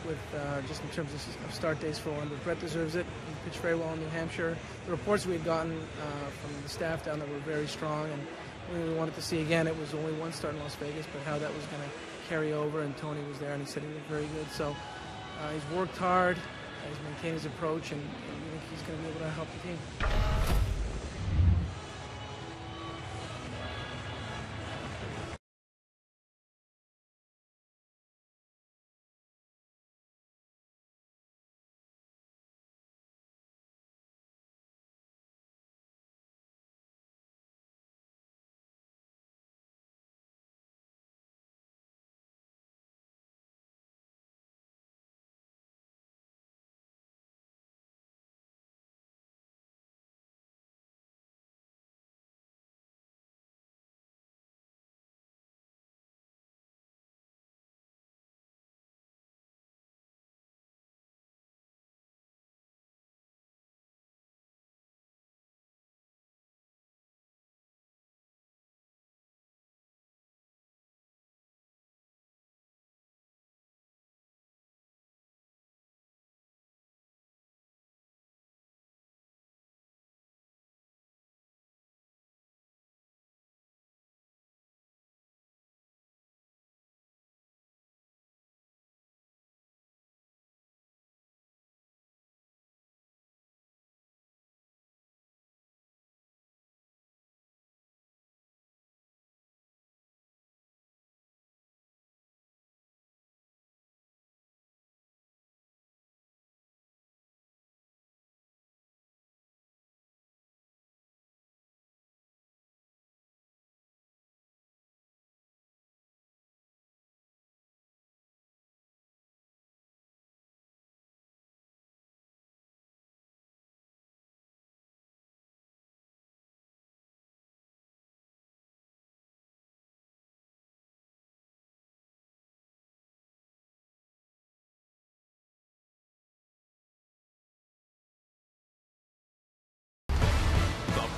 with just in terms of start days for one. But Brett deserves it. He pitched very well in New Hampshire. The reports we had gotten from the staff down there were very strong, and we wanted to see again. It was only one start in Las Vegas, but how that was going to carry over. And Tony was there, and he said he looked very good. So he's worked hard. He's maintained his approach, and we think he's going to be able to help the team.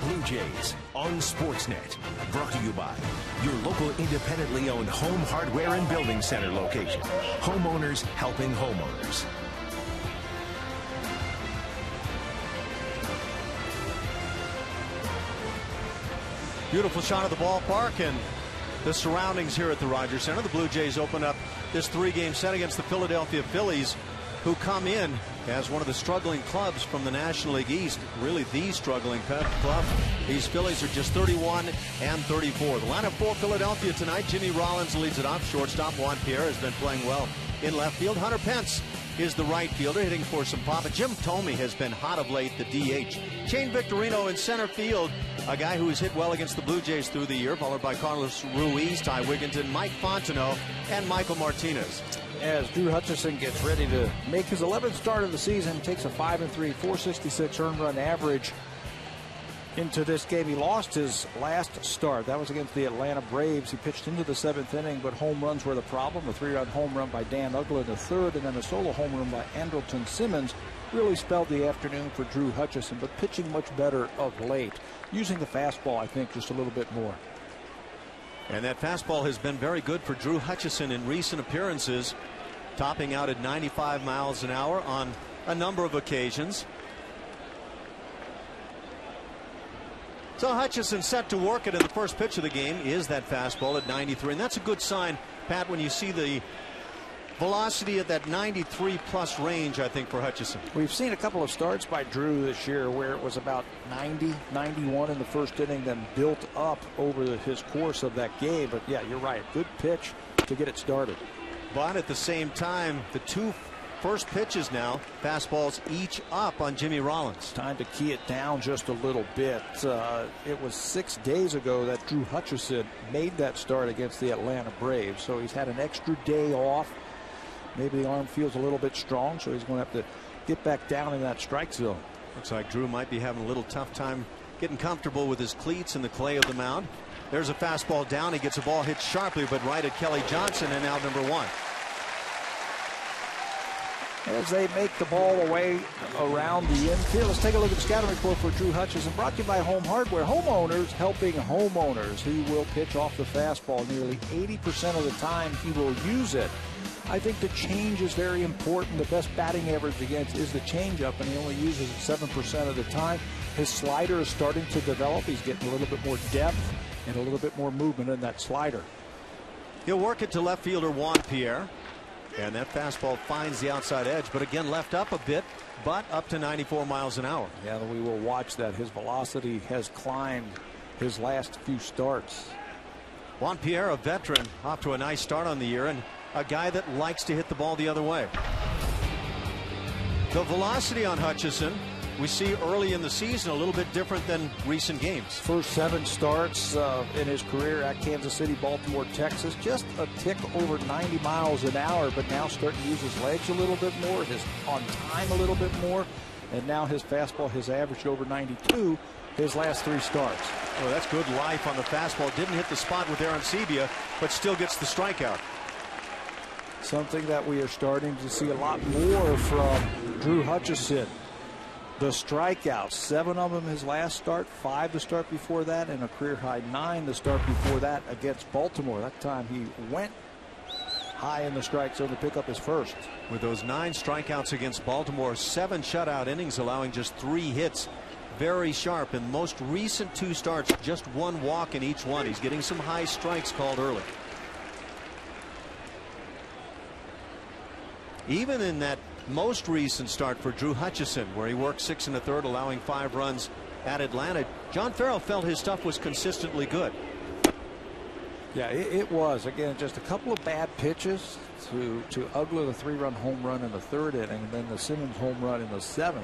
Blue Jays on Sportsnet. Brought to you by your local independently owned home hardware and building center location. Homeowners helping homeowners. Beautiful shot of the ballpark and the surroundings here at the Rogers Center. The Blue Jays open up this three-game set against the Philadelphia Phillies, who come in as one of the struggling clubs from the National League East, really the struggling club. These Phillies are just 31 and 34. The lineup for Philadelphia tonight: Jimmy Rollins leads it off. Shortstop Juan Pierre has been playing well in left field. Hunter Pence is the right fielder, hitting for some pop. Jim Thome has been hot of late, the DH. Shane Victorino in center field, a guy who has hit well against the Blue Jays through the year, followed by Carlos Ruiz, Ty Wigginton, Mike Fontenot, and Michael Martinez. As Drew Hutcherson gets ready to make his 11th start of the season, takes a 5-3, 466 earned run average into this game. He lost his last start. That was against the Atlanta Braves. He pitched into the 7th inning, but home runs were the problem. A 3-run home run by Dan Uggla in the 3rd, and then a solo home run by Andrelton Simmons really spelled the afternoon for Drew Hutcherson, but pitching much better of late. Using the fastball, I think, just a little bit more. And that fastball has been very good for Drew Hutcherson in recent appearances, topping out at 95 miles an hour on a number of occasions. So Hutcherson set to work it, and the first pitch of the game is that fastball at 93, and that's a good sign, Pat, when you see the velocity at that 93 plus range, I think, for Hutcherson. We've seen a couple of starts by Drew this year where it was about 90, 91 in the first inning, then built up over his course of that game. But yeah, you're right. Good pitch to get it started. But at the same time, the two first pitches now, fastballs each up on Jimmy Rollins. Time to key it down just a little bit. It was 6 days ago that Drew Hutcherson made that start against the Atlanta Braves. So he's had an extra day off. Maybe the arm feels a little bit strong, so he's going to have to get back down in that strike zone. Looks like Drew might be having a little tough time getting comfortable with his cleats in the clay of the mound. There's a fastball down. He gets a ball hit sharply, but right at Kelly Jansen, and out number 1. As they make the ball away around the infield, let's take a look at the scouting report for Drew Hutcherson, brought to you by Home Hardware. Homeowners helping homeowners. He will pitch off the fastball nearly 80% of the time. He will use it. I think the change is very important. The best batting average against is the changeup, and he only uses it 7% of the time. His slider is starting to develop. He's getting a little bit more depth and a little bit more movement in that slider. He'll work it to left fielder Juan Pierre. And that fastball finds the outside edge, but again left up a bit, but up to 94 miles an hour. Yeah, we will watch that. His velocity has climbed his last few starts. Juan Pierre, a veteran, off to a nice start on the year, and a guy that likes to hit the ball the other way. The velocity on Hutcherson, we see early in the season, a little bit different than recent games. First 7 starts in his career at Kansas City, Baltimore, Texas, just a tick over 90 miles an hour, but now starting to use his legs a little bit more, his on time a little bit more, and now his fastball has averaged over 92 his last 3 starts. Oh, that's good life on the fastball. Didn't hit the spot with Aaron Sebia, but still gets the strikeout. Something that we are starting to see a lot more from Drew Hutcherson. The strikeouts, 7 of them his last start, 5 the start before that, and a career high 9 the start before that against Baltimore. That time he went high in the strike zone to pick up his first. With those 9 strikeouts against Baltimore, 7 shutout innings, allowing just 3 hits. Very sharp. In the most recent 2 starts, just 1 walk in each one. He's getting some high strikes called early. Even in that most recent start for Drew Hutcherson, where he worked 6 1/3, allowing 5 runs at Atlanta, John Farrell felt his stuff was consistently good. Yeah, it was. Again, just a couple of bad pitches to Ugler, the 3-run home run in the 3rd inning, and then the Simmons home run in the 7th.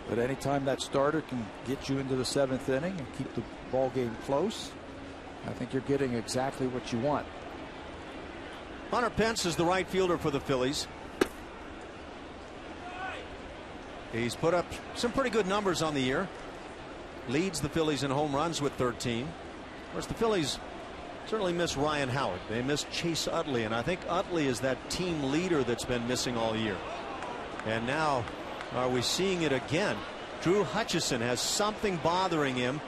But anytime that starter can get you into the 7th inning and keep the ball game close, I think you're getting exactly what you want. Hunter Pence is the right fielder for the Phillies. He's put up some pretty good numbers on the year. Leads the Phillies in home runs with 13. Of course, the Phillies certainly miss Ryan Howard. They miss Chase Utley, and I think Utley is that team leader that's been missing all year. And now, are we seeing it again? Drew Hutcherson has something bothering him,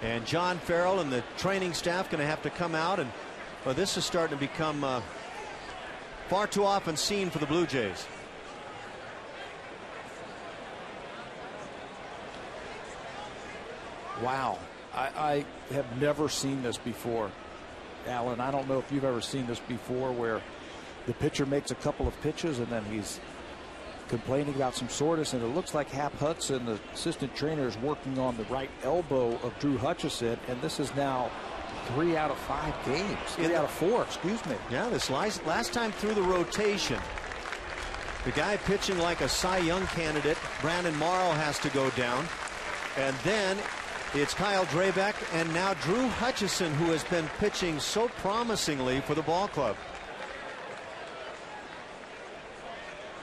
and John Farrell and the training staff going to have to come out, and well, this is starting to become far too often seen for the Blue Jays. Wow, I have never seen this before, Alan. I don't know if you've ever seen this before, where the pitcher makes a couple of pitches and then he's complaining about some soreness, and it looks like Hap Hudson, the assistant trainer, is working on the right elbow of Drew Hutcherson, and this is now 3 out of 5 games. 3 out of 4, excuse me. Yeah, this last time through the rotation, the guy pitching like a Cy Young candidate, Brandon Morrow, has to go down, and then it's Kyle Drabek and now Drew Hutcherson, who has been pitching so promisingly for the ball club.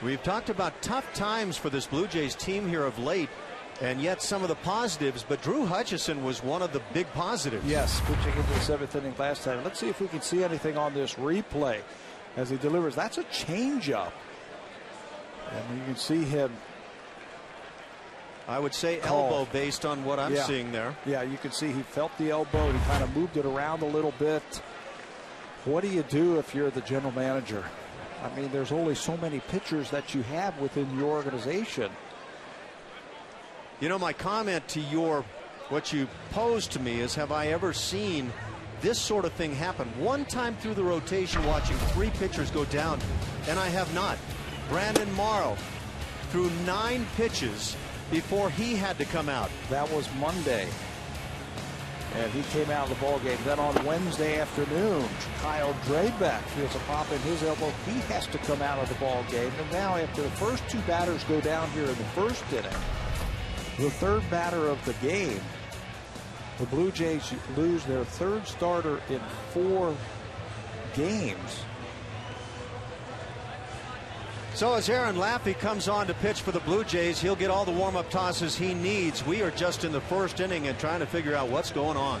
We've talked about tough times for this Blue Jays team here of late, and yet some of the positives, but Drew Hutcherson was one of the big positives. Yes, pitching into the 7th inning last time. Let's see if we can see anything on this replay as he delivers. That's a changeup, and you can see him. I would say elbow based on what I'm seeing there. Yeah, you can see he felt the elbow. He kind of moved it around a little bit. What do you do if you're the general manager? I mean, there's only so many pitchers that you have within your organization. You know, my comment to what you posed to me is, have I ever seen this sort of thing happen? One time through the rotation watching 3 pitchers go down, and I have not. Brandon Morrow threw 9 pitches before he had to come out. That was Monday, and he came out of the ball game. Then on Wednesday afternoon, Kyle Drabek feels a pop in his elbow. He has to come out of the ball game. And now, after the first 2 batters go down here in the 1st inning, the 3rd batter of the game, the Blue Jays lose their 3rd starter in 4 games. So as Aaron Laffey comes on to pitch for the Blue Jays, he'll get all the warm-up tosses he needs. We are just in the 1st inning and trying to figure out what's going on.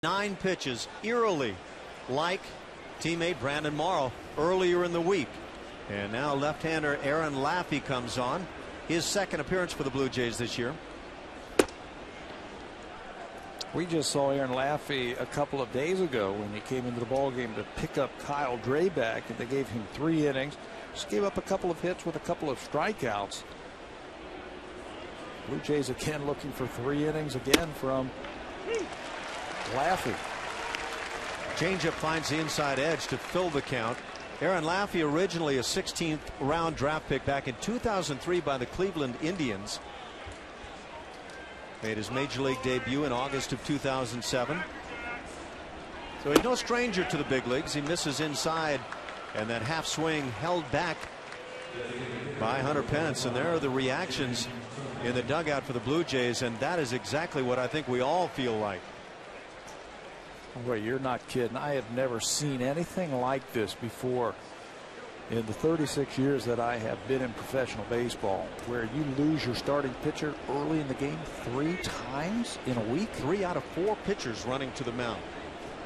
9 pitches, eerily like teammate Brandon Morrow earlier in the week. And now left-hander Aaron Laffey comes on, his second appearance for the Blue Jays this year. We just saw Aaron Laffey a couple of days ago when he came into the ballgame to pick up Kyle Drabek, and they gave him 3 innings. Just gave up a couple of hits with a couple of strikeouts. Blue Jays again looking for 3 innings again from Laffey. Changeup finds the inside edge to fill the count. Aaron Laffey, originally a 16th round draft pick back in 2003 by the Cleveland Indians. Made his major league debut in August of 2007. So he's no stranger to the big leagues. He misses inside, and that half swing held back by Hunter Pence. And there are the reactions in the dugout for the Blue Jays, and that is exactly what I think we all feel like. Boy, you're not kidding. I have never seen anything like this before in the 36 years that I have been in professional baseball, where you lose your starting pitcher early in the game 3 times in a week. 3 out of 4 pitchers running to the mound.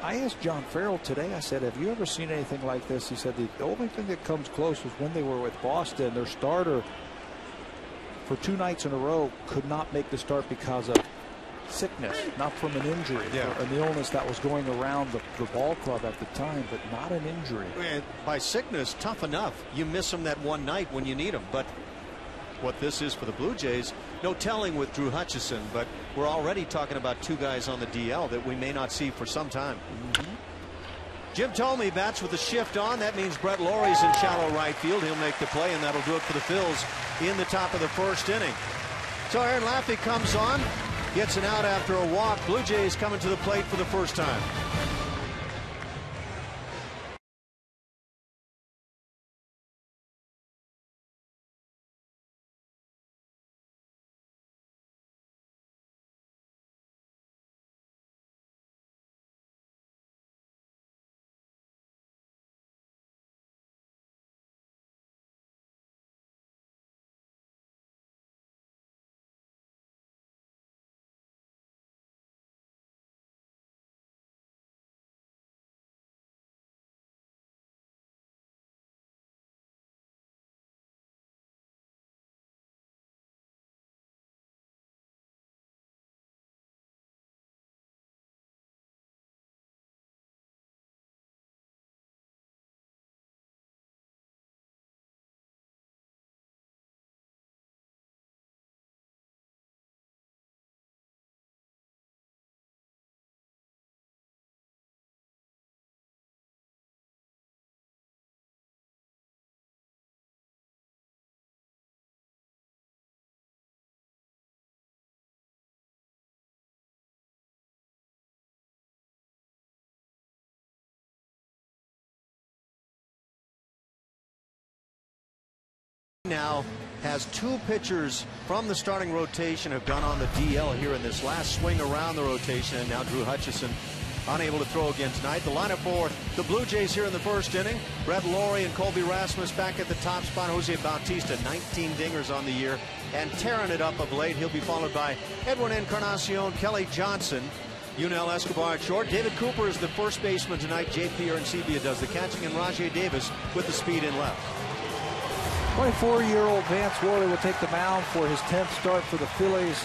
I asked John Farrell today, I said, have you ever seen anything like this? He said the only thing that comes close was when they were with Boston. Their starter for 2 nights in a row could not make the start because of sickness, not from an injury, or an illness that was going around the ball club at the time, but not an injury. And by sickness, tough enough. You miss them that one night when you need them. But what this is for the Blue Jays, no telling with Drew Hutcherson, but we're already talking about 2 guys on the DL that we may not see for some time. Jim Thome bats with the shift on. That means Brett Lawrie's in shallow right field. He'll make the play, and that'll do it for the Phils in the top of the 1st inning. So Aaron Laffey comes on, gets an out after a walk. Blue Jays coming to the plate for the first time. Now has 2 pitchers from the starting rotation have gone on the DL here in this last swing around the rotation, and now Drew Hutcherson unable to throw again tonight. The lineup for the Blue Jays here in the 1st inning: Brett Lawrie and Colby Rasmus back at the top spot. Jose Bautista, 19 dingers on the year and tearing it up of late. He'll be followed by Edwin Encarnacion, Kelly Johnson, Yunel Escobar at short. David Cooper is the first baseman tonight. J.P. Arancibia does the catching, and Rajay Davis with the speed in left. 24-year-old Vance Worley will take the mound for his 10th start for the Phillies.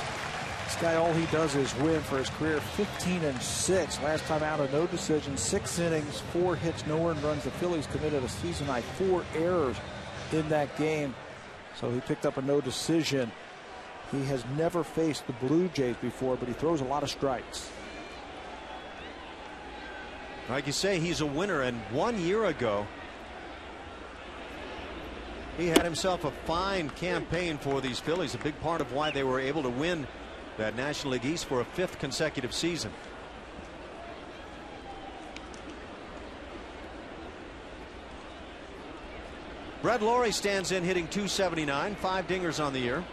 This guy, all he does is win for his career. 15-6. Last time out, a no decision. 6 innings, 4 hits, no earned runs. The Phillies committed a season-high 4 errors in that game. So he picked up a no decision. He has never faced the Blue Jays before, but he throws a lot of strikes. Like you say, he's a winner, and 1 year ago, he had himself a fine campaign for these Phillies, a big part of why they were able to win that National League East for a 5th consecutive season. Brett Lawrie stands in hitting .279, 5 dingers on the year.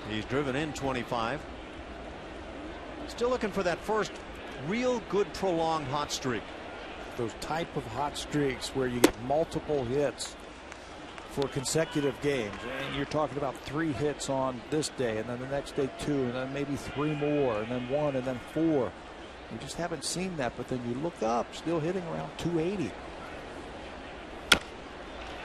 He's driven in 25. Still looking for that first real good prolonged hot streak. Those type of hot streaks where you get multiple hits for consecutive games, and you're talking about 3 hits on this day, and then the next day 2, and then maybe 3 more, and then 1, and then 4. We just haven't seen that. But then you look up, still hitting around 280.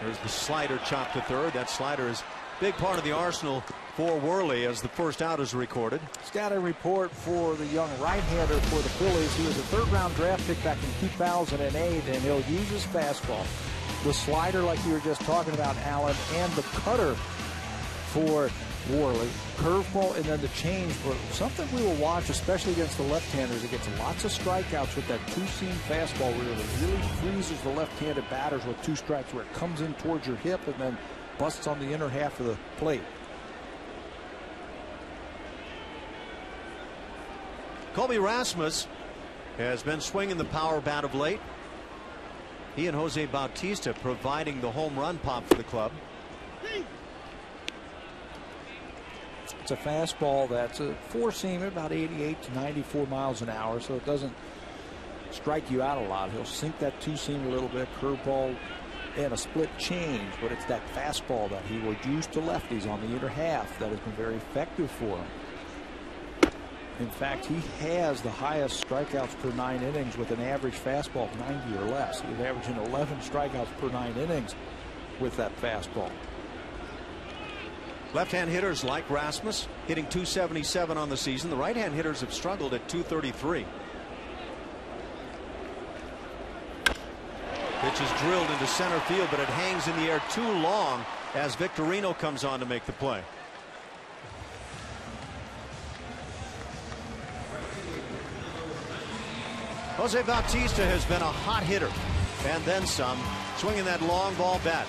There's the slider chopped to third. That slider is a big part of the arsenal for Worley as the first out is recorded. Scouting report for the young right-hander for the Phillies. He was a third-round draft pick back in 2008, and he'll use his fastball, the slider like you were just talking about, Alan, and the cutter for Worley. Curveball and then the change. But something we will watch, especially against the left-handers, it gets lots of strikeouts with that two-seam fastball where it really freezes the left-handed batters with two strikes, where it comes in towards your hip and then busts on the inner half of the plate. Colby Rasmus has been swinging the power bat of late. He and Jose Bautista providing the home run pop for the club. It's a fastball that's a four-seamer, about 88 to 94 miles an hour, so it doesn't strike you out a lot. He'll sink that two-seam a little bit, curveball and a split change, but it's that fastball that he will use to lefties on the inner half that has been very effective for him. In fact, he has the highest strikeouts per 9 innings with an average fastball of 90 or less. He's averaging 11 strikeouts per 9 innings with that fastball. Left-hand hitters like Rasmus hitting 277 on the season. The right-hand hitters have struggled at 233. Pitch is drilled into center field, but it hangs in the air too long as Victorino comes on to make the play. Jose Bautista has been a hot hitter, and then some, swinging that long ball bat.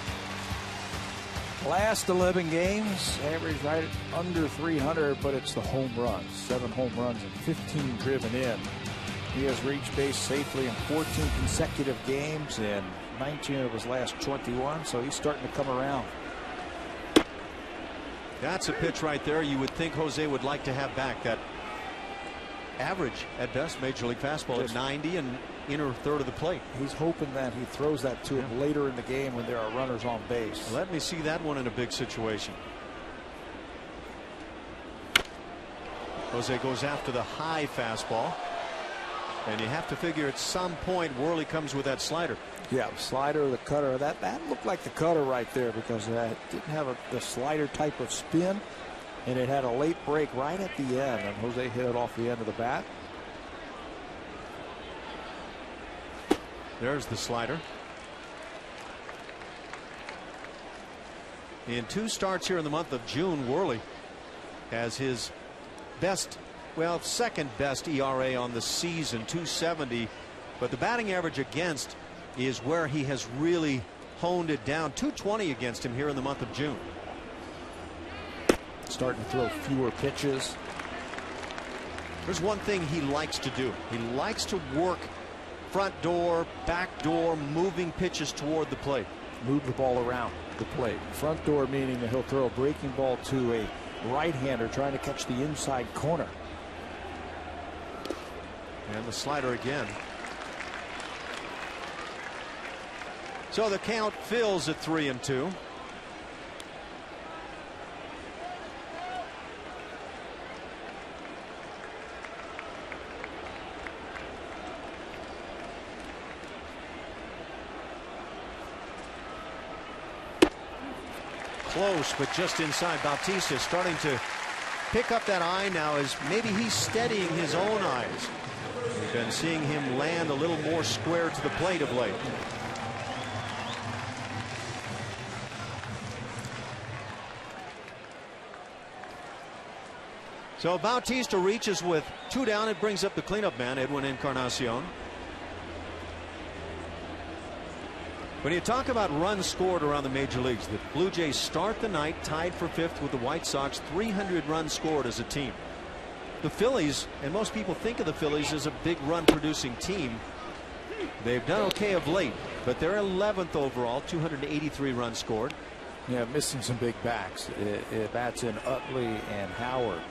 Last 11 games, average right under 300, but it's the home runs. 7 home runs and 15 driven in. He has reached base safely in 14 consecutive games in 19 of his last 21, so he's starting to come around. That's a pitch right there you would think Jose would like to have back. That average at best major league fastball at 90 and inner third of the plate. He's hoping that he throws that to him later in the game when there are runners on base. Let me see that one in a big situation. Jose goes after the high fastball, and you have to figure at some point Worley comes with that slider. Yeah, the slider, the cutter, that looked like the cutter right there, because it didn't have the slider type of spin, and it had a late break right at the end, and Jose hit it off the end of the bat. There's the slider. In 2 starts here in the month of June, Worley has his best, well, second best ERA on the season, 2.70, but the batting average against is where he has really honed it down. 2.20 against him here in the month of June. Starting to throw fewer pitches. There's one thing he likes to do. He likes to work front door, back door, moving pitches toward the plate. Move the ball around the plate. Front door meaning that he'll throw a breaking ball to a right-hander trying to catch the inside corner. And the slider again. So the count fills at 3-2. Close, but just inside. Bautista starting to pick up that eye now, as maybe he's steadying his own eyes. We've been seeing him land a little more square to the plate of late. So Bautista reaches with 2 down. It brings up the cleanup man, Edwin Encarnacion. When you talk about runs scored around the major leagues, the Blue Jays start the night tied for 5th with the White Sox, 300 runs scored as a team. The Phillies, and most people think of the Phillies as a big run producing team. They've done okay of late, but they're 11th overall, 283 runs scored. Yeah, missing some big backs. That's in Utley and Howard.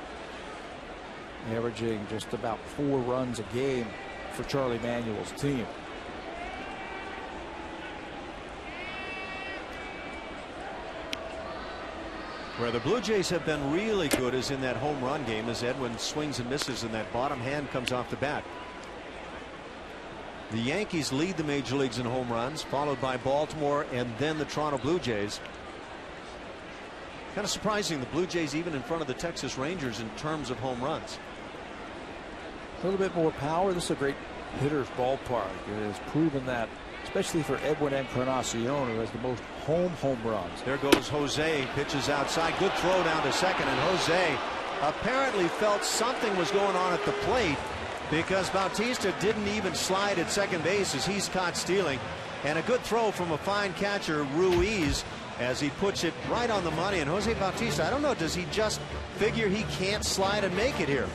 Averaging just about 4 runs a game for Charlie Manuel's team. Where the Blue Jays have been really good is in that home run game, as Edwin swings and misses and that bottom hand comes off the bat. The Yankees lead the major leagues in home runs, followed by Baltimore and then the Toronto Blue Jays. Kind of surprising, the Blue Jays even in front of the Texas Rangers in terms of home runs. A little bit more power. This is a great hitter's ballpark. It has proven that, especially for Edwin Encarnacion, who has the most home runs. There goes Jose, pitches outside, good throw down to second, and Jose apparently felt something was going on at the plate, because Bautista didn't even slide at second base as he's caught stealing. And a good throw from a fine catcher, Ruiz, as he puts it right on the money. And Jose Bautista, I don't know, does he just figure he can't slide and make it here?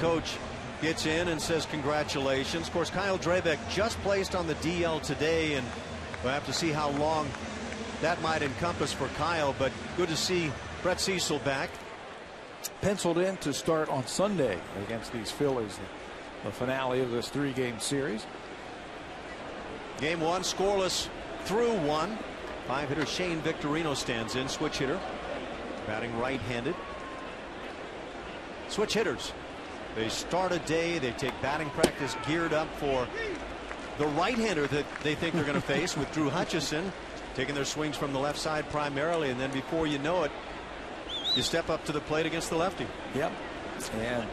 Coach gets in and says congratulations. Of course, Kyle Drabek just placed on the DL today, and we'll have to see how long that might encompass for Kyle, but good to see Brett Cecil back. Penciled in to start on Sunday against these Phillies, the finale of this 3-game series. Game 1 scoreless through 1. 5-hitter Shane Victorino stands in, switch hitter, batting right-handed. Switch hitters. They start a day, they take batting practice geared up for the right-hander that they think they're going to face with Drew Hutcherson, taking their swings from the left side primarily, and then before you know it, you step up to the plate against the lefty. Yep. And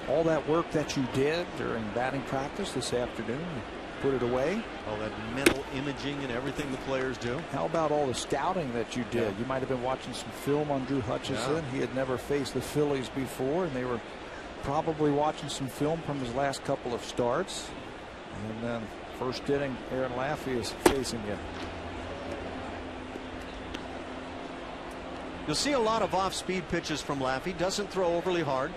all that work that you did during batting practice this afternoon, you put it away. All that mental imaging and everything the players do. How about all the scouting that you did? Yeah. You might have been watching some film on Drew Hutcherson. Yeah. He had never faced the Phillies before, and they were probably watching some film from his last couple of starts. And then first inning, Aaron Laffey is facing him. You'll see a lot of off-speed pitches from Laffey. Doesn't throw overly hard.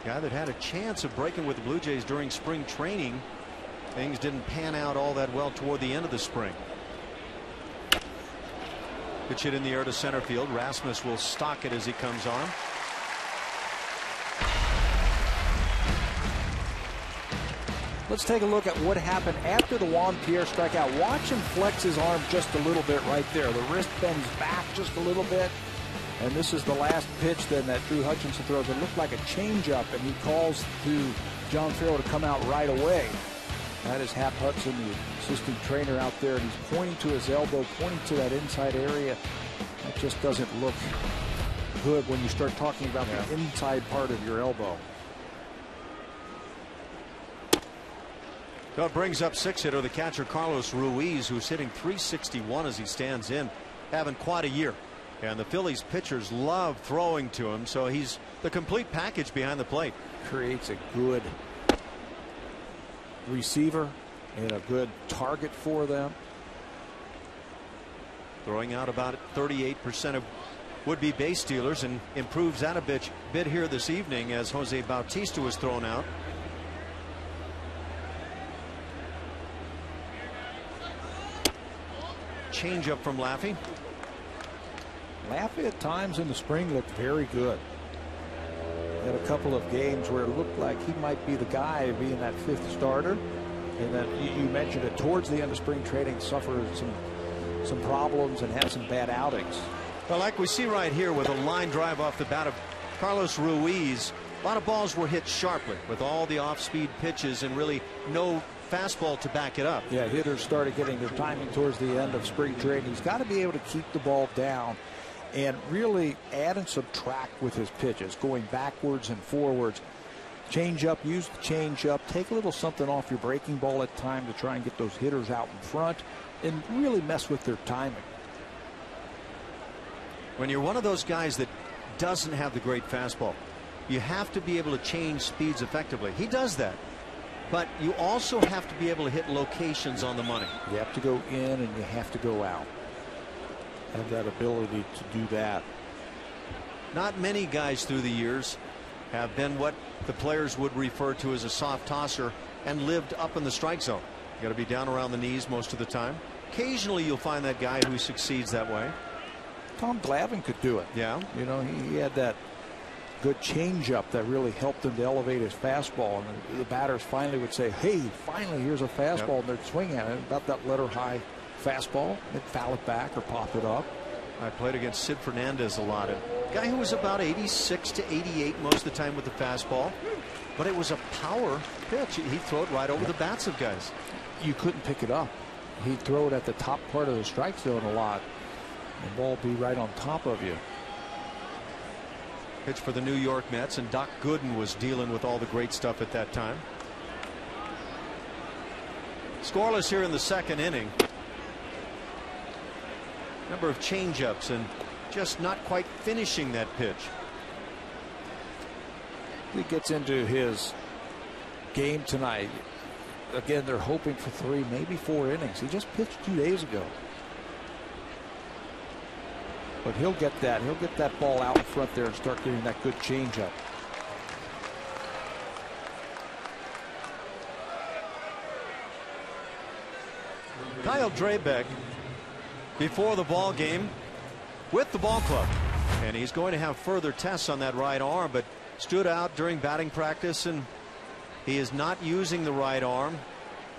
Guy that had a chance of breaking with the Blue Jays during spring training. Things didn't pan out all that well toward the end of the spring. Pitch hit in the air to center field. Rasmus will stock it as he comes on. Let's take a look at what happened after the Juan Pierre strikeout. Watch him flex his arm just a little bit right there. The wrist bends back just a little bit. And this is the last pitch then that Drew Hutcherson throws. It looked like a changeup, and he calls to John Farrell to come out right away. That is Hap Hudson, the assistant trainer out there, and he's pointing to his elbow, pointing to that inside area. That just doesn't look good when you start talking about the inside part of your elbow. So it brings up 6-hitter, the catcher Carlos Ruiz, who's hitting .361 as he stands in, having quite a year. And the Phillies pitchers love throwing to him, so he's the complete package behind the plate. Creates a good receiver and a good target for them. Throwing out about 38% of would-be base stealers, and improves that a bit here this evening as Jose Bautista was thrown out. changeup from Laffey. Laffey at times in the spring looked very good. Had a couple of games where it looked like he might be the guy being that fifth starter. And then you mentioned it towards the end of spring training, suffered some problems and had some bad outings. Well, like we see right here with a line drive off the bat of Carlos Ruiz, a lot of balls were hit sharply with all the off-speed pitches and really no fastball to back it up. Yeah, hitters started getting their timing towards the end of spring training. He's got to be able to keep the ball down and really add and subtract with his pitches, going backwards and forwards. Change up, use the change up, take a little something off your breaking ball at time to try and get those hitters out in front and really mess with their timing. When you're one of those guys that doesn't have the great fastball, you have to be able to change speeds effectively. He does that. But you also have to be able to hit locations on the money. You have to go in and you have to go out. Have that ability to do that. Not many guys through the years have been what the players would refer to as a soft tosser and lived up in the strike zone. You got to be down around the knees most of the time. Occasionally you'll find that guy who succeeds that way. Tom Glavine could do it. Yeah. You know, he had that good changeup that really helped him to elevate his fastball. And the batters finally would say, hey, finally, here's a fastball. And they'd swing at it. About that letter high fastball. They'd foul it back or pop it up. I played against Sid Fernandez a lot. A guy who was about 86 to 88 most of the time with the fastball. But it was a power pitch. He'd throw it right over the bats of guys. You couldn't pick it up. He'd throw it at the top part of the strike zone a lot. The ball be right on top of you. Pitch for the New York Mets, and Doc Gooden was dealing with all the great stuff at that time. Scoreless here in the second inning. Number of changeups and just not quite finishing that pitch. He gets into his game tonight. Again, they're hoping for 3, maybe 4 innings. He just pitched 2 days ago. But he'll get that. He'll get that ball out in front there and start getting that good changeup. Kyle Drabek before the ball game with the ball club, and he's going to have further tests on that right arm, but stood out during batting practice and he is not using the right arm.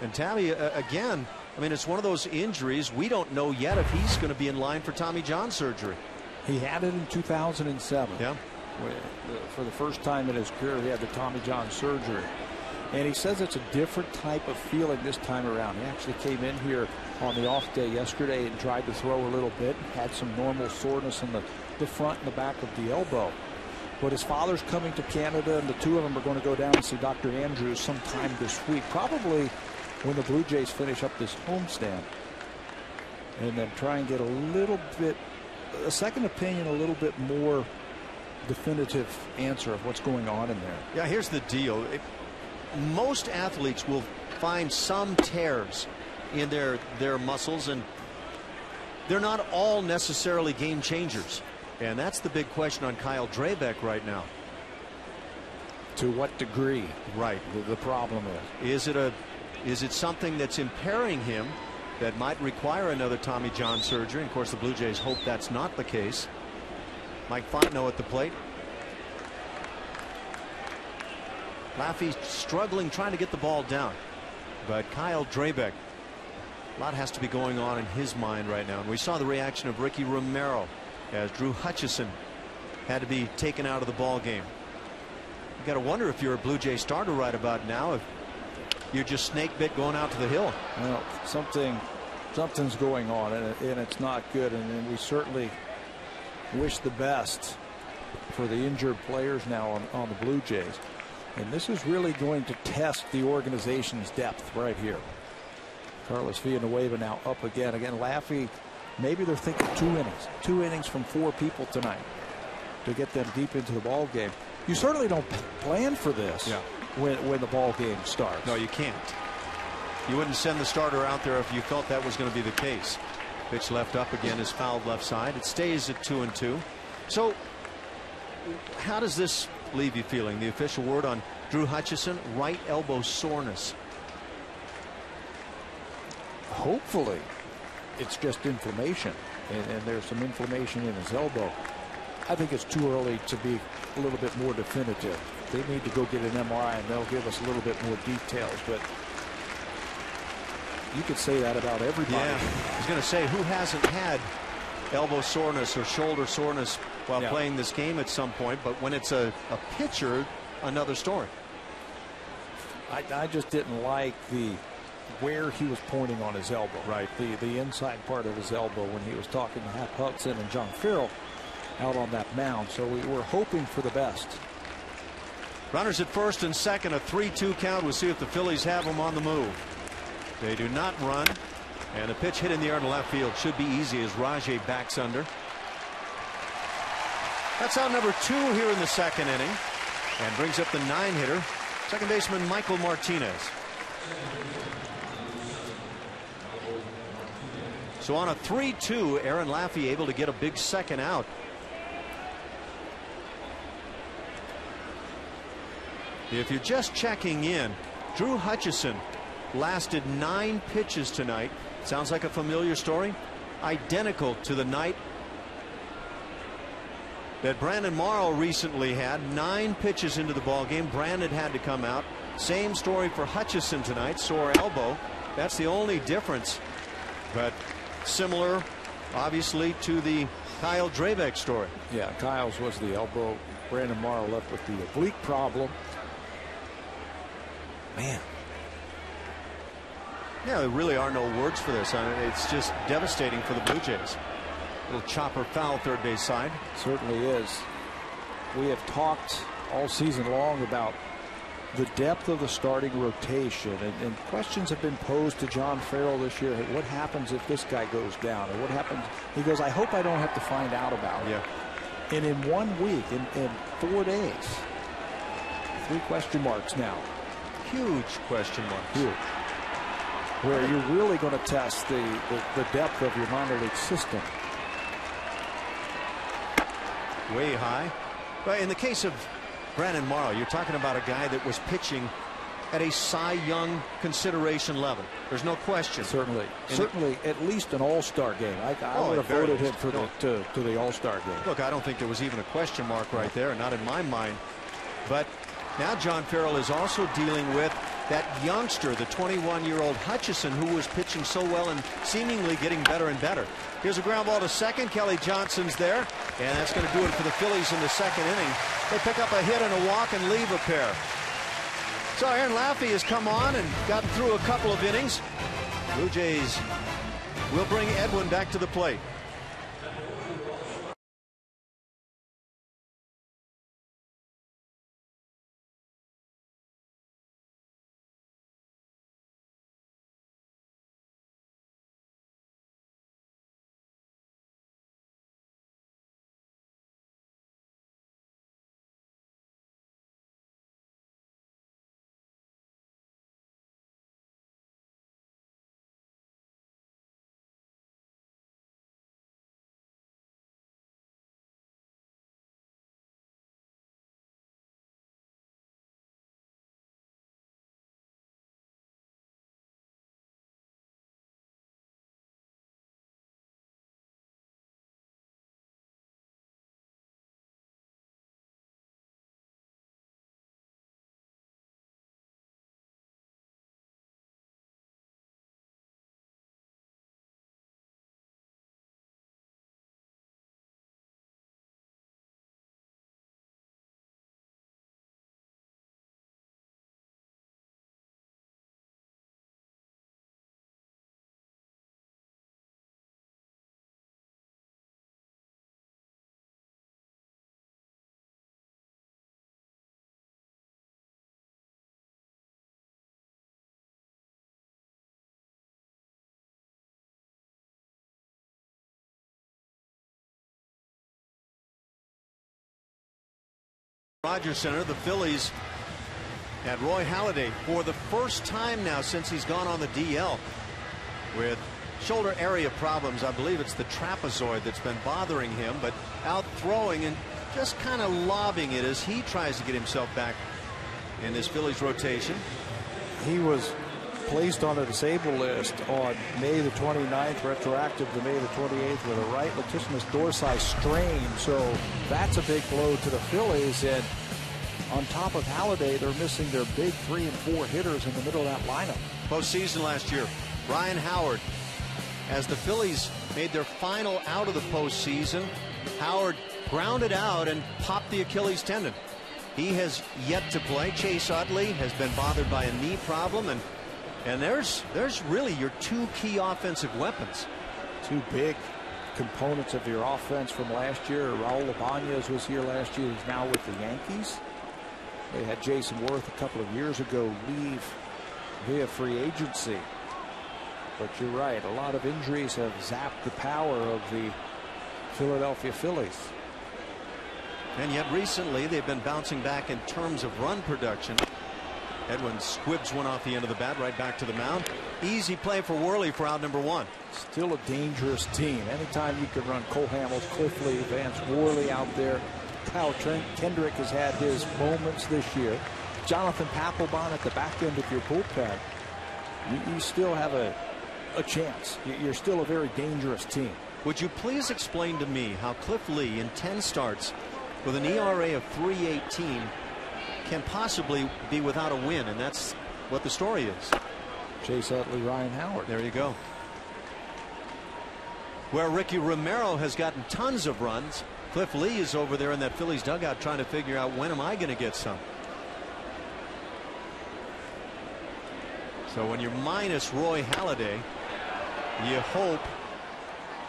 And Tabby, again, I mean, it's one of those injuries we don't know yet if he's going to be in line for Tommy John surgery. He had it in 2007. Yeah. For the first time in his career, he had the Tommy John surgery. And he says it's a different type of feeling this time around. He actually came in here on the off day yesterday and tried to throw a little bit. Had some normal soreness in the front and the back of the elbow. But his father's coming to Canada, and the two of them are going to go down and see Dr. Andrews sometime this week. Probably when the Blue Jays finish up this homestand. And then try and get a second opinion, a little bit more definitive answer of what's going on in there. Yeah, here's the deal. Most athletes will find some tears in their muscles, and they're not all necessarily game changers. And that's the big question on Kyle Drabek right now. To what degree? Right. The problem is. Is it something that's impairing him that might require another Tommy John surgery? And of course, the Blue Jays hope that's not the case. Mike Fontenot at the plate. Laffey struggling, trying to get the ball down. But Kyle Drabek, a lot has to be going on in his mind right now. And we saw the reaction of Ricky Romero as Drew Hutcherson had to be taken out of the ball game. You got to wonder if you're a Blue Jay starter right about now, if you're just snake bit going out to the hill. Well, something's going on, and it's not good. And we certainly wish the best for the injured players now on the Blue Jays. And this is really going to test the organization's depth right here. Carlos Villanueva now up again. Again, Laffey, maybe they're thinking 2 innings. 2 innings from 4 people tonight to get them deep into the ball game. You certainly don't plan for this when the ball game starts. No, you can't. You wouldn't send the starter out there if you felt that was going to be the case. Pitch left up again is fouled left side. It stays at 2-2. So how does this leave you feeling? The official word on Drew Hutcherson, right elbow soreness. Hopefully it's just inflammation, and there's some inflammation in his elbow. I think it's too early to be a little bit more definitive. They need to go get an MRI, and they'll give us a little bit more details. But you could say that about everybody. Yeah, I was going to say, who hasn't had elbow soreness or shoulder soreness while playing this game at some point? But when it's a pitcher, another story. I just didn't like where he was pointing on his elbow. Right. The inside part of his elbow when he was talking to Hutcherson and John Farrell out on that mound. So we were hoping for the best. Runners at first and second, a 3-2 count. We'll see if the Phillies have them on the move. They do not run, and a pitch hit in the air in left field should be easy as Rajay backs under. That's out number 2 here in the second inning, and brings up the 9-hitter, second baseman Michael Martinez. So on a 3-2, Aaron Laffey able to get a big second out. If you're just checking in, Drew Hutcherson lasted 9 pitches tonight. Sounds like a familiar story. Identical to the night that Brandon Morrow recently had. 9 pitches into the ball game. Brandon had to come out. Same story for Hutcherson tonight. Sore elbow. That's the only difference. But similar, obviously, to the Kyle Drabek story. Yeah, Kyle's was the elbow. Brandon Morrow left with the oblique problem. Man. Yeah, there really are no words for this. I mean, it's just devastating for the Blue Jays. Little chopper foul third base side. Certainly is. We have talked all season long about the depth of the starting rotation, and questions have been posed to John Farrell this year. What happens if this guy goes down, or what happens? He goes, I hope I don't have to find out about it. Yeah. And in 1 week, in 4 days, 3 question marks now. Huge question marks. Huge. Where you're really going to test the depth of your minor league system. Way high. But in the case of Brandon Morrow, you're talking about a guy that was pitching at a Cy Young consideration level. There's no question. Certainly. Certainly at least an all-star game. I would have voted him for to the all-star game. Look, I don't think there was even a question mark right there, not in my mind. But now John Farrell is also dealing with that youngster, the 21-year-old Hutcherson, who was pitching so well and seemingly getting better and better. Here's a ground ball to second. Kelly Johnson's there, and that's going to do it for the Phillies in the second inning. They pick up a hit and a walk and leave a pair. So Aaron Laffey has come on and gotten through a couple of innings. Blue Jays will bring Edwin back to the plate. Rogers Center, the Phillies had Roy Halladay for the first time now since he's gone on the DL with shoulder area problems. I believe it's the trapezoid that's been bothering him, but out throwing and just kind of lobbing it as he tries to get himself back in this Phillies rotation. He was placed on a disabled list on May the 29th, retroactive to May the 28th with a right latissimus dorsi strain. So that's a big blow to the Phillies. And on top of Halladay, they're missing their big 3 and 4 hitters in the middle of that lineup. Postseason last year, Ryan Howard, as the Phillies made their final out of the postseason, Howard grounded out and popped the Achilles tendon. He has yet to play. Chase Utley has been bothered by a knee problem, and there's really your 2 key offensive weapons. 2 big components of your offense from last year. Raul Ibanez was here last year. He's now with the Yankees. They had Jason Worth a couple of years ago leave via free agency. But you're right, a lot of injuries have zapped the power of the Philadelphia Phillies. And yet recently they've been bouncing back in terms of run production. Edwin squibs one off the end of the bat right back to the mound. Easy play for Worley for out number 1. Still a dangerous team. Anytime you can run Cole Hamels, Cliff Lee, Vance Worley out there. Kyle Kendrick has had his moments this year. Jonathan Papelbon at the back end of your bullpen. You still have a chance. You're still a very dangerous team. Would you please explain to me how Cliff Lee in 10 starts with an ERA of 3.18 can possibly be without a win? And that's what the story is. Chase Utley, Ryan Howard. There you go. Where Ricky Romero has gotten tons of runs, Cliff Lee is over there in that Phillies dugout trying to figure out, when am I going to get some? So when you're minus Roy Halladay, you hope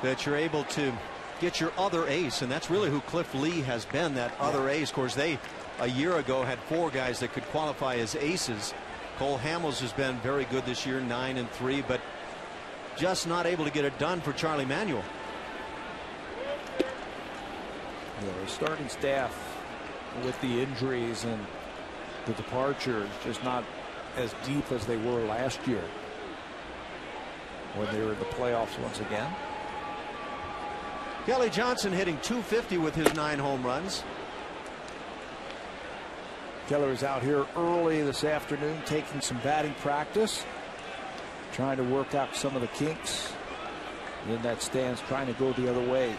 that you're able to get your other ace, and that's really who Cliff Lee has been, that other ace. Of course, they a year ago had 4 guys that could qualify as aces. Cole Hamels has been very good this year, 9 and 3, but just not able to get it done for Charlie Manuel. Yeah, the starting staff with the injuries and the departures just not as deep as they were last year when they were in the playoffs once again. Kelly Jansen hitting .250 with his 9 home runs. Keller is out here early this afternoon taking some batting practice, trying to work out some of the kinks in that stance, trying to go the other way.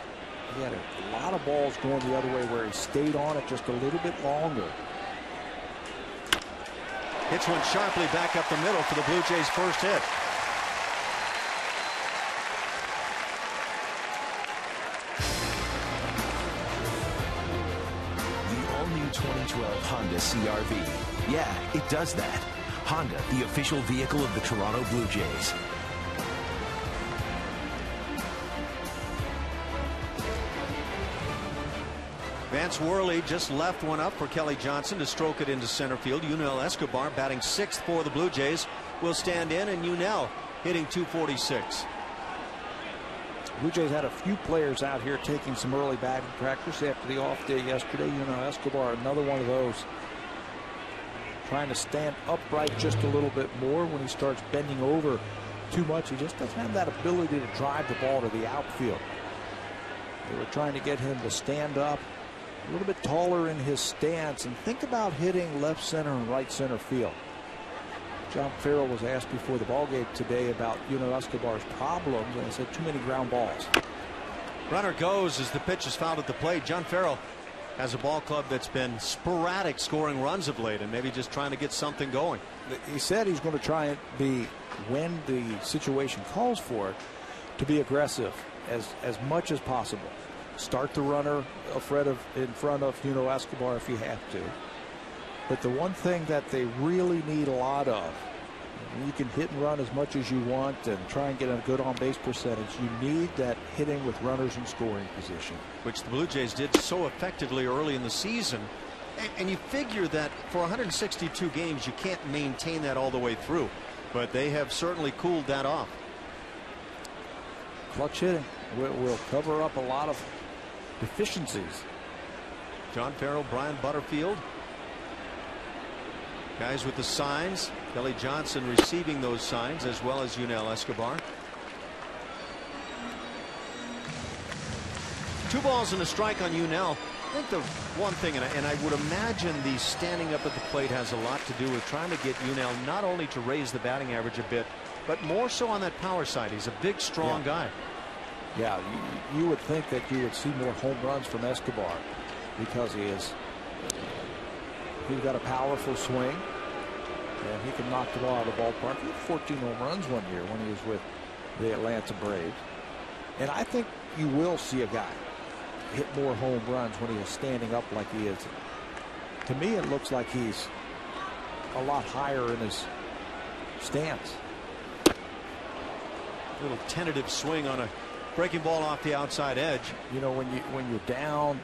He had a lot of balls going the other way where he stayed on it just a little bit longer. Hits one sharply back up the middle for the Blue Jays' first hit. The all-new 2012 Honda CR-V. Yeah, it does that. Honda, the official vehicle of the Toronto Blue Jays. Vance Worley just left one up for Kelly Jansen to stroke it into center field. Yunel Escobar batting 6th for the Blue Jays will stand in, and Yunel hitting .246. Blue Jays had a few players out here taking some early batting practice after the off day yesterday. Yunel Escobar, another one of those, trying to stand upright just a little bit more. When he starts bending over too much, he just doesn't have that ability to drive the ball to the outfield. They were trying to get him to stand up a little bit taller in his stance and think about hitting left center and right center field. John Farrell was asked before the ballgame today about Yunel Escobar's problems, and he said too many ground balls. Runner goes as the pitch is fouled at the plate. John Farrell has a ball club that's been sporadic scoring runs of late, and maybe just trying to get something going. He said he's going to try and be, when the situation calls for it, to be aggressive as much as possible. Start the runner in front of Yunel Escobar if you have to. But the one thing that they really need a lot of, you can hit and run as much as you want and try and get a good on-base percentage. You need that hitting with runners in scoring position, which the Blue Jays did so effectively early in the season. And you figure that for 162 games, you can't maintain that all the way through. But they have certainly cooled that off. Clutch hitting will cover up a lot of deficiencies. John Farrell, Brian Butterfield, guys with the signs. Kelly Jansen receiving those signs, as well as Yunel Escobar. 2 balls and a strike on Yunel. I think the one thing, and I would imagine the standing up at the plate has a lot to do with trying to get Yunel not only to raise the batting average a bit, but more so on that power side. He's a big, strong guy. Yeah, you would think that you would see more home runs from Escobar because he's got a powerful swing and he can knock the ball out of the ballpark. He had 14 home runs one year when he was with the Atlanta Braves. And I think you will see a guy hit more home runs when he is standing up like he is. To me, it looks like he's a lot higher in his stance. A little tentative swing on a breaking ball off the outside edge. You know, when you're down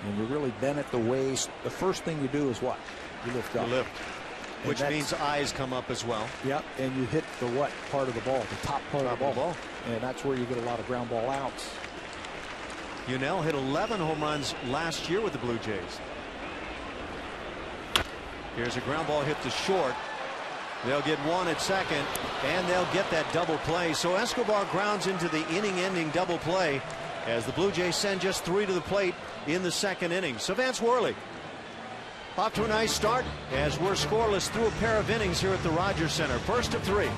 and you're really bent at the waist, the first thing you do is what? You lift up. You lift. Which means eyes come up as well. Yep, and you hit the what part of the ball? The top part of the ball. And that's where you get a lot of ground ball outs. Yunel hit 11 home runs last year with the Blue Jays. Here's a ground ball hit to short. They'll get one at second, and they'll get that double play. So Escobar grounds into the inning-ending double play as the Blue Jays send just 3 to the plate in the second inning. So Vance Worley off to a nice start as we're scoreless through a pair of innings here at the Rogers Center. First of 3.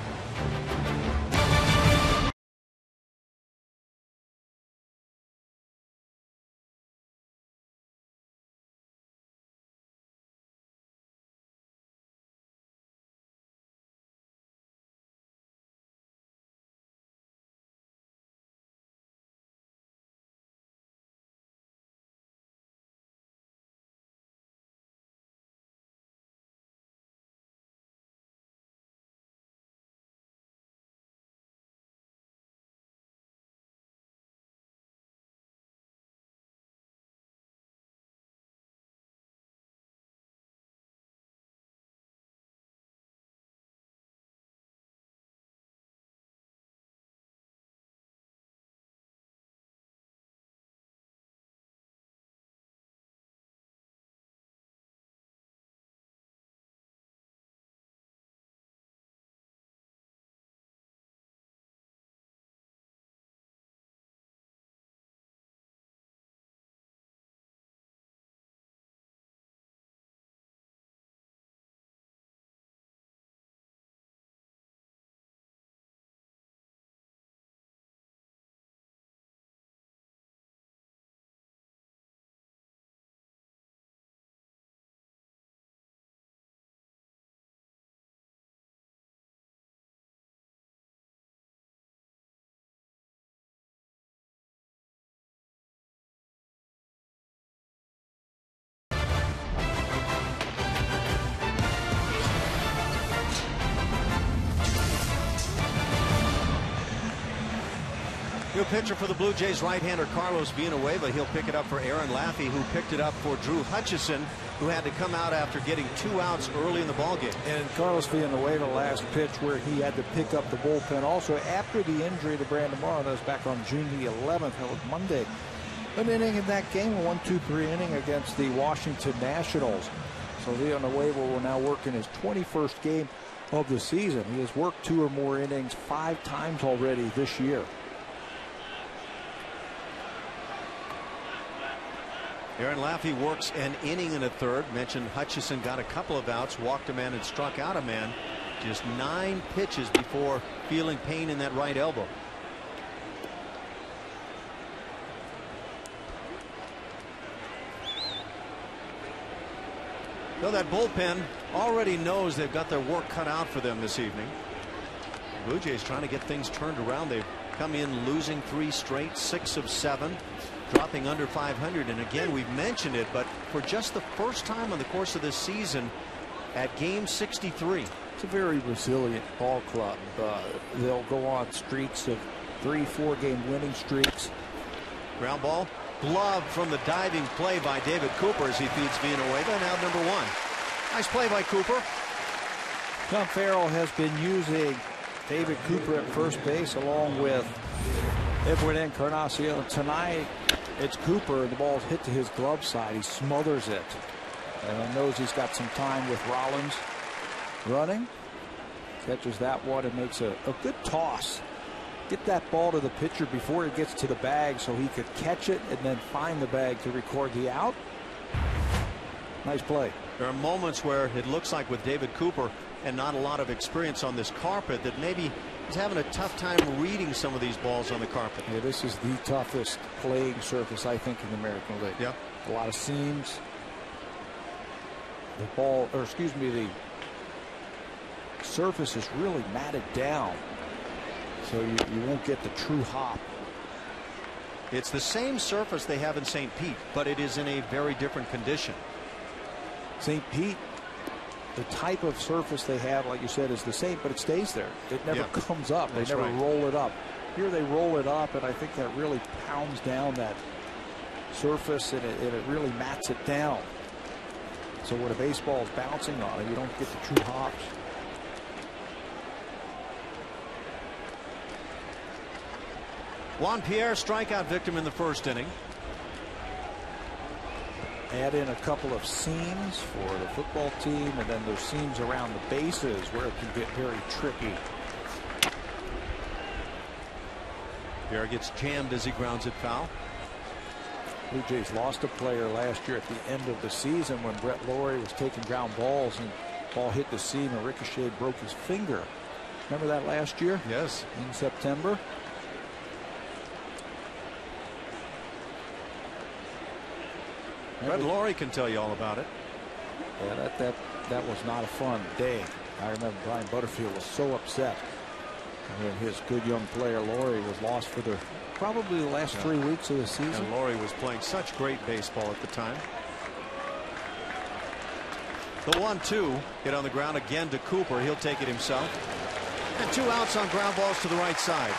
New pitcher for the Blue Jays, right-hander Carlos Villanueva. He'll pick it up for Aaron Laffey, who picked it up for Drew Hutcherson, who had to come out after getting 2 outs early in the ballgame. And Carlos Villanueva last pitch where he had to pick up the bullpen also after the injury to Brandon Morrow. That was back on June the 11th. That was Monday. An inning in that game, a 1-2-3 inning against the Washington Nationals. So Villanueva will now work in his 21st game of the season. He has worked 2 or more innings 5 times already this year. Aaron Laffey works an inning and a third. Mentioned Hutcherson got a couple of outs, walked a man and struck out a man. Just 9 pitches before feeling pain in that right elbow. So that bullpen already knows they've got their work cut out for them this evening. The Blue Jays trying to get things turned around. They've come in losing 3 straight, 6 of 7. Dropping under 500, and again we've mentioned it, but for just the first time on the course of this season at game 63. It's a very resilient ball club. They'll go on streaks of 3-4 game winning streaks. Ground ball, glove from the diving play by David Cooper as he feeds Villanueva, and out number 1. Nice play by Cooper. Tom Farrell has been using David Cooper at first base along with Edwin Encarnacion. Tonight it's Cooper, and the ball's hit to his glove side. He smothers it and knows he's got some time with Rollins running. Catches that one and makes a good toss get that ball to the pitcher before it gets to the bag so he could catch it and then find the bag to record the out. Nice play. There are moments where it looks like with David Cooper and not a lot of experience on this carpet that maybe he's having a tough time reading some of these balls on the carpet. Yeah, this is the toughest playing surface, I think, in the American League. Yeah. A lot of seams. The ball, or excuse me, the surface is really matted down, so you won't get the true hop. It's the same surface they have in St. Pete, but it is in a very different condition. St. Pete, the type of surface they have, like you said, is the same, but it stays there. It never comes up. They never roll it up. Here they roll it up, and I think that really pounds down that surface, and it really mats it down. So when a baseball is bouncing on it, you don't get the true hops. Juan Pierre, strikeout victim in the first inning. Add in a couple of seams for the football team, and then those seams around the bases where it can get very tricky. Pierre gets jammed as he grounds it foul. Blue Jays lost a player last year at the end of the season when Brett Lawrie was taking ground balls and ball hit the seam and ricocheted, broke his finger. Remember that last year? Yes. In September. Brett Lawrie can tell you all about it. Yeah, that was not a fun day. I remember Brian Butterfield was so upset when his good young player Lawrie was lost for probably the last 3 weeks of the season. And Lawrie was playing such great baseball at the time. The 1-2 hit on the ground again to Cooper. He'll take it himself. And 2 outs on ground balls to the right side.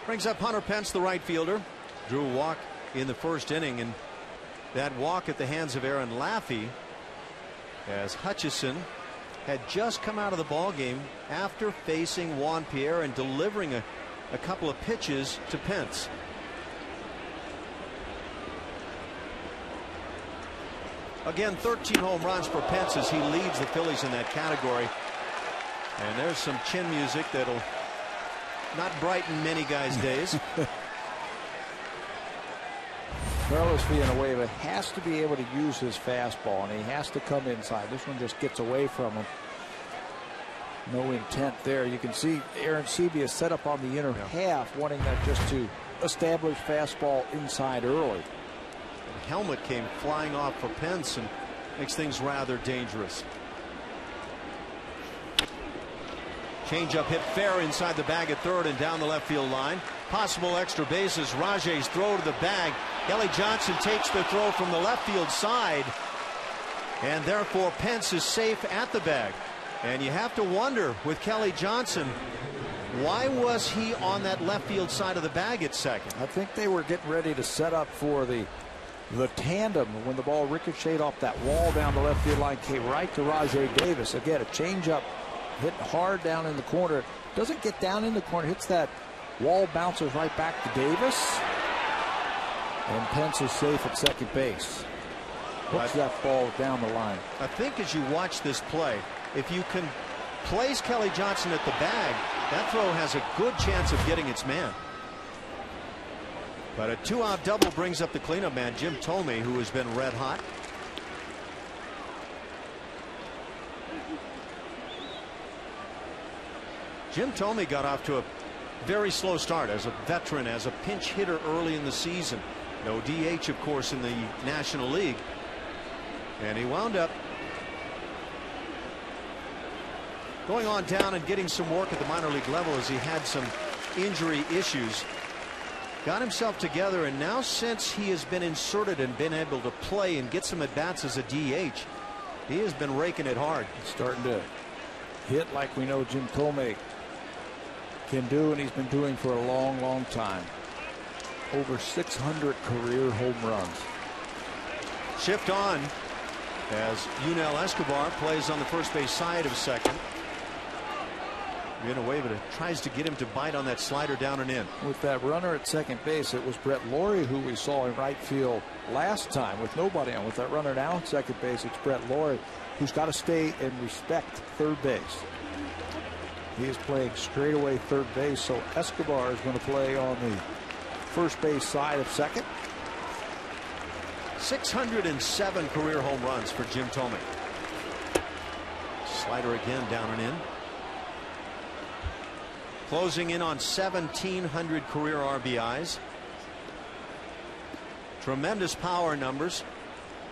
Brings up Hunter Pence, the right fielder. Drew a walk in the first inning, and that walk at the hands of Aaron Laffey, as Hutcherson had just come out of the ball game after facing Juan Pierre and delivering a couple of pitches to Pence. Again, 13 home runs for Pence as he leads the Phillies in that category. And there's some chin music that'll not brighten many guys' days. Carlos Villanueva has to be able to use his fastball, and he has to come inside. This one just gets away from him. No intent there. You can see Aaron Seavey is set up on the inner half, wanting that just to establish fastball inside early. The helmet came flying off for Pence and makes things rather dangerous. Changeup hit fair inside the bag at third and down the left field line. Possible extra bases. Rajay's throw to the bag. Kelly Jansen takes the throw from the left field side, and therefore Pence is safe at the bag. And you have to wonder with Kelly Jansen, why was he on that left field side of the bag at second? I think they were getting ready to set up for the tandem when the ball ricocheted off that wall down the left field line, came right to Rajay Davis. Again, a changeup hitting hard down in the corner. Doesn't get down in the corner, hits that wall, bounces right back to Davis. And Pence is safe at second base. Hooks that ball down the line. I think as you watch this play, if you can place Kelly Jansen at the bag, that throw has a good chance of getting its man. But a 2-out double brings up the cleanup man, Jim Thome, who has been red hot. Jim Thome got off to a very slow start as a veteran, as a pinch hitter early in the season. No DH, of course, in the National League. And he wound up going on down and getting some work at the minor league level as he had some injury issues. Got himself together, and now since he has been inserted and been able to play and get some at-bats as a DH, he has been raking it hard. Starting to hit like we know Jim Thome can do, and he's been doing for a long, long time. Over 600 career home runs. Shift on as Yunel Escobar plays on the first base side of second. Villanueva tries to get him to bite on that slider down and in. With that runner at second base, it was Brett Laurie who we saw in right field last time with nobody on. With that runner now at second base, it's Brett Laurie who's got to stay and respect third base. He is playing straightaway third base, so Escobar is going to play on the first base side of second. 607 career home runs for Jim Thome. Slider again down and in. Closing in on 1,700 career RBIs. Tremendous power numbers.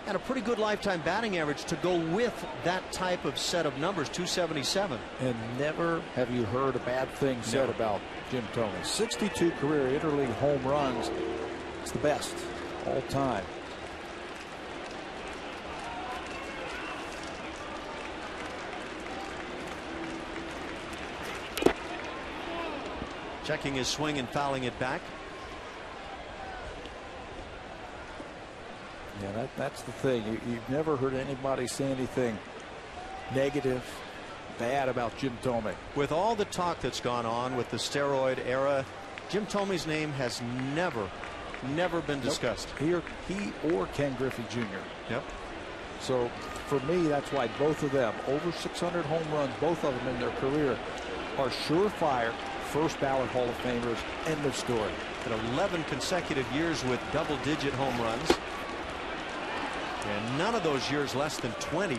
And a pretty good lifetime batting average to go with that type of set of numbers, 277. And never have you heard a bad thing said about Jim Thome. 62 career interleague home runs. It's the best all time. Checking his swing and fouling it back. Yeah, that's the thing. You've never heard anybody say anything negative, bad about Jim Thome. With all the talk that's gone on with the steroid era, Jim Thome's name has never been discussed. Nope. He or Ken Griffey Jr. Yep. So for me, that's why both of them, over 600 home runs, both of them in their career, are surefire first ballot Hall of Famers. End of story. At 11 consecutive years with double-digit home runs. And none of those years less than 20.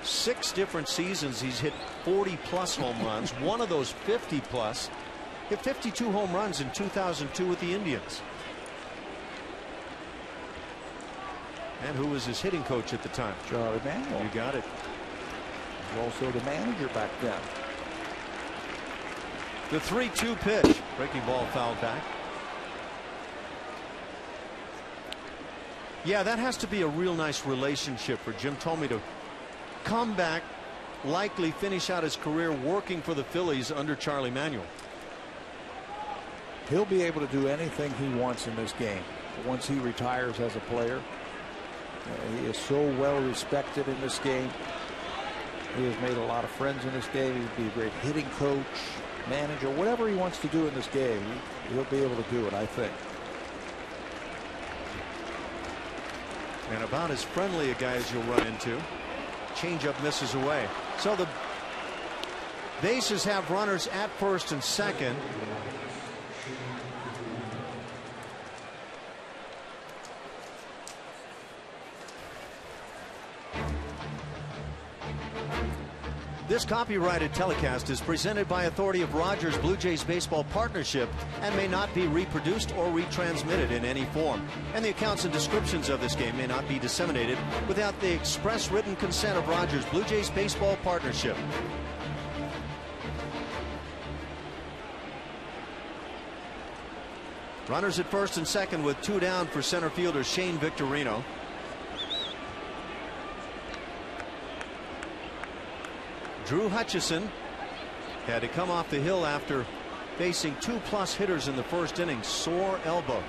Six different seasons he's hit 40+ home runs. One of those 50+. Hit 52 home runs in 2002 with the Indians. And who was his hitting coach at the time? Charlie Manuel. You got it. He was also the manager back then. The 3-2 pitch. Breaking ball fouled back. Yeah, that has to be a real nice relationship for Jim Thome to come back, likely finish out his career working for the Phillies under Charlie Manuel. He'll be able to do anything he wants in this game once he retires as a player. He is so well respected in this game. He has made a lot of friends in this game. He'd be a great hitting coach, manager, whatever he wants to do in this game. He'll be able to do it, I think. And about as friendly a guy as you'll run into. Changeup misses away. So the bases have runners at first and second. This copyrighted telecast is presented by authority of Rogers Blue Jays Baseball Partnership and may not be reproduced or retransmitted in any form. And the accounts and descriptions of this game may not be disseminated without the express written consent of Rogers Blue Jays Baseball Partnership. Runners at first and second with two down for center fielder Shane Victorino. Drew Hutcherson had to come off the hill after facing 2+ hitters in the first inning. Sore elbow.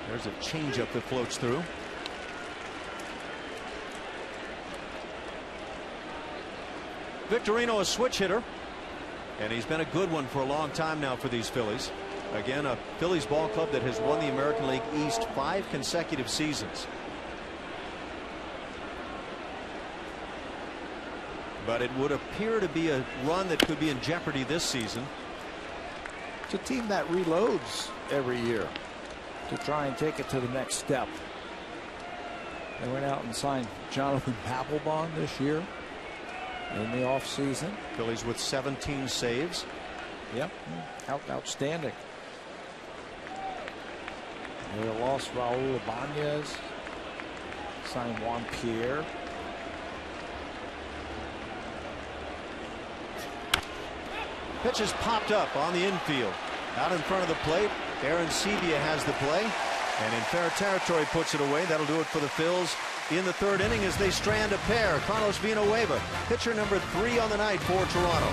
There's a changeup that floats through. Victorino, a switch hitter, and he's been a good one for a long time now for these Phillies. Again, a Phillies ball club that has won the American League East 5 consecutive seasons. But it would appear to be a run that could be in jeopardy this season. It's a team that reloads every year to try and take it to the next step. They went out and signed Jonathan Papelbon this year in the offseason. Phillies with 17 saves. Yep, outstanding. They lost Raul Ibanez, signed Juan Pierre. Pitch is popped up on the infield. Out in front of the plate, Aaron Sebia has the play, and in fair territory puts it away. That'll do it for the Phils in the third inning as they strand a pair. Carlos Villanueva, pitcher number 3 on the night for Toronto.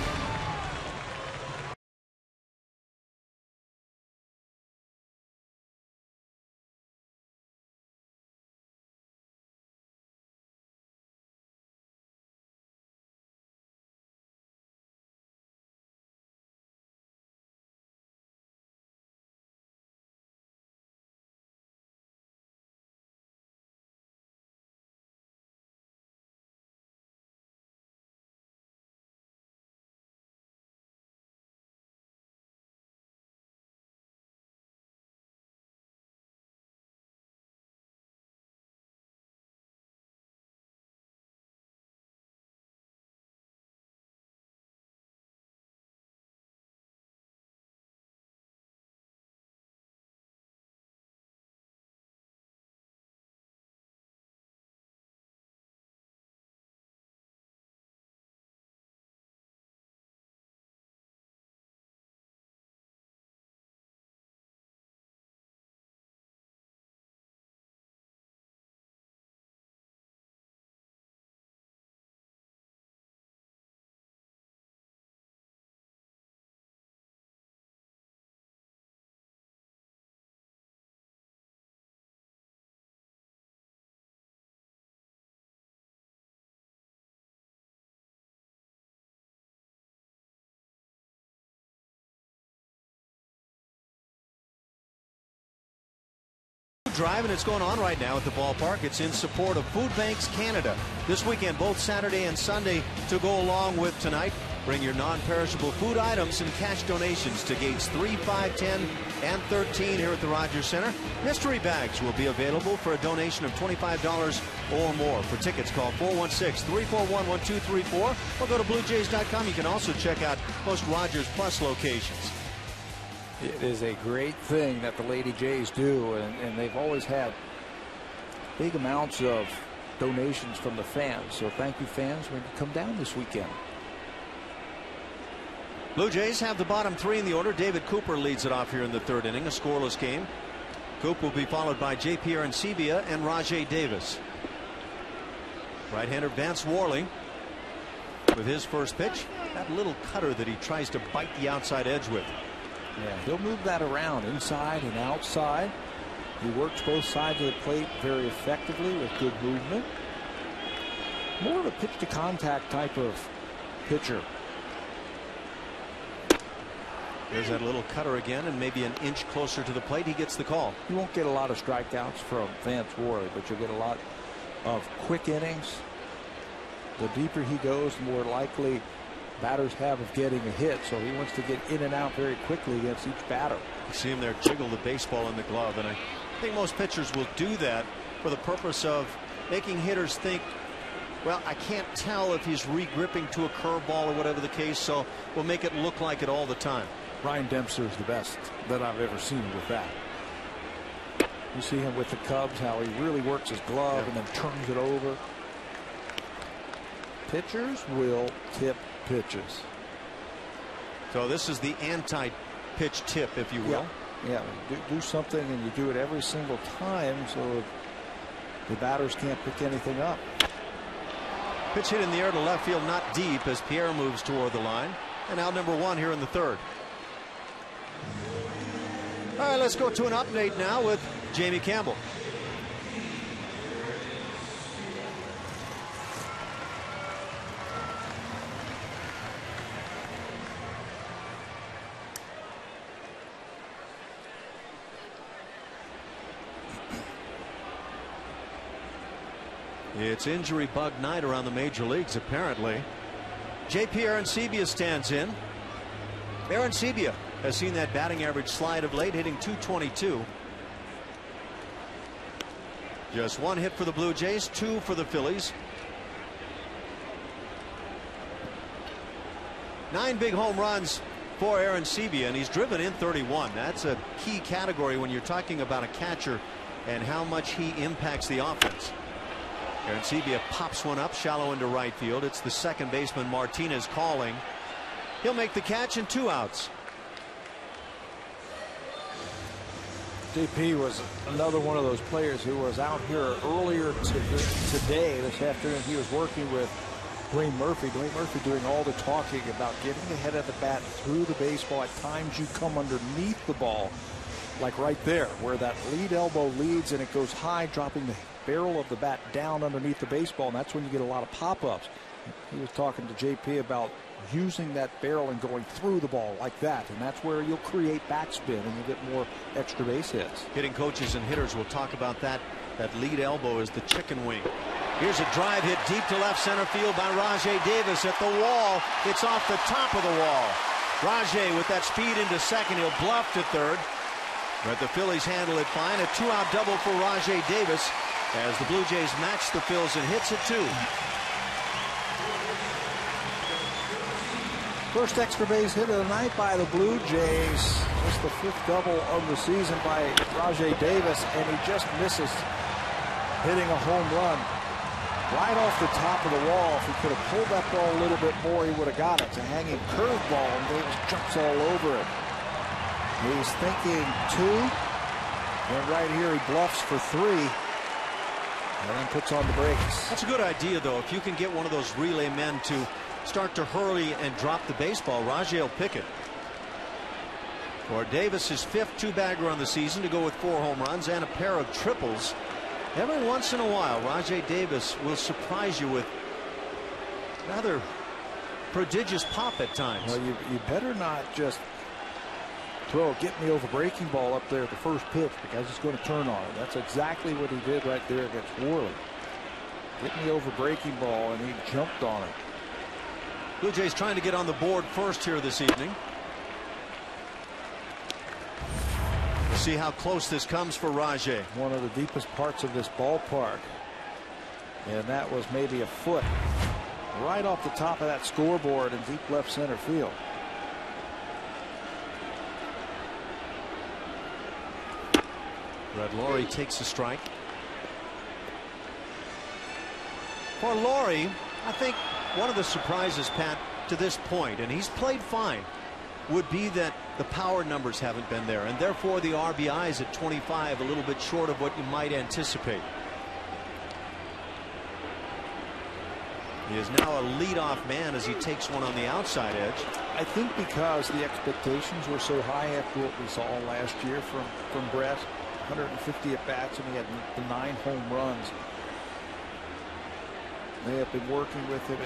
drive, and it's going on right now at the ballpark. It's in support of Food Banks Canada. This weekend, both Saturday and Sunday, to go along with tonight. Bring your non-perishable food items and cash donations to gates 3, 5, 10, and 13 here at the Rogers Center. Mystery bags will be available for a donation of $25 or more. For tickets, call 416-341-1234 or go to BlueJays.com. You can also check out most Rogers Plus locations. It is a great thing that the Lady Jays do, and they've always had big amounts of donations from the fans. So thank you, fans, when you come down this weekend. Blue Jays have the bottom three in the order. David Cooper leads it off here in the third inning, a scoreless game. Coop will be followed by J.P. Arancibia and Rajai Davis. Right-hander Vance Worley with his first pitch. That little cutter that he tries to bite the outside edge with. Yeah, he'll move that around inside and outside. He works both sides of the plate very effectively with good movement. More of a pitch to contact type of pitcher. There's that little cutter again, and maybe an inch closer to the plate. He gets the call. You won't get a lot of strikeouts from Vance Worley, but you'll get a lot of quick innings. The deeper he goes, the more likely batters have of getting a hit. So he wants to get in and out very quickly against each batter. You see him there jiggle the baseball in the glove, and I think most pitchers will do that for the purpose of making hitters think, well, I can't tell if he's re-gripping to a curveball or whatever the case, so we'll make it look like it all the time. Ryan Dempster is the best that I've ever seen with that. You see him with the Cubs, how he really works his glove and then turns it over. Pitchers will tip pitches. So this is the anti-pitch tip, if you will. Yeah, do something and you do it every single time so the batters can't pick anything up. Pitch hit in the air to left field, not deep, as Pierre moves toward the line. And out number one here in the third. All right, let's go to an update now with Jamie Campbell. It's injury bug night around the major leagues, apparently. J.P. Arancibia stands in. Arancibia has seen that batting average slide of late, hitting .222. Just one hit for the Blue Jays, 2 for the Phillies. 9 big home runs for Arancibia, and he's driven in 31. That's a key category when you're talking about a catcher and how much he impacts the offense. Arancibia pops one up shallow into right field. It's the second baseman Martinez calling. He'll make the catch and 2 outs. JP was another one of those players who was out here earlier today, this afternoon. He was working with Dwayne Murphy. Dwayne Murphy doing all the talking about getting the head of the bat through the baseball. At times you come underneath the ball, like right there, where that lead elbow leads and it goes high, dropping the barrel of the bat down underneath the baseball, and that's when you get a lot of pop-ups. He was talking to JP about using that barrel and going through the ball like that, and that's where you'll create backspin and you get more extra base hits. Hitting coaches and hitters will talk about that. That lead elbow is the chicken wing. Here's a drive hit deep to left center field by Rajai Davis at the wall. It's off the top of the wall. Rajai with that speed into second. He'll bluff to third, but the Phillies handle it fine. A 2-out double for Rajai Davis as the Blue Jays match the Phils and hits at 2. First extra base hit of the night by the Blue Jays. It's the 5th double of the season by Rajai Davis, and he just misses hitting a home run right off the top of the wall. If he could have pulled that ball a little bit more, he would have got it. It's a hanging curveball, and Davis jumps all over it. He's thinking 2, and right here he bluffs for 3. And then puts on the brakes. That's a good idea, though. If you can get one of those relay men to start to hurley and drop the baseball, Rajai will pick it. For Davis's 5th 2-bagger on the season to go with 4 home runs and a pair of triples. Every once in a while, Rajai Davis will surprise you with rather prodigious pop at times. Well, you better not just throw a get me over breaking ball up there at the first pitch because he's going to turn on it. That's exactly what he did right there against Worley. Get me over breaking ball, and he jumped on it. Blue Jays trying to get on the board first here this evening. We'll see how close this comes for Rajai. One of the deepest parts of this ballpark. And that was maybe a foot right off the top of that scoreboard in deep left center field. Brett Lawrie takes a strike. For Lawrie, I think one of the surprises, Pat, to this point, and he's played fine, would be that the power numbers haven't been there, and therefore the RBIs at 25 a little bit short of what you might anticipate. He is now a leadoff man as he takes one on the outside edge. I think because the expectations were so high after what we saw last year from Brett, 150 at bats, and he had 9 home runs. They have been working with him,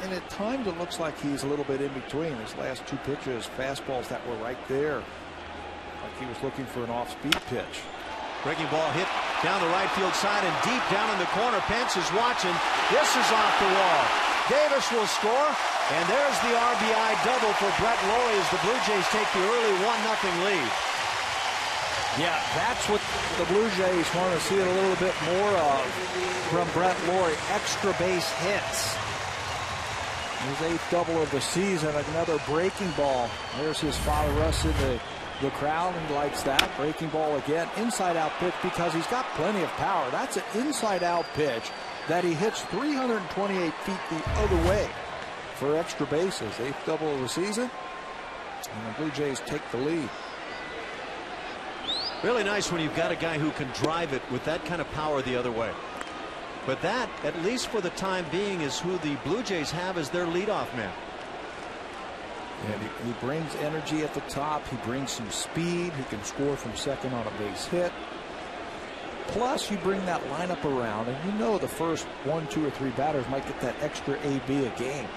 and at times it looks like he's a little bit in between. His last 2 pitches, fastballs that were right there, like he was looking for an off-speed pitch. Breaking ball hit down the right field side and deep down in the corner. Pence is watching. This is off the wall. Davis will score, and there's the RBI double for Brett Lawrie as the Blue Jays take the early 1-0 lead. Yeah, that's what the Blue Jays want to see a little bit more of from Brett Lawrie. Extra base hits. His 8th double of the season. Another breaking ball. There's his father Russ in the crowd, and he likes that. Breaking ball again. Inside out pitch because he's got plenty of power. That's an inside out pitch that he hits 328 feet the other way for extra bases. 8th double of the season. And the Blue Jays take the lead. Really nice when you've got a guy who can drive it with that kind of power the other way. But that, at least for the time being, is who the Blue Jays have as their leadoff man. And he brings energy at the top. He brings some speed. He can score from second on a base hit. Plus, you bring that lineup around, and you know the first 1, 2, or 3 batters might get that extra AB a game.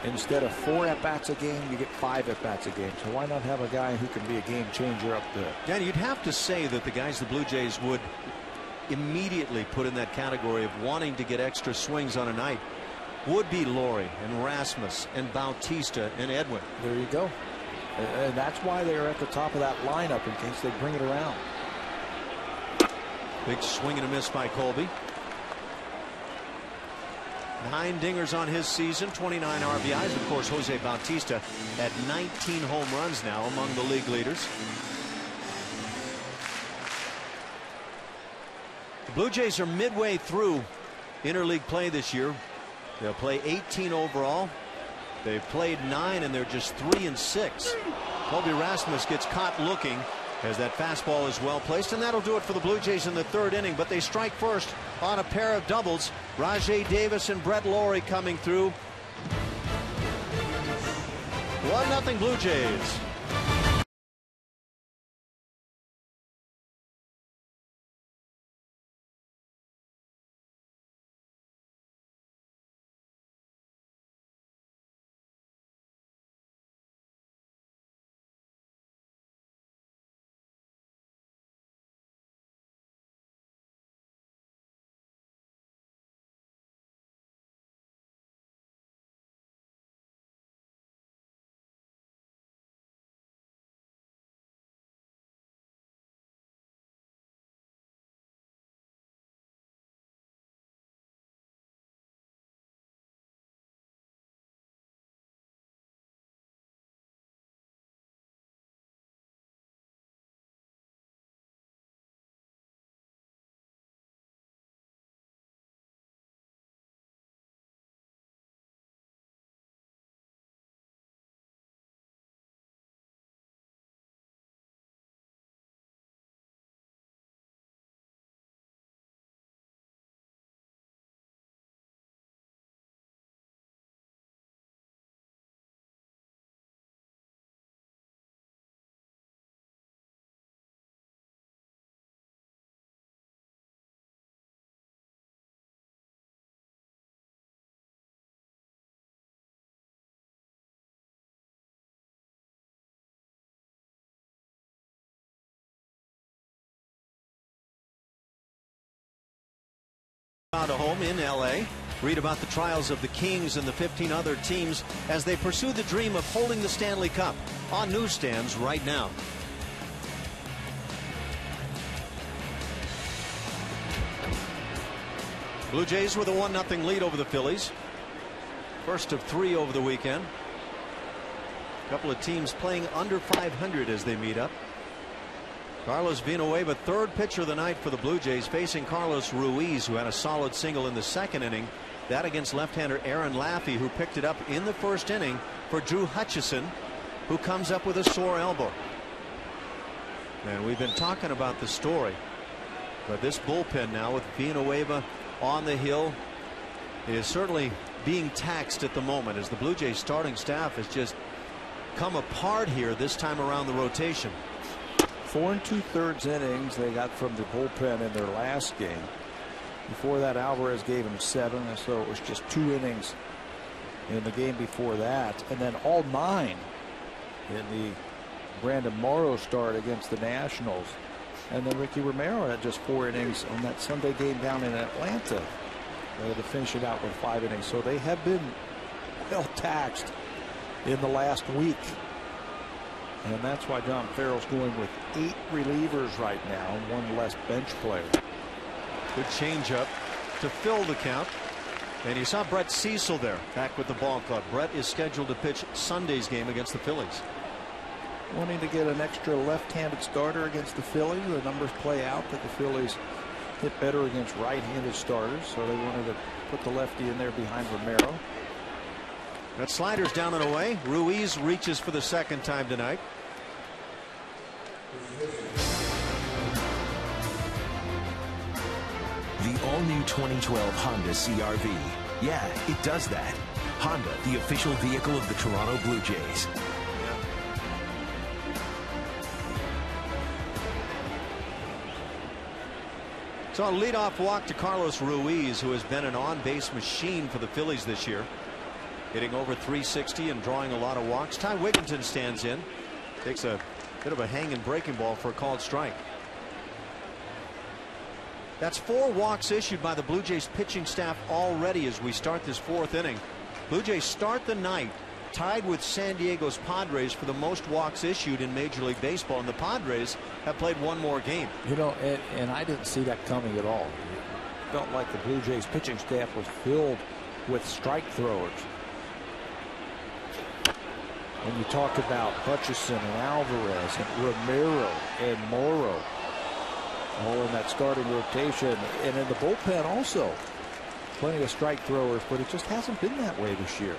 Instead of 4 at-bats a game, you get 5 at-bats a game. So why not have a guy who can be a game changer up there? Yeah, you'd have to say that the guys the Blue Jays would immediately put in that category of wanting to get extra swings on a night would be Lawrie and Rasmus and Bautista and Edwin. There you go. And that's why they're at the top of that lineup, in case they bring it around. Big swing and a miss by Colby. 9 dingers on his season, 29 RBIs. Of course, Jose Bautista at 19 home runs now, among the league leaders. The Blue Jays are midway through interleague play this year. They'll play 18 overall. They've played 9, and they're just 3-6. Colby Rasmus gets caught looking as that fastball is well placed, and that'll do it for the Blue Jays in the 3rd inning. But they strike first on a pair of doubles. Rajai Davis and Brett Lawrie coming through. 1-0 Blue Jays. Out of home in LA. Read about the trials of the Kings and the 15 other teams as they pursue the dream of holding the Stanley Cup on newsstands right now. Blue Jays with a 1-0 lead over the Phillies. First of 3 over the weekend. A couple of teams playing under 500 as they meet up. Carlos Villanueva, third pitcher of the night for the Blue Jays, facing Carlos Ruiz, who had a solid single in the second inning. That against left-hander Aaron Laffey, who picked it up in the first inning for Drew Hutcherson, who comes up with a sore elbow. And we've been talking about the story, but this bullpen now with Villanueva on the hill is certainly being taxed at the moment, as the Blue Jays starting staff has just come apart here this time around the rotation. 4 2/3 innings they got from the bullpen in their last game. Before that, Alvarez gave him 7, and so it was just 2 innings in the game before that, and then all 9 in the Brandon Morrow start against the Nationals. And then Ricky Romero had just 4 innings on that Sunday game down in Atlanta to finish it out with 5 innings. So they have been well taxed in the last week. And that's why John Farrell's going with 8 relievers right now, 1 less bench player. Good changeup to fill the count. And you saw Brett Cecil there back with the ball club. Brett is scheduled to pitch Sunday's game against the Phillies. Wanting to get an extra left-handed starter against the Phillies. The numbers play out that the Phillies hit better against right-handed starters, so they wanted to put the lefty in there behind Romero. That slider's down and away. Ruiz reaches for the second time tonight. The all-new 2012 Honda CR-V. Yeah, it does that. Honda, the official vehicle of the Toronto Blue Jays. So a leadoff walk to Carlos Ruiz, who has been an on-base machine for the Phillies this year. Hitting over 360 and drawing a lot of walks. Ty Wigginton stands in. Takes a bit of a hanging breaking ball for a called strike. That's 4 walks issued by the Blue Jays pitching staff already as we start this 4th inning. Blue Jays start the night tied with San Diego's Padres for the most walks issued in Major League Baseball, and the Padres have played 1 more game. You know, and I didn't see that coming at all. It felt like the Blue Jays pitching staff was filled with strike throwers. When you talk about Hutcherson and Alvarez and Romero and Morrow, all in that starting rotation, and in the bullpen also, plenty of strike throwers, but it just hasn't been that way this year.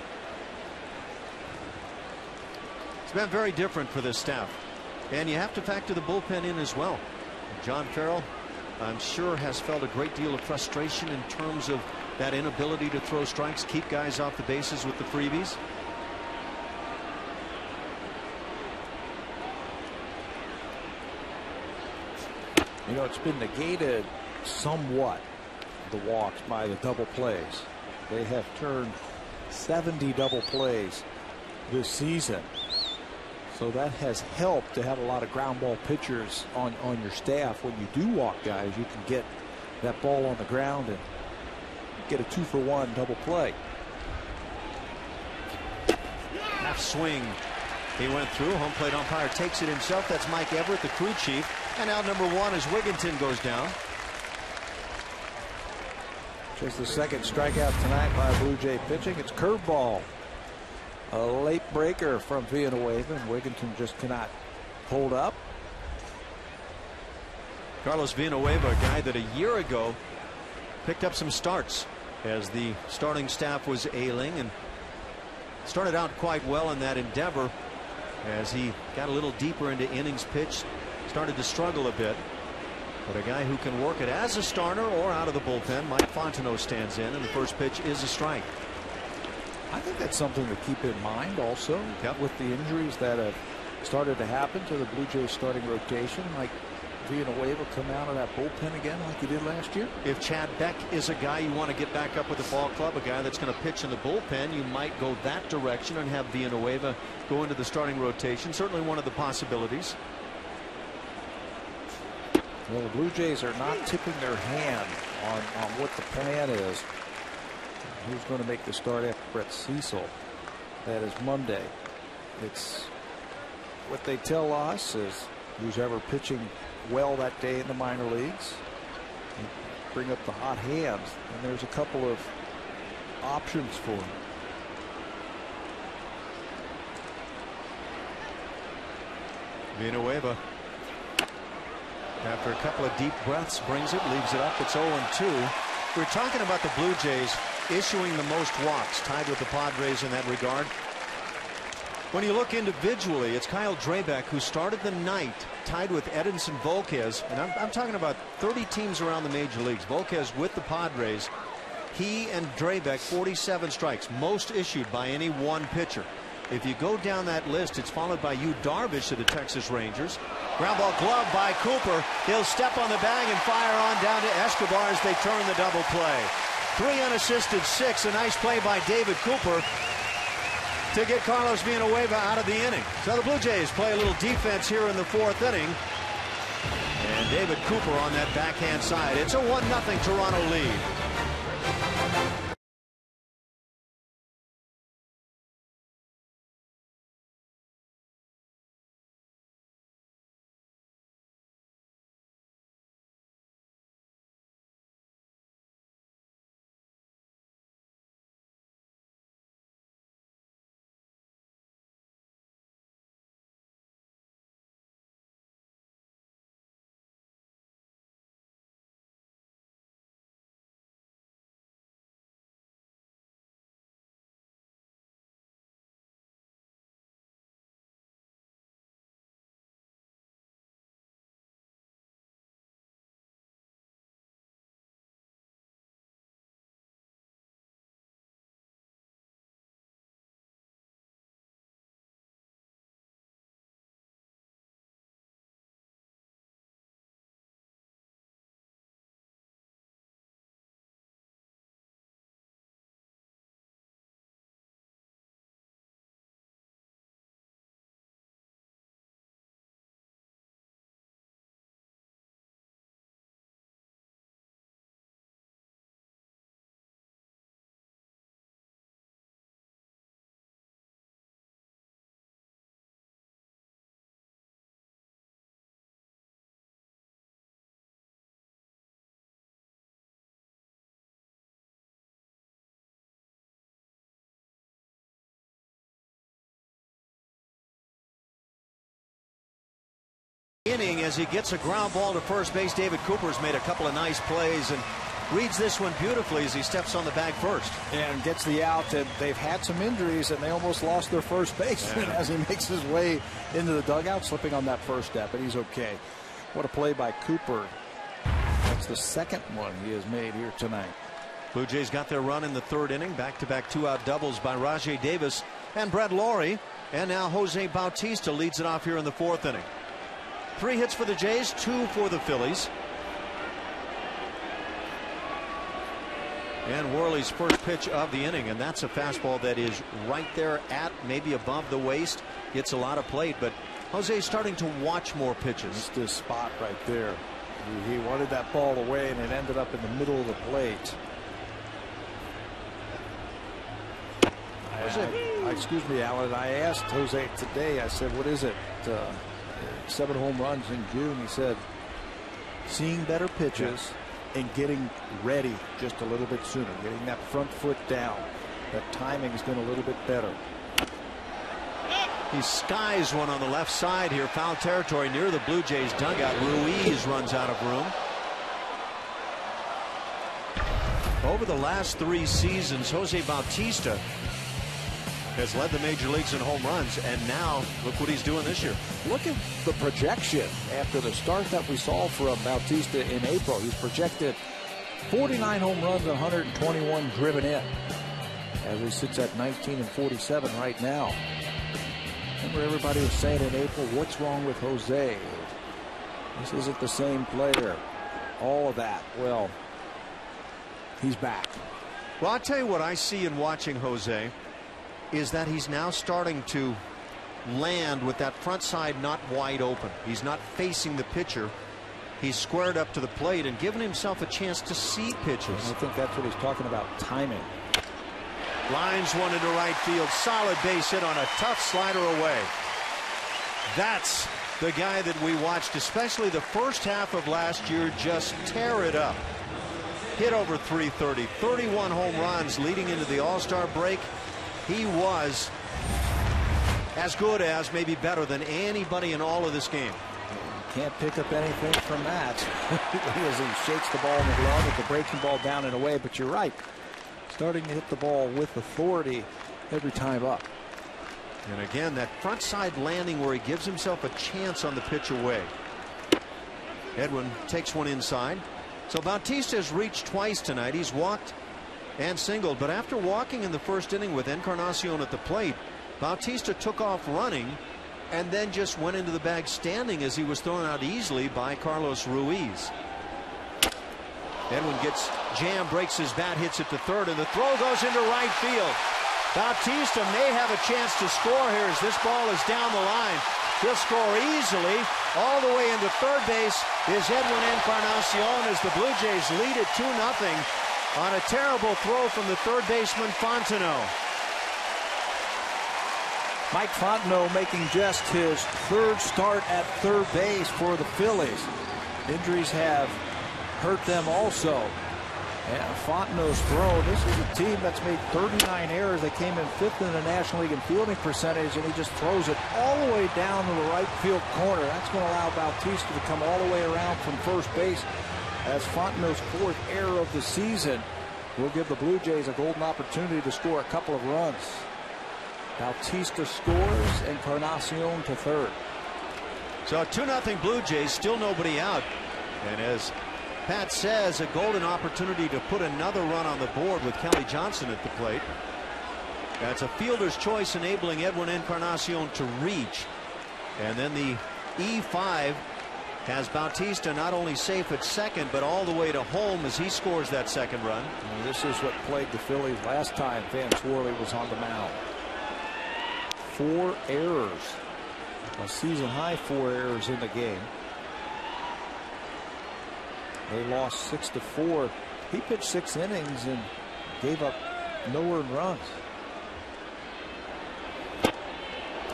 It's been very different for this staff, and you have to factor the bullpen in as well. John Farrell, I'm sure, has felt a great deal of frustration in terms of that inability to throw strikes, keep guys off the bases with the freebies. You know, it's been negated somewhat, the walks, by the double plays. They have turned 70 double plays this season. So that has helped to have a lot of ground ball pitchers on your staff. When you do walk guys, you can get that ball on the ground and get a 2-for-1 double play. Half swing. He went through. Home plate umpire takes it himself. That's Mike Everett, the crew chief. And out number 1 as Wigginton goes down. Just the second strikeout tonight by Blue Jay pitching. It's curveball. A late breaker from Villanueva, and Wigginton just cannot hold up. Carlos Villanueva, a guy that a year ago picked up some starts as the starting staff was ailing, and started out quite well in that endeavor. As he got a little deeper into innings pitched, started to struggle a bit. But a guy who can work it as a starter or out of the bullpen. Mike Fontenot stands in, and the first pitch is a strike. I think that's something to keep in mind also. Yep. With the injuries that have started to happen to the Blue Jays starting rotation, like Villanueva come out of that bullpen again like he did last year. If Chad Beck is a guy you want to get back up with the ball club, a guy that's going to pitch in the bullpen, you might go that direction and have Villanueva go into the starting rotation. Certainly one of the possibilities. Well, the Blue Jays are not tipping their hand on what the plan is. Who's going to make the start after Brett Cecil? That is Monday. It's what they tell us is who's ever pitching well that day in the minor leagues. Bring up the hot hands, and there's a couple of options for him. Villanueva, after a couple of deep breaths, brings it, leaves it up. It's 0-2. We're talking about the Blue Jays issuing the most walks, tied with the Padres in that regard. When you look individually, it's Kyle Drabek who started the night tied with Edinson Volquez, and I'm talking about 30 teams around the major leagues. Volquez with the Padres. He and Drabek 47 strikes, most issued by any one pitcher. If you go down that list, it's followed by Yu Darvish of the Texas Rangers. Ground ball glove by Cooper. He'll step on the bag and fire on down to Escobar as they turn the double play. 3 unassisted, 6. A nice play by David Cooper to get Carlos Villanueva out of the inning. So the Blue Jays play a little defense here in the 4th inning. And David Cooper on that backhand side. It's a 1-0 Toronto lead. Inning as he gets a ground ball to first base. David Cooper's made a couple of nice plays and reads this one beautifully as he steps on the bag first and gets the out. And they've had some injuries and they almost lost their first baseman as he makes his way into the dugout, slipping on that first step, but he's okay. What a play by Cooper. That's the second one he has made here tonight. Blue Jays got their run in the 3rd inning. Back-to-back 2-out doubles by Rajai Davis and Brett Laurie, and now Jose Bautista leads it off here in the 4th inning. 3 hits for the Jays, 2 for the Phillies. And Worley's first pitch of the inning, and that's a fastball that is right there at maybe above the waist. Gets a lot of plate, but Jose's starting to watch more pitches. It's this spot right there. He wanted that ball away, and it ended up in the middle of the plate. Excuse me, Alan. I asked Jose today, I said, what is it? 7 home runs in June. He said, seeing better pitches and getting ready just a little bit sooner, getting that front foot down. That timing has been a little bit better. He skies one on the left side here, foul territory near the Blue Jays dugout. Ruiz runs out of room. Over the last 3 seasons, Jose Bautista has led the major leagues in home runs, and now look what he's doing this year. Look at the projection after the start that we saw from Bautista in April. He's projected 49 home runs and 121 driven in, as he sits at 19-47 right now. Remember, everybody was saying in April, what's wrong with Jose? This isn't the same player. All of that. Well, he's back. Well, I'll tell you what I see in watching Jose is that he's now starting to land with that front side not wide open. He's not facing the pitcher he's squared up to the plate and given himself a chance to see pitches. And I think that's what he's talking about, timing. Lines one into right field. Solid base hit on a tough slider away. That's the guy that we watched, especially the first half of last year, just tear it up. Hit over 330, 31 home runs leading into the All-Star break. He was as good as, maybe better than anybody in all of this game. Can't pick up anything from that. As he shakes the ball in the glove with the breaking ball down and away. But you're right, starting to hit the ball with authority every time up. And again, that front side landing where he gives himself a chance on the pitch away. Edwin takes one inside. So Bautista has reached twice tonight. He's walked and singled, but after walking in the first inning with Encarnacion at the plate, Bautista took off running and then just went into the bag standing as he was thrown out easily by Carlos Ruiz. Edwin gets jammed, breaks his bat, hits it to third, and the throw goes into right field. Bautista may have a chance to score here as this ball is down the line. He'll score easily. All the way into third base is Edwin Encarnacion as the Blue Jays lead it 2-0 on a terrible throw from the third baseman Fontenot. Mike Fontenot making just his third start at third base for the Phillies. Injuries have hurt them also. And Fontenot's throw, this is a team that's made 39 errors. They came in 5th in the National League in fielding percentage, and he just throws it all the way down to the right field corner. That's going to allow Bautista to come all the way around from first base. As Fontenot's 4th error of the season will give the Blue Jays a golden opportunity to score a couple of runs. Bautista scores, Encarnacion to third. So 2-0 Blue Jays, still nobody out. And as Pat says, a golden opportunity to put another run on the board with Kelly Jansen at the plate. That's a fielder's choice, enabling Edwin Encarnacion to reach. And then the E5 has Bautista not only safe at second, but all the way to home as he scores that second run. And this is what plagued the Phillies last time Van Sworley was on the mound. 4 errors. A season high 4 errors in the game. They lost 6-4. He pitched 6 innings and gave up no earned runs.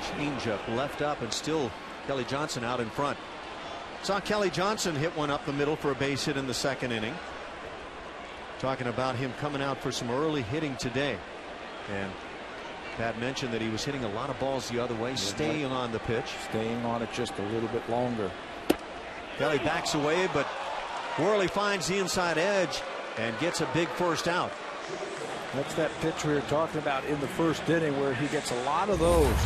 Changeup left up, and still Kelly Jansen out in front. Saw Kelly Jansen hit one up the middle for a base hit in the second inning. Talking about him coming out for some early hitting today. And Pat mentioned that he was hitting a lot of balls the other way, staying on the pitch. Staying on it just a little bit longer. Kelly backs away, but Worley finds the inside edge and gets a big first out. That's that pitch we were talking about in the first inning where he gets a lot of those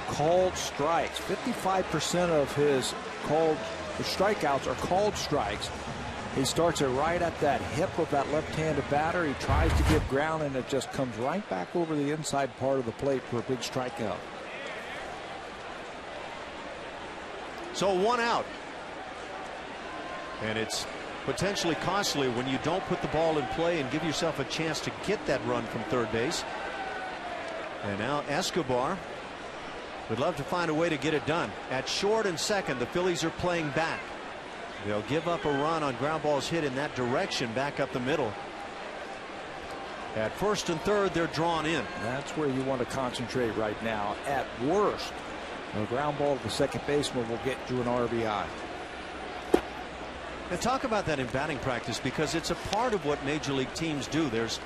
called strikes. 55% of his strikeouts are called strikes. He starts it right at that hip of that left-handed batter. He tries to give ground, and it just comes right back over the inside part of the plate for a big strikeout. So 1 out. And it's potentially costly when you don't put the ball in play and give yourself a chance to get that run from third base. And now Escobar would love to find a way to get it done. At short and second, the Phillies are playing back. They'll give up a run on ground balls hit in that direction back up the middle. At first and third, they're drawn in. That's where you want to concentrate right now. At worst, a ground ball to the second baseman will get you an RBI. And talk about that in batting practice, because it's a part of what major league teams do. There's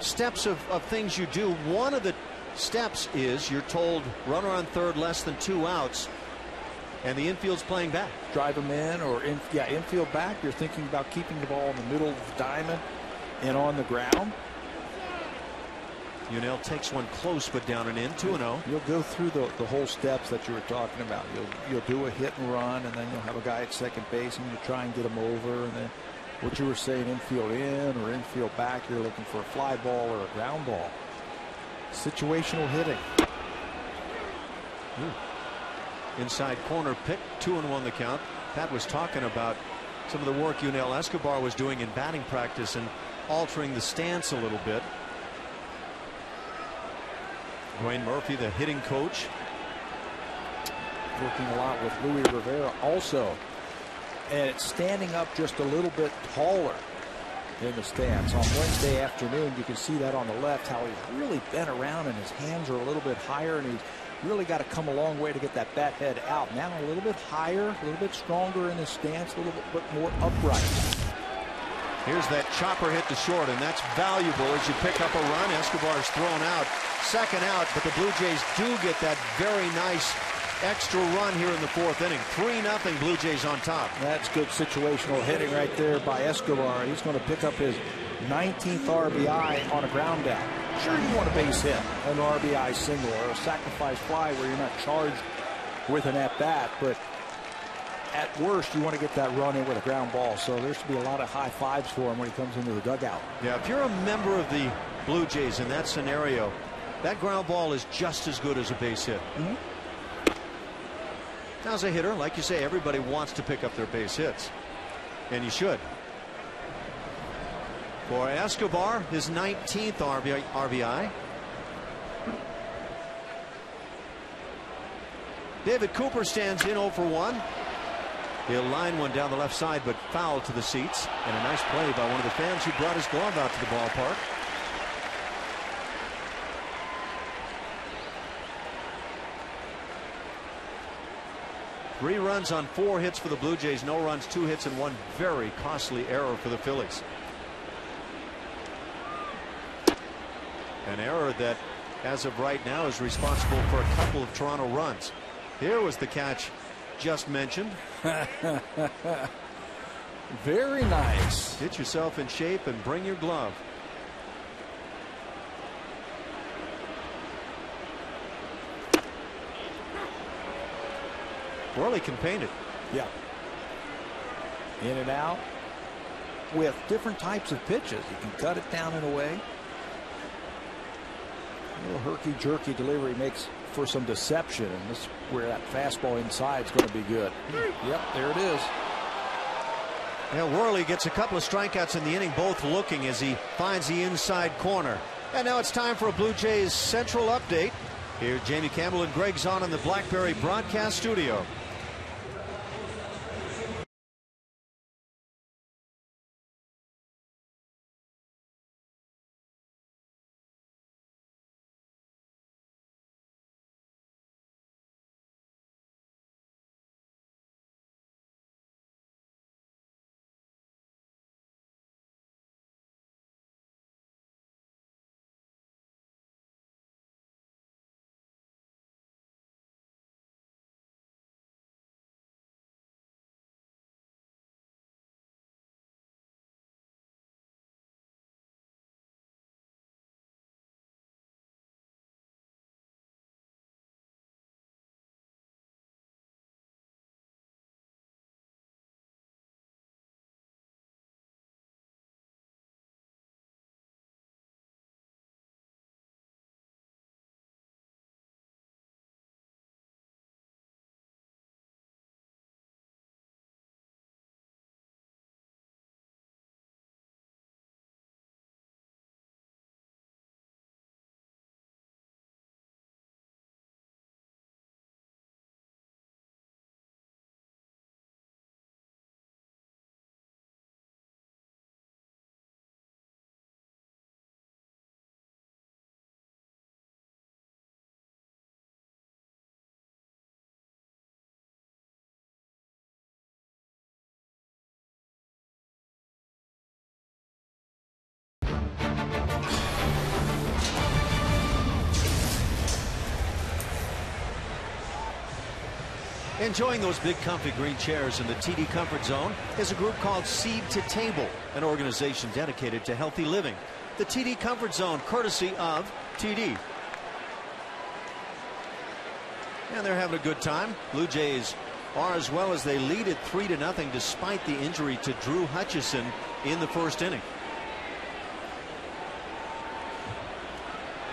steps of things you do. One of the steps is you're told runner on third, less than 2 outs, and the infield's playing back. Drive them in, or infield back. You're thinking about keeping the ball in the middle of the diamond and on the ground. Yunel takes one close but down and in. 2-0. You'll go through the whole steps that you were talking about. You'll do a hit and run, and then you'll have a guy at second base and you try and get him over, and then what you were saying, infield in or infield back, you're looking for a fly ball or a ground ball. Situational hitting. Inside corner pick, 2-1 the count. Pat was talking about some of the work Yunel Escobar was doing in batting practice and altering the stance a little bit. Dwayne Murphy, the hitting coach, working a lot with Luis Rivera also and it's standing up just a little bit taller in the stands. On Wednesday afternoon, you can see that on the left, how he's really bent around and his hands are a little bit higher, and he's really got to come a long way to get that bat head out. Now a little bit higher, a little bit stronger in his stance, a little bit more upright. Here's that chopper hit to short, and that's valuable as you pick up a run. Escobar's thrown out, second out, but the Blue Jays do get that very nice extra run here in the fourth inning. 3-0 Blue Jays on top. That's good situational hitting right there by Escobar. He's going to pick up his 19th RBI on a ground out. Sure, you want a base hit, an RBI single, or a sacrifice fly where you're not charged with an at-bat, but at worst, you want to get that run in with a ground ball. So there should be a lot of high fives for him when he comes into the dugout. Yeah, if you're a member of the Blue Jays in that scenario, that ground ball is just as good as a base hit. Now, as a hitter, like you say, everybody wants to pick up their base hits, and you should. For Escobar, his 19th RBI. David Cooper stands in 0 for 1. He'll line one down the left side, but foul to the seats. And a nice play by one of the fans who brought his glove out to the ballpark. Three runs on 4 hits for the Blue Jays. No runs, 2 hits, and 1 very costly error for the Phillies. An error that, as of right now, is responsible for a couple of Toronto runs. Here was the catch just mentioned. Very nice. Get yourself in shape and bring your glove. Worley can paint it. Yeah. In and out with different types of pitches. You can cut it down in a way. A little herky-jerky delivery makes for some deception, and this is where that fastball inside is going to be good. Yep, there it is. Yeah, Worley gets a couple of strikeouts in the inning, both looking as he finds the inside corner. And now it's time for a Blue Jays Central update. Here's Jamie Campbell and Greg Zahn in the BlackBerry broadcast studio. Enjoying those big comfy green chairs in the TD Comfort Zone is a group called Seed to Table, an organization dedicated to healthy living. The TD Comfort Zone, courtesy of TD. And they're having a good time. Blue Jays are as well as they lead it 3-0 despite the injury to Drew Hutcherson in the first inning.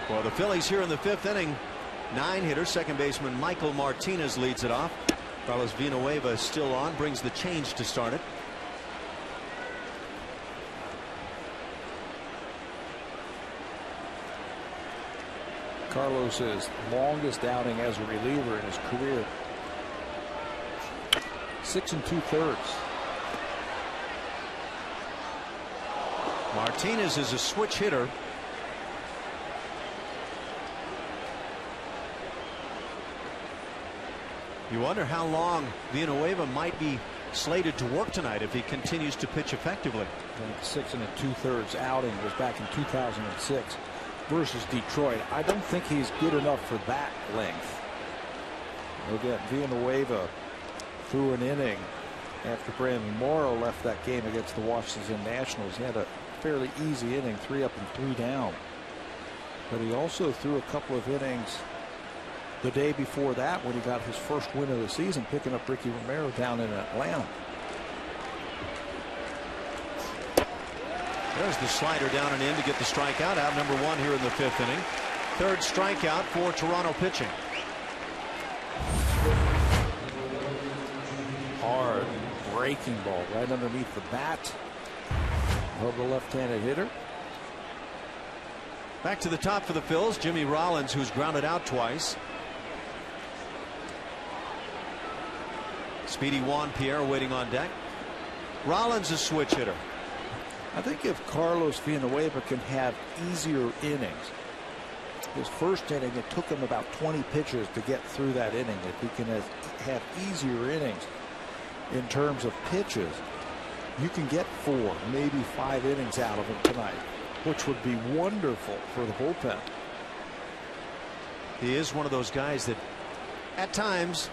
Well, the Phillies here in the 5th inning. 9-hitter, second baseman Michael Martinez leads it off. Carlos Villanueva is still on, brings the change to start it. Carlos's longest outing as a reliever in his career. 6 2/3. Martinez is a switch hitter. You wonder how long Villanueva might be slated to work tonight if he continues to pitch effectively. That 6 2/3 outing was back in 2006 versus Detroit. I don't think he's good enough for that length. Again, Villanueva threw an inning after Brandon Morrow left that game against the Washington Nationals. He had a fairly easy inning, 3 up and 3 down. But he also threw a couple of innings the day before that when he got his first win of the season, picking up Ricky Romero down in Atlanta. There's the slider down and in to get the strikeout. Out number 1 here in the 5th inning. 3rd strikeout for Toronto pitching. Hard breaking ball right underneath the bat of the left-handed hitter. Back to the top for the Phils, Jimmy Rollins, who's grounded out twice. Speedy Juan Pierre waiting on deck. Rollins a switch hitter. I think if Carlos Villanueva can have easier innings. His first inning, it took him about 20 pitches to get through that inning. If he can have easier innings in terms of pitches, you can get 4, maybe 5 innings out of him tonight, which would be wonderful for the bullpen. He is one of those guys that at times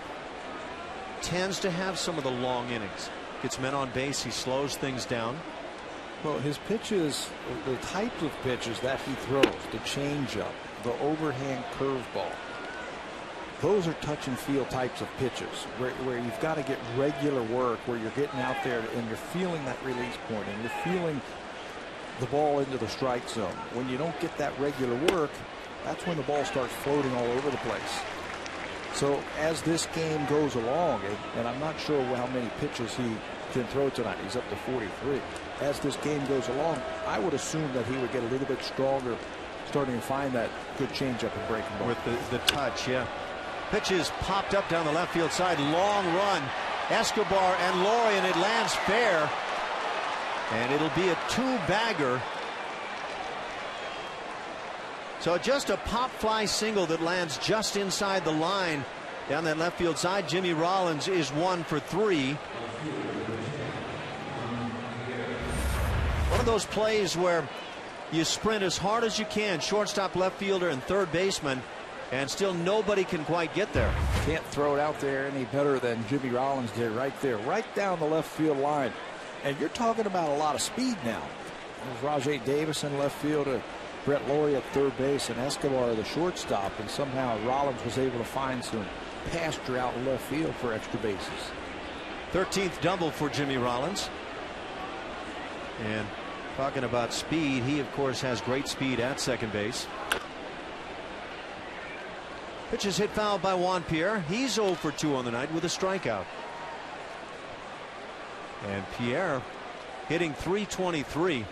tends to have some of the long innings. Gets men on base, he slows things down. Well, his pitches, the types of pitches that he throws, the changeup, the overhand curveball, those are touch and feel types of pitches where you've got to get regular work, where you're getting out there and you're feeling that release point and you're feeling the ball into the strike zone. When you don't get that regular work, that's when the ball starts floating all over the place. So as this game goes along, and I'm not sure how many pitches he can throw tonight, he's up to 43. As this game goes along, I would assume that he would get a little bit stronger, starting to find that good changeup and breaking ball. With the touch, yeah. Pitches popped up down the left field side. Long run. Escobar and Laurie, and it lands fair. And it'll be a 2-bagger. So just a pop fly single that lands just inside the line down that left field side. Jimmy Rollins is 1 for 3. One of those plays where you sprint as hard as you can, shortstop, left fielder, and third baseman, and still nobody can quite get there. Can't throw it out there any better than Jimmy Rollins did right there, right down the left field line. And you're talking about a lot of speed now. There's Rajay Davis in left field, Brett Laurie at third base, and Escobar the shortstop, and somehow Rollins was able to find some pasture out in left field for extra bases. 13th double for Jimmy Rollins. And talking about speed, he of course has great speed at second base. Pitch is hit foul by Juan Pierre. He's 0 for 2 on the night with a strikeout. And Pierre hitting .323.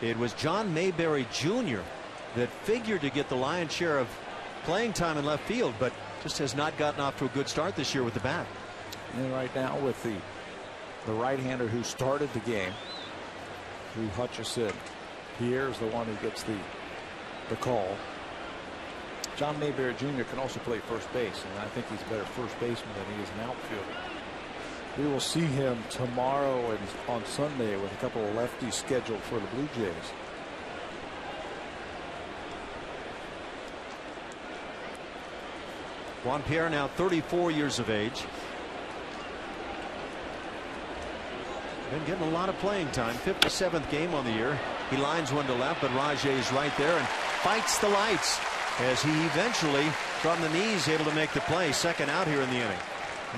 It was John Mayberry Jr. that figured to get the lion's share of playing time in left field, but just has not gotten off to a good start this year with the bat. And right now with the right-hander who started the game through Hutcherson, Pierre's the one who gets the call. John Mayberry Jr. can also play first base, and I think he's a better first baseman than he is an outfielder. We will see him tomorrow and on Sunday with a couple of lefties scheduled for the Blue Jays. Juan Pierre now 34 years of age. Been getting a lot of playing time. 57th game on the year. He lines one to left, but Rajay's right there and fights the lights as he eventually, from the knees, able to make the play. Second out here in the inning.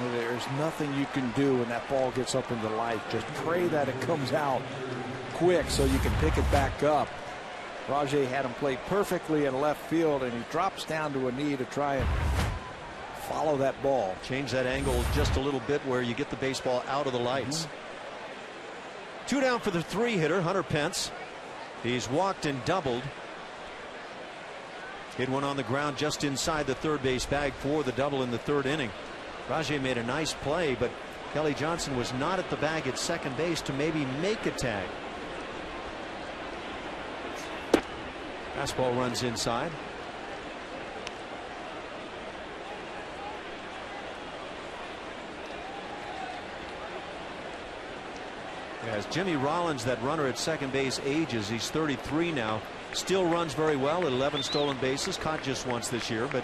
Well, there's nothing you can do when that ball gets up into light. Just pray that it comes out quick so you can pick it back up. Rajay had him play perfectly in left field, and he drops down to a knee to try and follow that ball. Change that angle just a little bit where you get the baseball out of the lights. 2 down for the 3-hitter, Hunter Pence. He's walked and doubled. Hit one on the ground just inside the third base bag for the double in the 3rd inning. Rajay made a nice play, but Kelly Johnson was not at the bag at second base to maybe make a tag. Fastball runs inside. As Jimmy Rollins, that runner at second base, ages. He's 33 now. Still runs very well at 11 stolen bases. Caught just once this year. But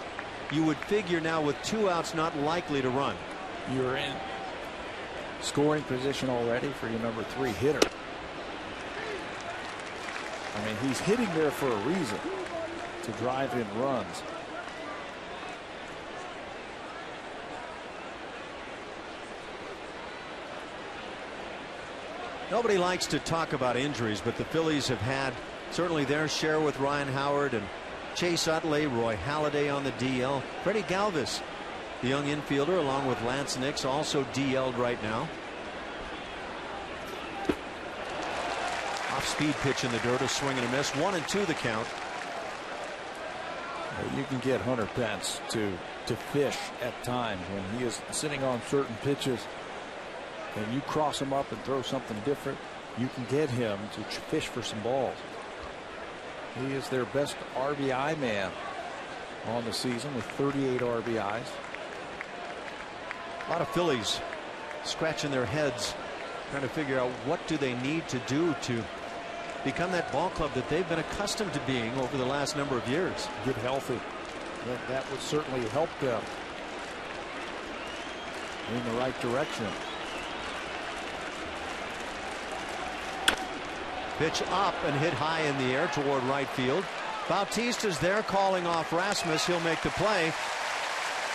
you would figure now with 2 outs not likely to run. You're in scoring position already for your number 3 hitter. I mean, he's hitting there for a reason, to drive in runs. Nobody likes to talk about injuries, but the Phillies have had certainly their share with Ryan Howard and Chase Utley, Roy Halladay on the DL. Freddie Galvis, the young infielder, along with Lance Nix, also DL'd right now. Off-speed pitch in the dirt, a swing and a miss. 1-2 the count. You can get Hunter Pence to fish at times when he is sitting on certain pitches, and you cross him up and throw something different. You can get him to fish for some balls. He is their best RBI man on the season with 38 RBIs. A lot of Phillies scratching their heads, trying to figure out what do they need to do to become that ball club that they've been accustomed to being over the last number of years. Get healthy. That would certainly help them in the right direction. Pitch up and hit high in the air toward right field. Bautista's there calling off Rasmus. He'll make the play.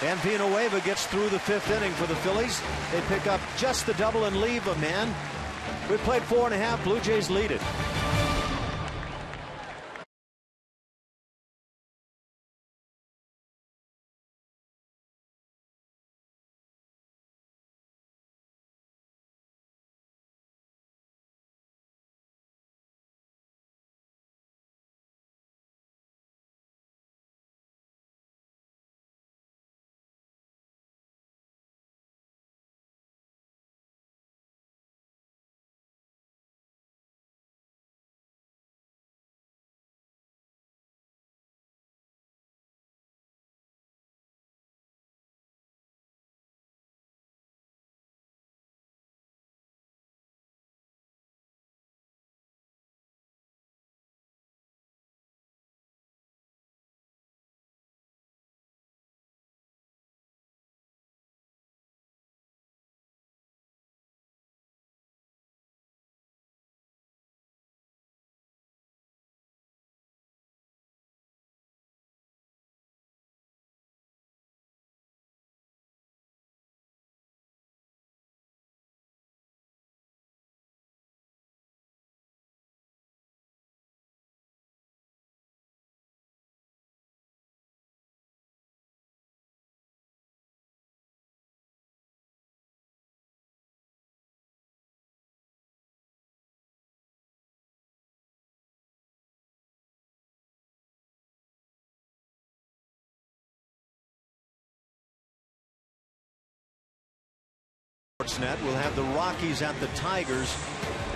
And Villanueva gets through the 5th inning for the Phillies. They pick up just the double and leave a man. We played 4.5. Blue Jays lead it. Sportsnet. We'll have the Rockies at the Tigers,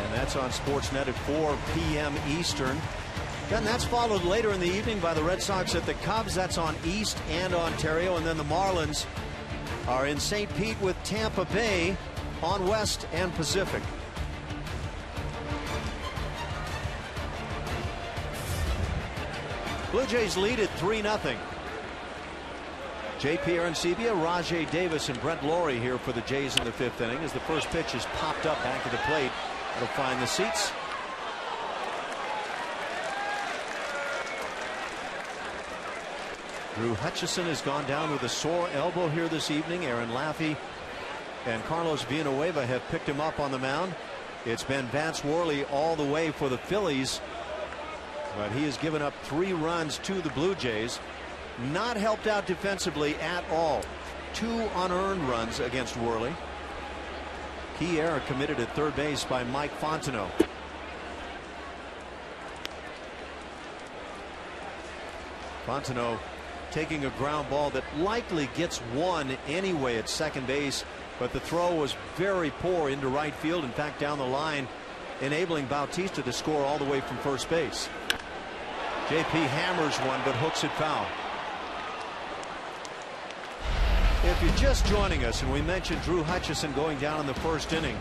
and that's on Sportsnet at 4 p.m. Eastern. And that's followed later in the evening by the Red Sox at the Cubs. That's on East and Ontario. And then the Marlins are in St. Pete with Tampa Bay on West and Pacific. Blue Jays lead at 3-0. J.P. Arancibia, Rajay Davis, and Brent Laurie here for the Jays in the 5th inning as the first pitch is popped up back at the plate. It'll find the seats. Drew Hutcherson has gone down with a sore elbow here this evening. Aaron Laffey and Carlos Villanueva have picked him up on the mound. It's been Vance Worley all the way for the Phillies, but he has given up 3 runs to the Blue Jays. Not helped out defensively at all. 2 unearned runs against Worley. Key error committed at third base by Mike Fontenot. Fontenot taking a ground ball that likely gets one anyway at second base but the throw was very poor into right field. In fact, down the line, enabling Bautista to score all the way from first base. JP hammers one, but hooks it foul. If you're just joining us, and we mentioned Drew Hutcherson going down in the first inning,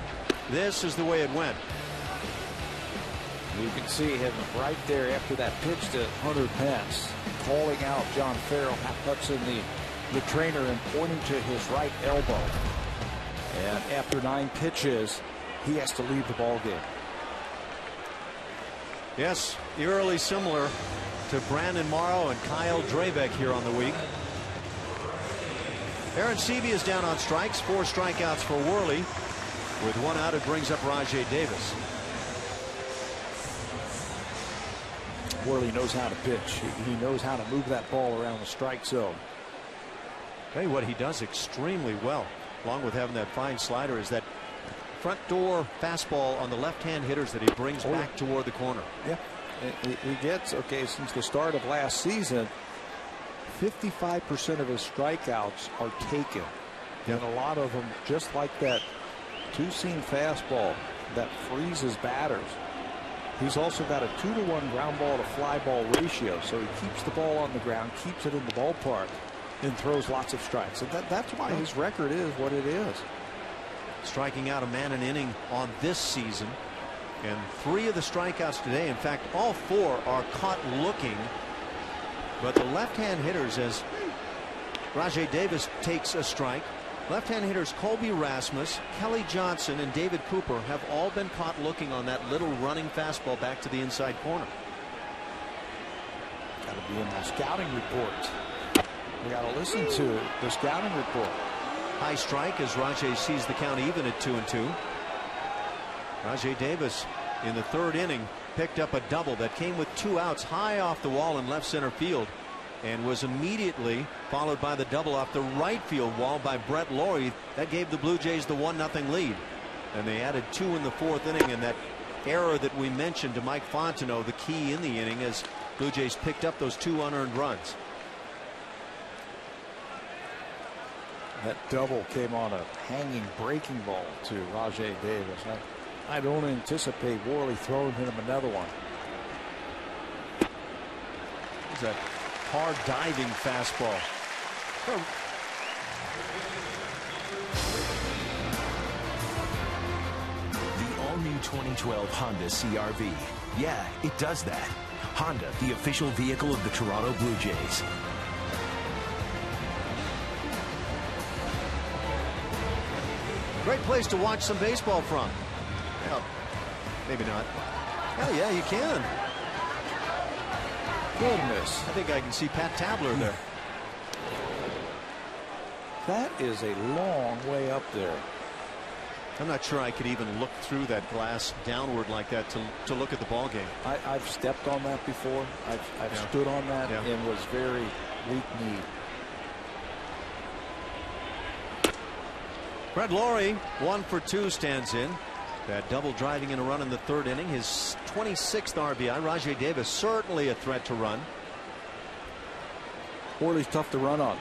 this is the way it went. You can see him right there after that pitch to Hunter Pence, calling out John Farrell, Hutcherson, the trainer, and pointing to his right elbow. And after 9 pitches, he has to leave the ball game. Yes, eerily similar to Brandon Morrow and Kyle Drabeck here on the week. Aaron Seavey is down on strikes, 4 strikeouts for Worley. With 1 out, it brings up Rajay Davis. Worley knows how to pitch. He knows how to move that ball around the strike zone. Tell you what he does extremely well, along with having that fine slider, is that front door fastball on the left-hand hitters that he brings back toward the corner. Yeah, he gets, okay, since the start of last season, 55% of his strikeouts are taken. Yep. And a lot of them, just like that two-seam fastball that freezes batters. He's also got a 2-to-1 ground ball to fly ball ratio, so he keeps the ball on the ground, keeps it in the ballpark, and throws lots of strikes. And that's why his record is what it is. Striking out a man an inning on this season, and 3 of the strikeouts today, in fact all 4 are caught looking. But the left-hand hitters, as Rajay Davis takes a strike, left-hand hitters Colby Rasmus, Kelly Johnson, and David Cooper have all been caught looking on that little running fastball back to the inside corner. Got to be in the scouting report. We got to listen to the scouting report. High strike as Rajay sees the count even at 2-2. Rajay Davis in the 3rd inning picked up a double that came with 2 outs high off the wall in left center field, and was immediately followed by the double off the right field wall by Brett Laurie. That gave the Blue Jays the 1-0 lead, and they added 2 in the 4th inning, and that error that we mentioned to Mike Fontenot, the key in the inning, as Blue Jays picked up those 2 unearned runs. That double came on a hanging breaking ball to Rajay Davis. I don't anticipate Worley throwing him another one. It's a hard diving fastball. The all-new 2012 Honda CR-V. Yeah, it does that. Honda, the official vehicle of the Toronto Blue Jays. Great place to watch some baseball from. Well, maybe not. Hell yeah, you can. Goodness. I think I can see Pat Tabler there. That is a long way up there. I'm not sure I could even look through that glass downward like that to look at the ball game. I've stepped on that before. I've stood on that and was very weak-kneed. Brett Laurie, 1 for 2, stands in. That double driving in a run in the 3rd inning, his 26th RBI. Rajay Davis certainly a threat to run. Worley's tough to run on.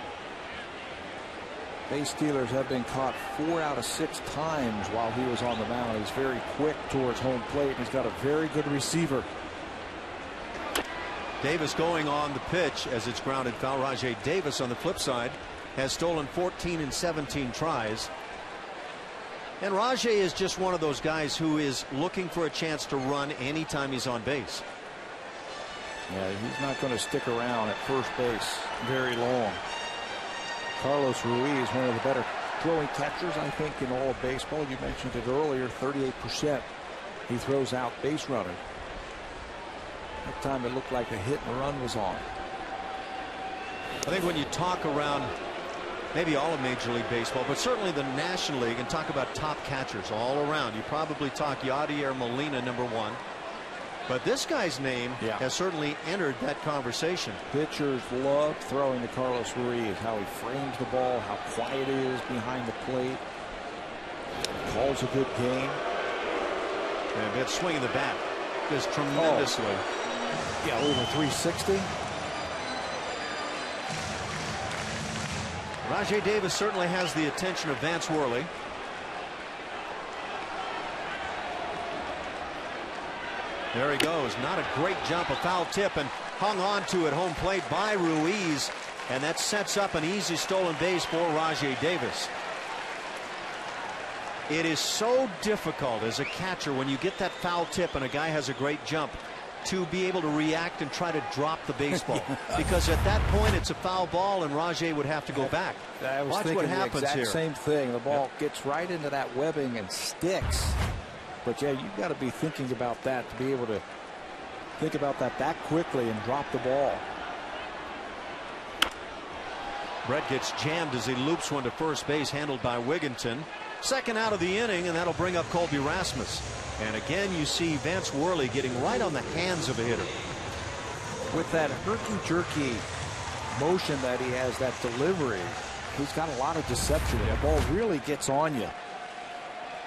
Base stealers have been caught 4 out of 6 times while he was on the mound. He's very quick towards home plate, and he's got a very good receiver. Davis going on the pitch as it's grounded foul. Rajay Davis on the flip side has stolen 14 in 17 tries. And Rajay is just one of those guys who is looking for a chance to run anytime he's on base. Yeah, he's not going to stick around at first base very long. Carlos Ruiz, one of the better throwing catchers, I think, in all of baseball. You mentioned it earlier, 38%. He throws out base runners. That time it looked like a hit and run was on. I think when you talk around maybe all of Major League Baseball, but certainly the National League, and talk about top catchers all around, you probably talk Yadier Molina, #1. But this guy's name has certainly entered that conversation. Pitchers love throwing to Carlos Ruiz, how he frames the ball, how quiet he is behind the plate. Calls a good game. And that swing of the bat just tremendously. Yeah, over 360. Rajay Davis certainly has the attention of Vance Worley. There he goes. Not a great jump, a foul tip, and hung on to at home plate by Ruiz. And that sets up an easy stolen base for Rajai Davis. It is so difficult as a catcher when you get that foul tip and a guy has a great jump to be able to react and try to drop the baseball. Because at that point it's a foul ball and Rajai would have to go back. I was Watch thinking what happens the exact here. same thing. The ball gets right into that webbing and sticks. But yeah, you've got to be thinking about that to be able to think about that quickly and drop the ball. Brett gets jammed as he loops one to first base, handled by Wigginton. Second out of the inning, and that'll bring up Colby Rasmus. And again, you see Vance Worley getting right on the hands of a hitter. With that herky-jerky motion that he has, that delivery, he's got a lot of deception. The ball really gets on you.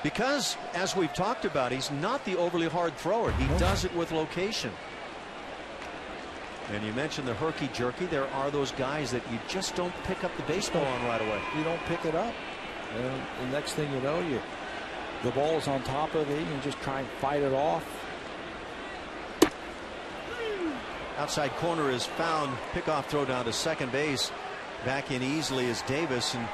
Because, as we've talked about, he's not the overly hard thrower. He does it with location. And you mentioned the herky-jerky. There are those guys that you just don't pick up the baseball on right away. You don't pick it up. And the next thing you know, the ball is on top of it. You just try and fight it off. Outside corner is found. Pickoff throw down to second base. Back in easily is Davis. And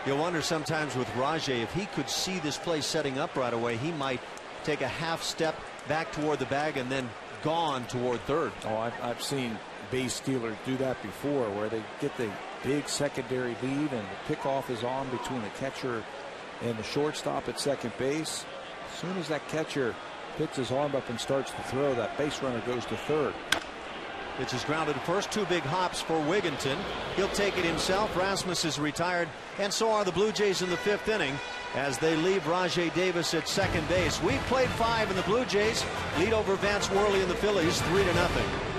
you'll wonder sometimes with Rajai, if he could see this play setting up right away, he might take a half step back toward the bag and then gone toward third. Oh, I've seen base stealers do that before, where they get the big secondary lead and the pickoff is on between the catcher and the shortstop at second base. As soon as that catcher picks his arm up and starts to throw, that base runner goes to third. Pitch is grounded to first. Two big hops for Wigginton. He'll take it himself. Rasmus is retired, and so are the Blue Jays in the fifth inning as they leave Rajai Davis at second base. We've played 5, and the Blue Jays lead over Vance Worley and the Phillies 3-0.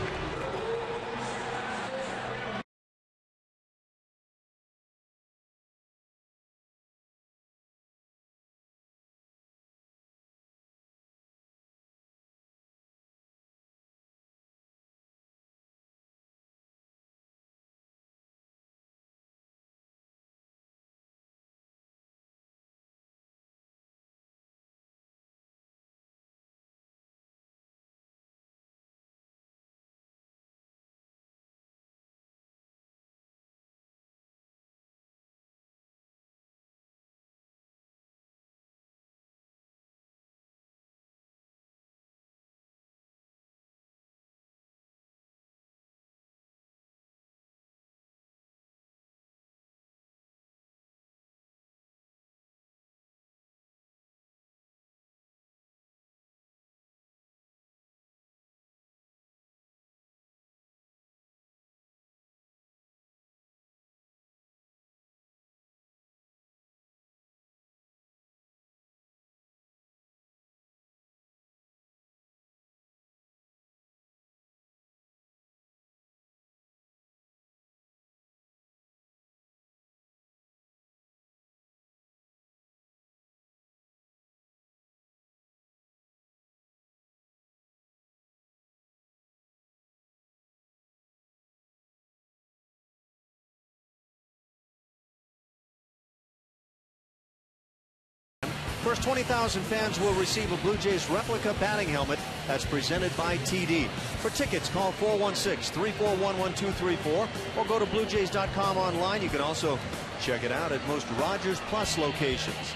First 20,000 fans will receive a Blue Jays replica batting helmet that's presented by TD. For tickets, call 416-341-1234 or go to BlueJays.com online. You can also check it out at most Rogers Plus locations.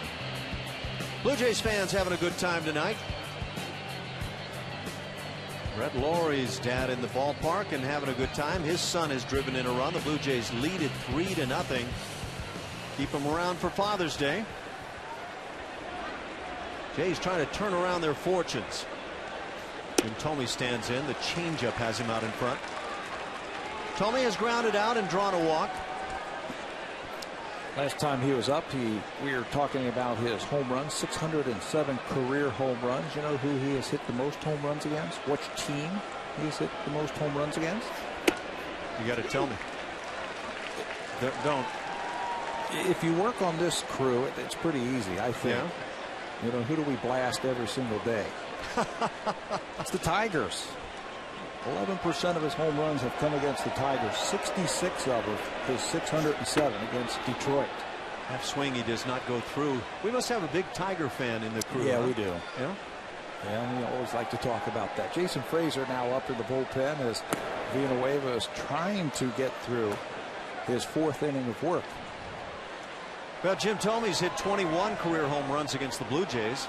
Blue Jays fans having a good time tonight. Brett Lawrie's dad in the ballpark and having a good time. His son has driven in a run. The Blue Jays lead it 3-0. Keep them around for Father's Day. Jays trying to turn around their fortunes. When Tomey stands in, the changeup has him out in front. Tomey has grounded out and drawn a walk. Last time he was up, we were talking about his home runs, 607 career home runs. You know who he has hit the most home runs against? Which team he has hit the most home runs against? You got to tell me. Don't. If you work on this crew, it's pretty easy, I think. Yeah. You know, who do we blast every single day? It's the Tigers. 11% of his home runs have come against the Tigers. 66 of his 607 against Detroit. Half swing, he does not go through. We must have a big Tiger fan in the crew. Yeah, huh? we do. Yeah. Yeah, we always like to talk about that. Jason Frazier now up in the bullpen as Villanueva is trying to get through his 4th inning of work. Well, Jim Thome's hit 21 career home runs against the Blue Jays.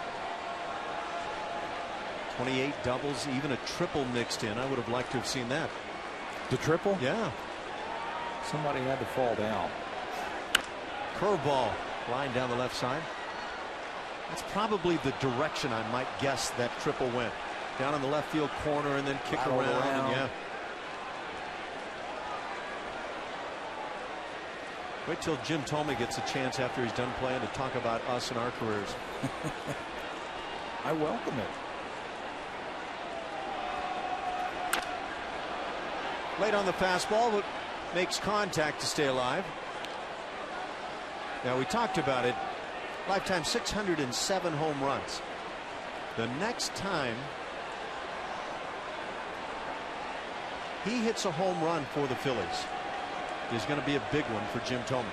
28 doubles, even a triple mixed in. I would have liked to have seen that. The triple? Yeah. Somebody had to fall down. Curveball, line down the left side. That's probably the direction I might guess that triple went. Down in the left field corner and then kick around. And yeah. Wait till Jim Thome gets a chance after he's done playing to talk about us and our careers. I welcome it. Late on the fastball, but makes contact to stay alive. Now, we talked about it. Lifetime 607 home runs. The next time he hits a home run for the Phillies is going to be a big one for Jim Thome.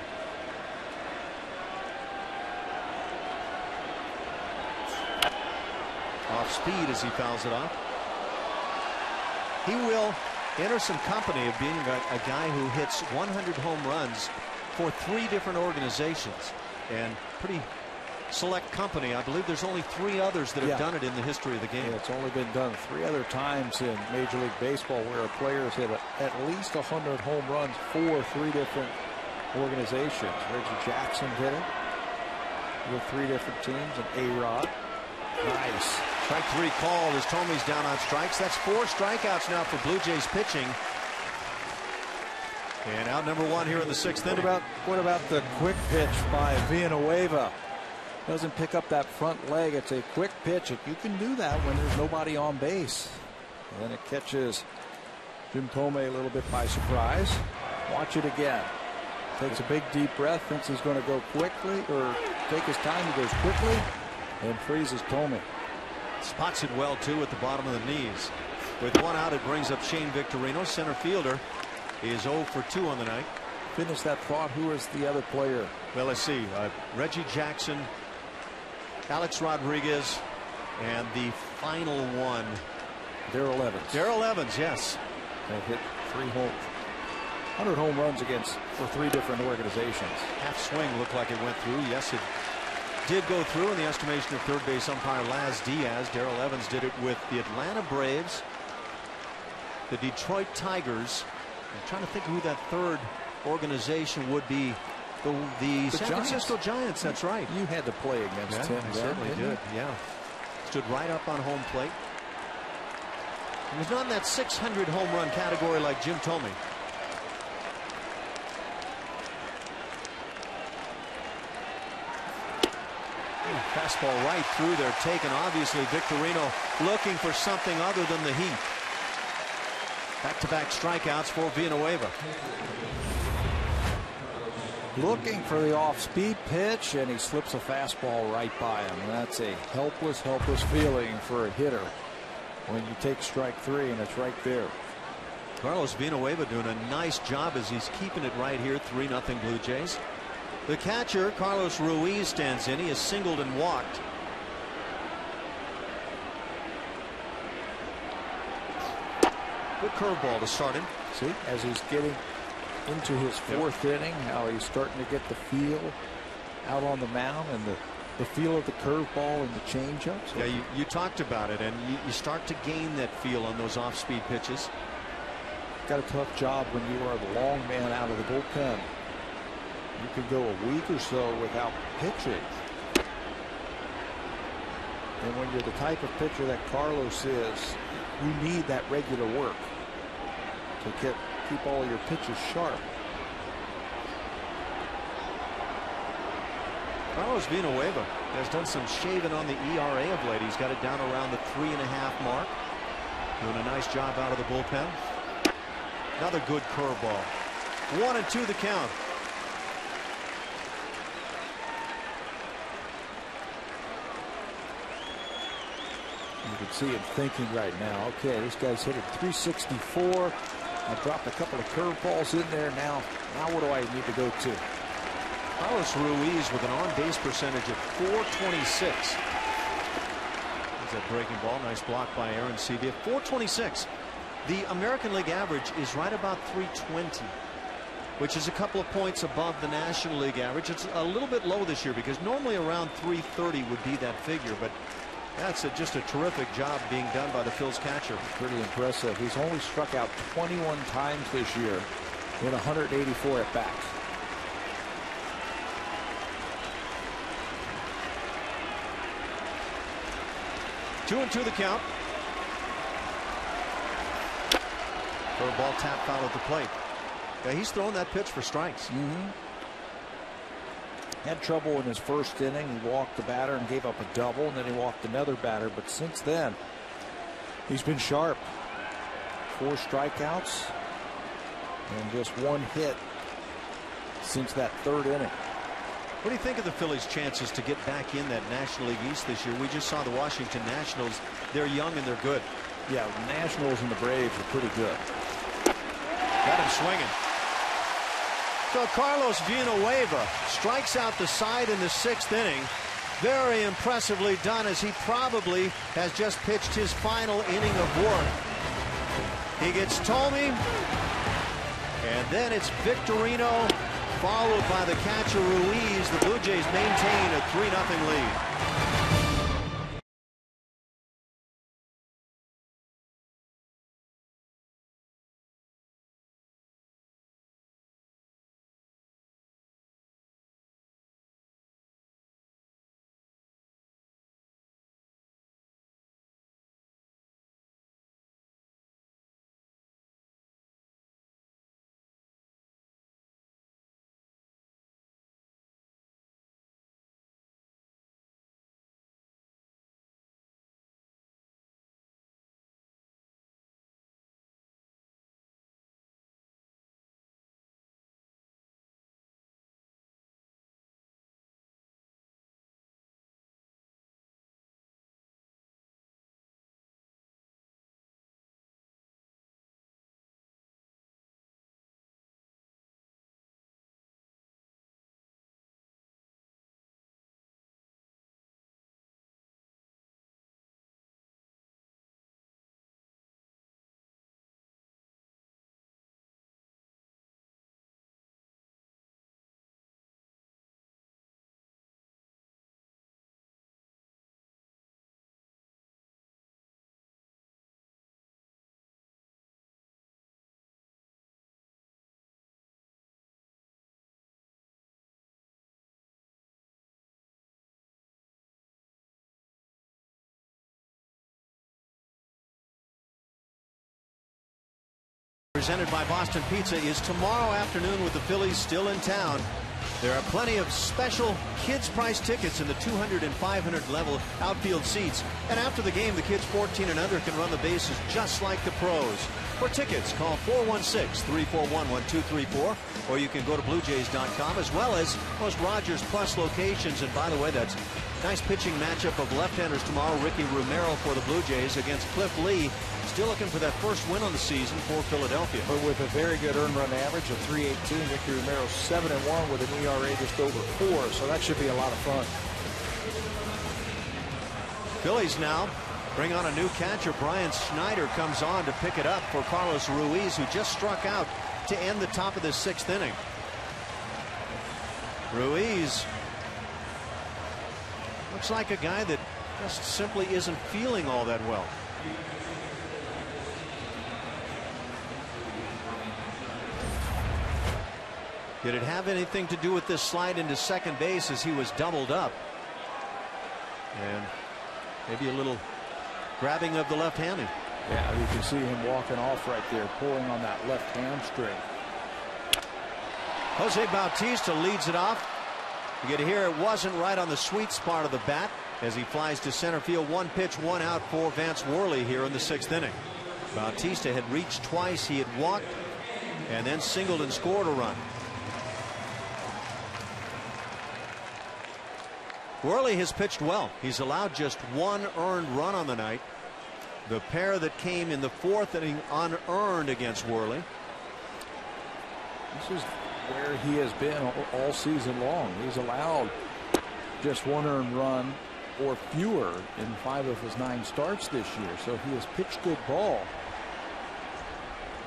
Off speed as he fouls it off. He will enter some company of being a guy who hits 100 home runs for 3 different organizations, and pretty select company. I believe there's only 3 others that have done it in the history of the game. Yeah, it's only been done 3 other times in Major League Baseball where a player has hit at least 100 home runs for 3 different organizations. Reggie Jackson did it with 3 different teams, and A-Rod. Nice. Strike 3 called as Thome's down on strikes. That's 4 strikeouts now for Blue Jays pitching. And out number 1 here in the 6th inning. What about the quick pitch by Villanueva? Doesn't pick up that front leg. It's a quick pitch. You can do that when there's nobody on base. And then it catches Jim Thome a little bit by surprise. Watch it again. Takes a big deep breath, thinks he's going to go quickly or take his time. He goes quickly and freezes Thome. Spots it well too at the bottom of the knees. With 1 out, it brings up Shane Victorino. Center fielder is 0 for 2 on the night. Finish that thought. Who is the other player? Well, let's see. Reggie Jackson, Alex Rodriguez, and the final one, Darrell Evans. Darrell Evans, yes. They hit 100 home runs for 3 different organizations. Half swing looked like it went through. Yes, it did go through in the estimation of third base umpire Laz Diaz. Darrell Evans did it with the Atlanta Braves, the Detroit Tigers. I'm trying to think who that third organization would be. The San Francisco Giants. That's right. You had to play against him. I certainly did. Yeah. Stood right up on home plate. He was not in that 600 home run category like Jim Thome. Fastball right through there, taken. Obviously, Victorino looking for something other than the heat. Back-to-back strikeouts for Villanueva. Looking for the off-speed pitch, and he slips a fastball right by him. And that's a helpless feeling for a hitter when you take strike 3 and it's right there. Carlos Villanueva doing a nice job as he's keeping it right here. 3-0 Blue Jays. The catcher, Carlos Ruiz, stands in. He has singled and walked. Good curveball to start him. See, as he's getting into his 4th inning, how he's starting to get the feel out on the mound and the feel of the curveball and the changeup. So yeah, you talked about it, and you start to gain that feel on those off-speed pitches. Got a tough job when you are the long man out of the bullpen. You could go a week or so without pitching. And when you're the type of pitcher that Carlos is, you need that regular work to keep all your pitches sharp. Carlos Villanueva has done some shaving on the ERA of late. He's got it down around the 3.5 mark. Doing a nice job out of the bullpen. Another good curveball. 1-2 the count. You can see him thinking right now, okay, this guy's hit at 364. I dropped a couple of curveballs in there. Now what do I need to go to? Carlos Ruiz with an on-base percentage of .426. There's that breaking ball. Nice block by Aaron Sevilla. 426. The American League average is right about 320, which is a couple of points above the National League average. It's a little bit low this year because normally around 330 would be that figure, but that's just a terrific job being done by the Phil's catcher. Pretty impressive. He's only struck out 21 times this year in 184 at bats. Two and two the count. For a ball tap foul at the plate. Yeah, he's thrown that pitch for strikes. Had trouble in his first inning. He walked the batter and gave up a double, and then he walked another batter. But since then, he's been sharp. 4 strikeouts and just 1 hit since that 3rd inning. What do you think of the Phillies' chances to get back in that National League East this year? We just saw the Washington Nationals. They're young and they're good. Yeah, the Nationals and the Braves are pretty good. Got him swinging. So Carlos Villanueva strikes out the side in the 6th inning. Very impressively done, as he probably has just pitched his final inning of work. He gets Tomey, and then it's Victorino, followed by the catcher Ruiz. The Blue Jays maintain a 3-0 lead. Presented by Boston Pizza is tomorrow afternoon with the Phillies still in town. There are plenty of special kids price tickets in the 200 and 500 level outfield seats. And after the game, the kids 14 and under can run the bases just like the pros. For tickets, call 416-341-1234, or you can go to BlueJays.com, as well as most Rogers Plus locations. And by the way, that's a nice pitching matchup of left-handers tomorrow. Ricky Romero for the Blue Jays against Cliff Lee. Still looking for that first win on the season for Philadelphia. But with a very good earned run average of 318, Ricky Romero 7-1 with an ERA just over 4, so that should be a lot of fun. Phillies now bring on a new catcher. Brian Schneider comes on to pick it up for Carlos Ruiz, who just struck out to end the top of the 6th inning. Ruiz looks like a guy that just simply isn't feeling all that well. Did it have anything to do with this slide into second base as he was doubled up? And maybe a little grabbing of the left handed. Yeah, you can see him walking off right there, pulling on that left hamstring. Jose Bautista leads it off. You get to hear it wasn't right on the sweet spot of the bat as he flies to center field. 1 pitch, 1 out for Vance Worley here in the 6th inning. Bautista had reached twice. He had walked and then singled and scored a run. Worley has pitched well. He's allowed just 1 earned run on the night. The pair that came in the 4th inning unearned against Worley. This is where he has been all season long. He's allowed just 1 earned run or fewer in 5 of his 9 starts this year. So he has pitched good ball.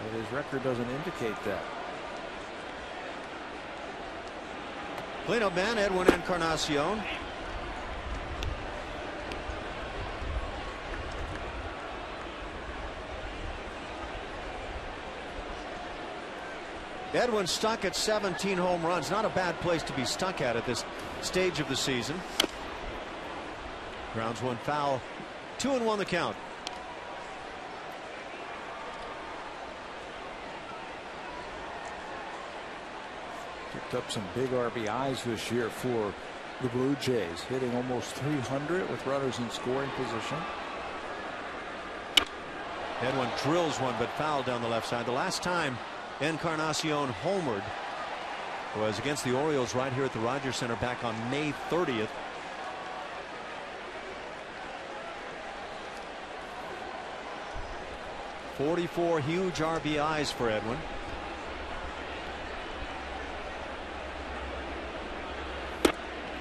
But his record doesn't indicate that. Cleanup man Edwin Encarnacion. Edwin stuck at 17 home runs. Not a bad place to be stuck at this stage of the season. Grounds one foul. 2-1 the count. Picked up some big RBIs this year for the Blue Jays, hitting almost 300 with runners in scoring position. Edwin drills one, but foul down the left side. The last time Encarnacion homered was against the Orioles right here at the Rogers Center back on May 30th. .44 huge RBIs for Edwin.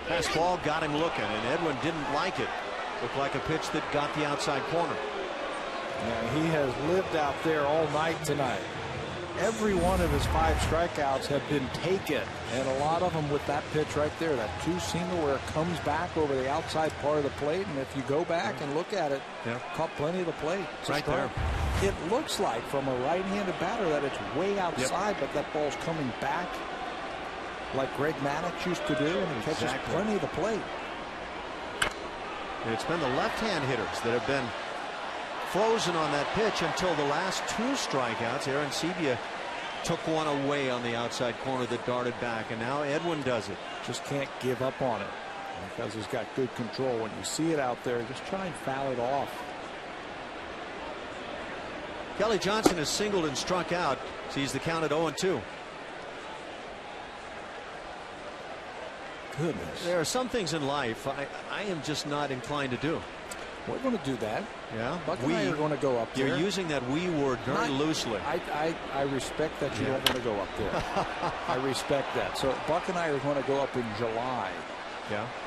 Fastball got him looking, and Edwin didn't like it. Looked like a pitch that got the outside corner. Yeah, he has lived out there all night tonight. Every one of his 5 strikeouts have been taken, and a lot of them with that pitch right there, that 2-seamer where it comes back over the outside part of the plate. And if you go back and look at it, caught plenty of the plate. It's right there. It looks like from a right-handed batter that it's way outside, but that ball's coming back like Greg Maddox used to do, and he catches plenty of the plate. It's been the left-hand hitters that have been frozen on that pitch until the last 2 strikeouts. Aaron Sebia took one away on the outside corner that darted back, and now Edwin does it. Just can't give up on it because he's got good control. When you see it out there, just try and foul it off. Kelly Jansen has singled and struck out. Sees the count at 0-2. Goodness. There are some things in life I am just not inclined to do. We're going to do that. Yeah. Buck and I are going to go up there. You're using that "we" word very loosely. I respect that you don't want to go up there. I respect that. So Buck and I are going to go up in July.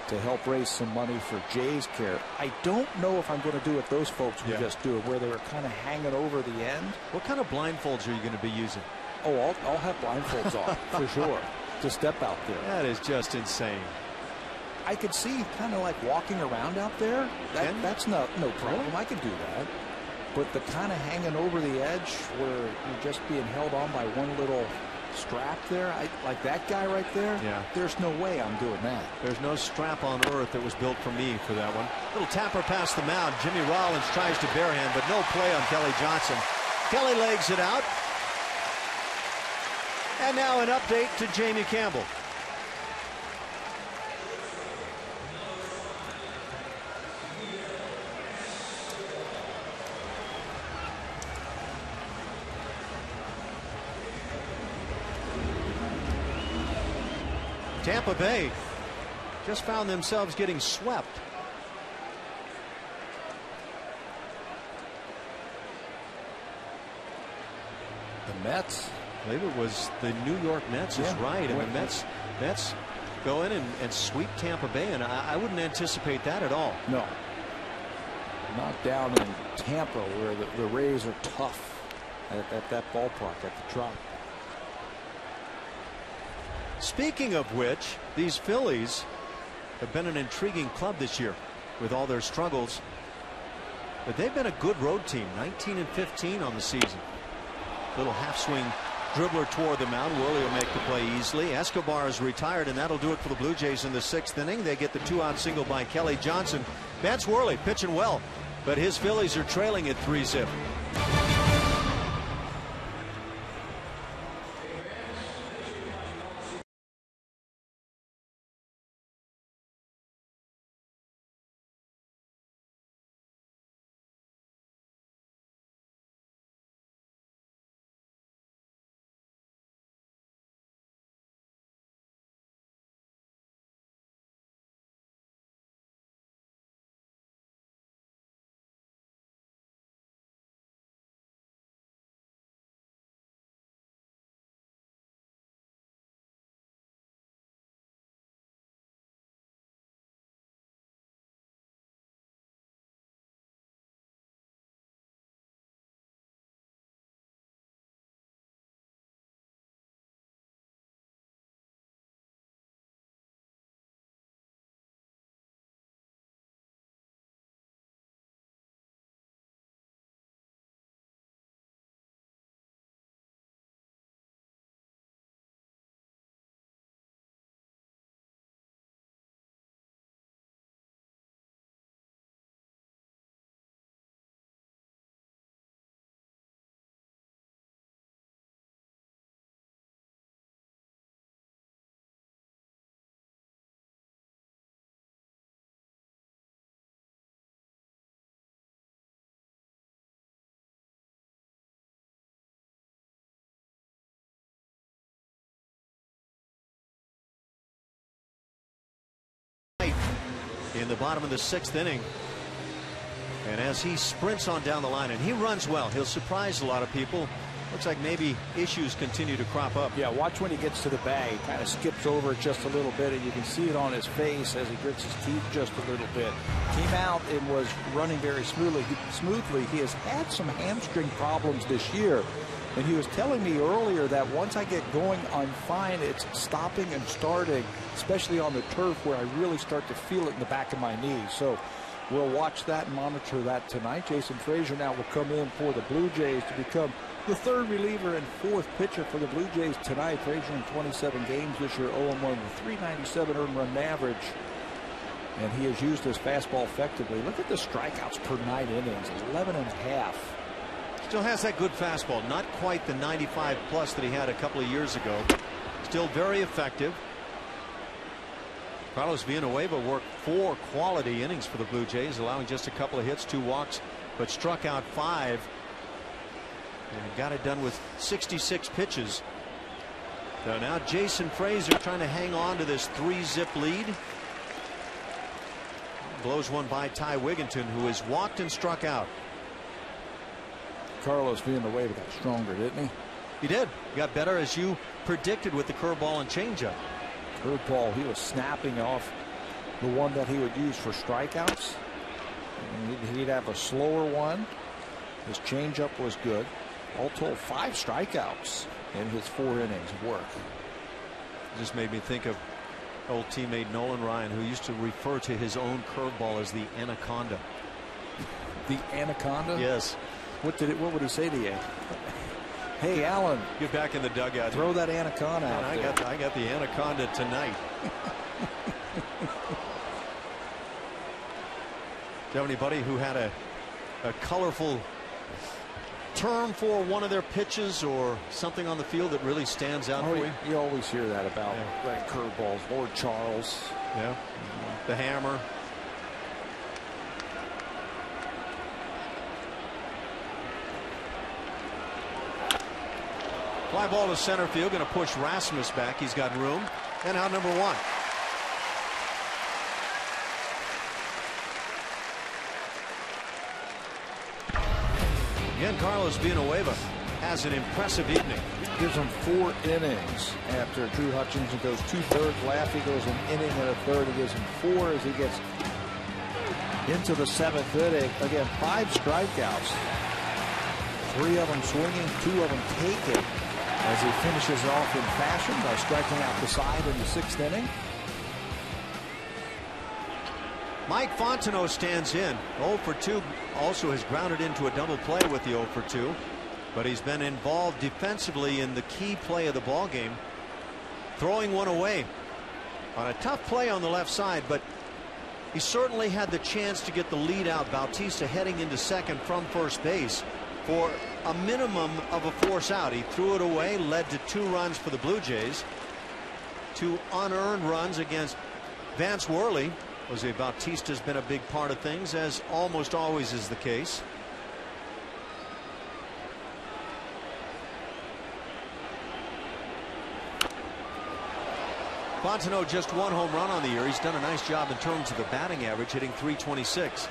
To help raise some money for Jay's Care. I don't know if I'm going to do what those folks were just doing, where they were kind of hanging over the end. What kind of blindfolds are you going to be using? Oh, I'll have blindfolds on for sure to step out there. That is just insane. I could see kind of like walking around out there. That's no problem. I could do that. But the kind of hanging over the edge where you're just being held on by one little strap there, like that guy right there. There's no way I'm doing that. There's no strap on earth that was built for me for that one. Little tapper past the mound. Jimmy Rollins tries to barehand, but no play on Kelly Jansen. Kelly legs it out. And now an update to Jamie Campbell. Tampa Bay just found themselves getting swept. The Mets. I believe it was the New York Mets is right. And the Mets go in and sweep Tampa Bay. And I wouldn't anticipate that at all. No. Not down in Tampa where the Rays are tough at that ballpark at the Trop. Speaking of which, these Phillies have been an intriguing club this year with all their struggles. But they've been a good road team, 19-15 on the season. Little half swing dribbler toward the mound. Worley will make the play easily. Escobar is retired, and that'll do it for the Blue Jays in the 6th inning. They get the 2-out single by Kelly Jansen. Vance Worley pitching well, but his Phillies are trailing at 3-zip. in the bottom of the 6th inning. And as he sprints on down the line, and he runs well, he'll surprise a lot of people. Looks like maybe issues continue to crop up. Yeah, watch when he gets to the bag. He kind of skips over it just a little bit, and you can see it on his face as he grits his teeth just a little bit. Came out and was running very smoothly. He has had some hamstring problems this year, and he was telling me earlier that once I get going, I'm fine. It's stopping and starting, especially on the turf where I really start to feel it in the back of my knee. So we'll watch that and monitor that tonight. Jason Frazier now will come in for the Blue Jays to become the 3rd reliever and 4th pitcher for the Blue Jays tonight. Frazier in 27 games this year, 0-1 with 397 earned run average. And he has used his fastball effectively. Look at the strikeouts per 9 innings, 11.5. Still has that good fastball. Not quite the 95 plus that he had a couple of years ago. Still very effective. Carlos Villanueva worked 4 quality innings for the Blue Jays, allowing just a couple of hits, 2 walks, but struck out 5. And got it done with 66 pitches. So now Jason Frazier trying to hang on to this 3-zip lead. Blows one by Ty Wigginton, who has walked and struck out. Carlos Villanueva got stronger, didn't he? He did. He got better, as you predicted, with the curveball and changeup. Curveball, he was snapping off the one that he would use for strikeouts. And he'd have a slower one. His changeup was good. All told, 5 strikeouts in his 4 innings of work. Just made me think of old teammate Nolan Ryan, who used to refer to his own curveball as the anaconda. The anaconda? Yes. What would he say to you? Hey, Alan, get back in the dugout. Throw that anaconda out there. I got the anaconda tonight. Do you have anybody who had a colorful term for one of their pitches or something on the field that really stands out for you? You always hear that about curveballs. Lord Charles. Yeah. The hammer. Fly ball to center field. Going to push Rasmus back. He's got room. And out number 1. Again, Carlos Villanueva has an impressive evening. Gives him 4 innings after Drew Hutcherson goes 2/3. Laffey goes an inning and a third. He gives him 4 as he gets into the 7th inning. Again, 5 strikeouts. 3 of them swinging, 2 of them taken, as he finishes off in fashion by striking out the side in the 6th inning. Mike Fontenot stands in. 0 for 2. Also has grounded into a double play with the 0 for 2. But he's been involved defensively in the key play of the ball game, throwing one away on a tough play on the left side. But he certainly had the chance to get the lead out. Bautista heading into second from first base for a minimum of a force out. He threw it away, led to 2 runs for the Blue Jays. 2 unearned runs against Vance Worley. Jose Bautista's been a big part of things, as almost always is the case. Fontenot just 1 home run on the year. He's done a nice job in terms of the batting average, hitting .326.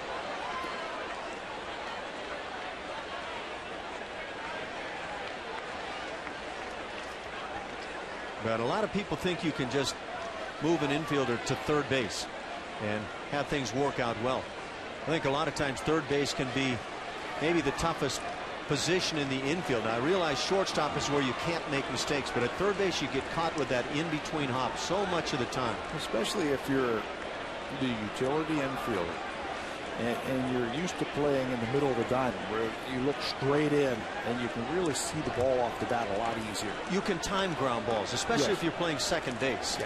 But a lot of people think you can just move an infielder to third base and have things work out well. I think a lot of times third base can be maybe the toughest position in the infield. Now, I realize shortstop is where you can't make mistakes, but at third base you get caught with that in-between hop so much of the time. Especially if you're the utility infielder and you're used to playing in the middle of the diamond where you look straight in and you can really see the ball off the bat a lot easier. You can time ground balls, especially if you're playing second base.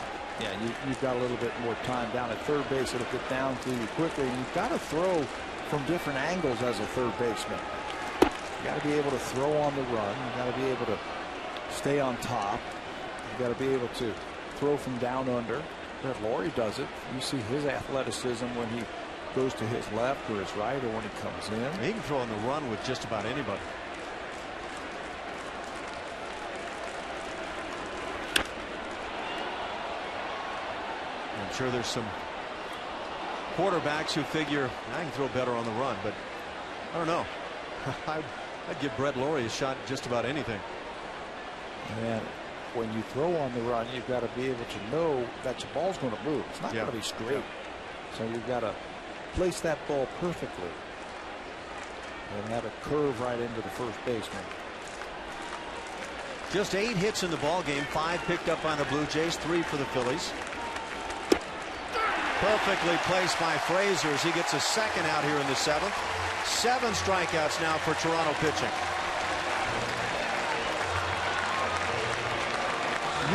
Yeah, you've got a little bit more time down at third base. It'll get down to you quickly, and you've got to throw from different angles as a third baseman. You got to be able to throw on the run. You got to be able to stay on top. You got to be able to throw from down under. Brett Laurie does it. You see his athleticism when he goes to his left or his right, or when he comes in. He can throw on the run with just about anybody. I'm sure there's some quarterbacks who figure I can throw better on the run, but I don't know. I'd give Brett Laurie a shot at just about anything. And when you throw on the run, you've got to be able to know that your ball's going to move. It's not going to be straight. So you've got to place that ball perfectly and have it curve right into the first baseman. Just 8 hits in the ball game, 5 picked up by the Blue Jays, 3 for the Phillies. Perfectly placed by Frazier as he gets a second out here in the 7th. 7 strikeouts now for Toronto pitching.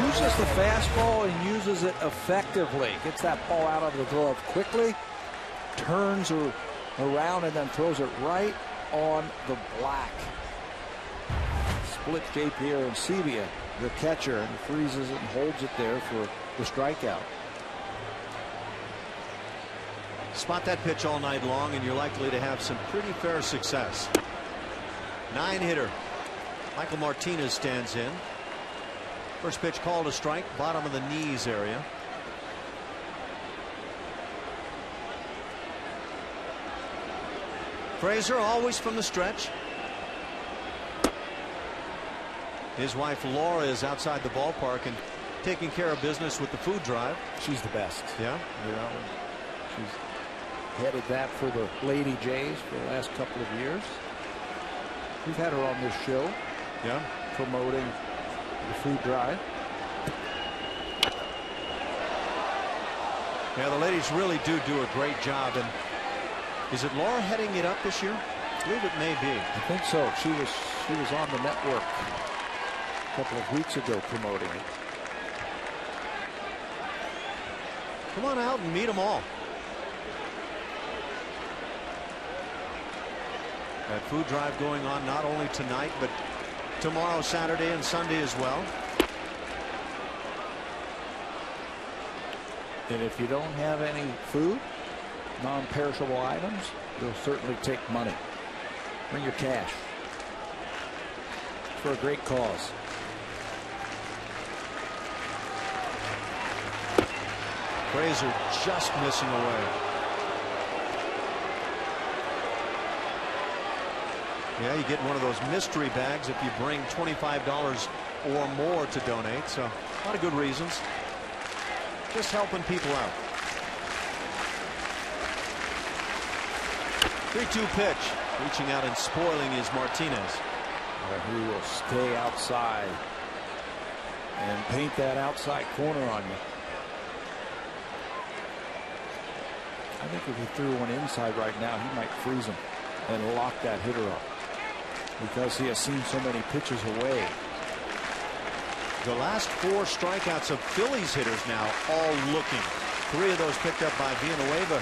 Uses the fastball and uses it effectively. Gets that ball out of the glove quickly, turns around and then throws it right on the black. Split J. Pierre and Sebia, the catcher, and freezes it and holds it there for the strikeout. Spot that pitch all night long and you're likely to have some pretty fair success. 9-hitter Michael Martinez stands in. First pitch called a strike, bottom of the knees area. Frazier always from the stretch. His wife Laura is outside the ballpark and taking care of business with the food drive. She's the best. Yeah. You know, she's headed that for the Lady Jays for the last couple of years. We've had her on this show. Yeah. Promoting the food drive. Yeah, the ladies really do a great job. And is it Laura heading it up this year? I believe it may be. I think so. She was on the network a couple of weeks ago promoting it. Come on out and meet them all. That food drive going on not only tonight but tomorrow, Saturday, and Sunday as well. And if you don't have any food, non-perishable items, they'll certainly take money. Bring your cash. For a great cause. Frazier just missing away. Yeah, you get one of those mystery bags if you bring $25 or more to donate. So a lot of good reasons. Just helping people out. 3-2 pitch. Reaching out and spoiling is Martinez. He will stay outside and paint that outside corner on you. I think if he threw one inside right now, he might freeze him and lock that hitter up because he has seen so many pitches away. The last 4 strikeouts of Phillies hitters now all looking. 3 of those picked up by Villanueva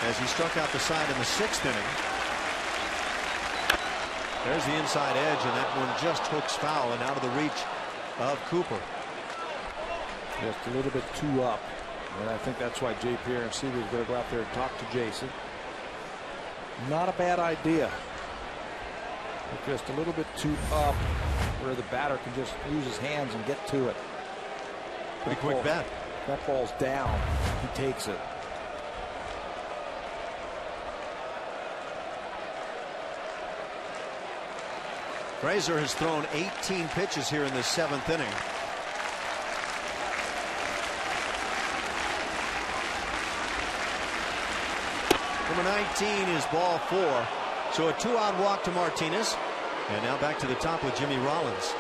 as he struck out the side in the 6th inning. There's the inside edge, and that one just hooks foul and out of the reach of Cooper. Just a little bit too up. And I think that's why J. Pierre and Sebia is going to go out there and talk to Jansen. Not a bad idea. But just a little bit too up where the batter can just use his hands and get to it. Pretty quick bat. That ball's down. He takes it. Frazier has thrown 18 pitches here in the 7th inning. Number 19 is ball 4. So a 2-out walk to Martinez. And now back to the top with Jimmy Rollins.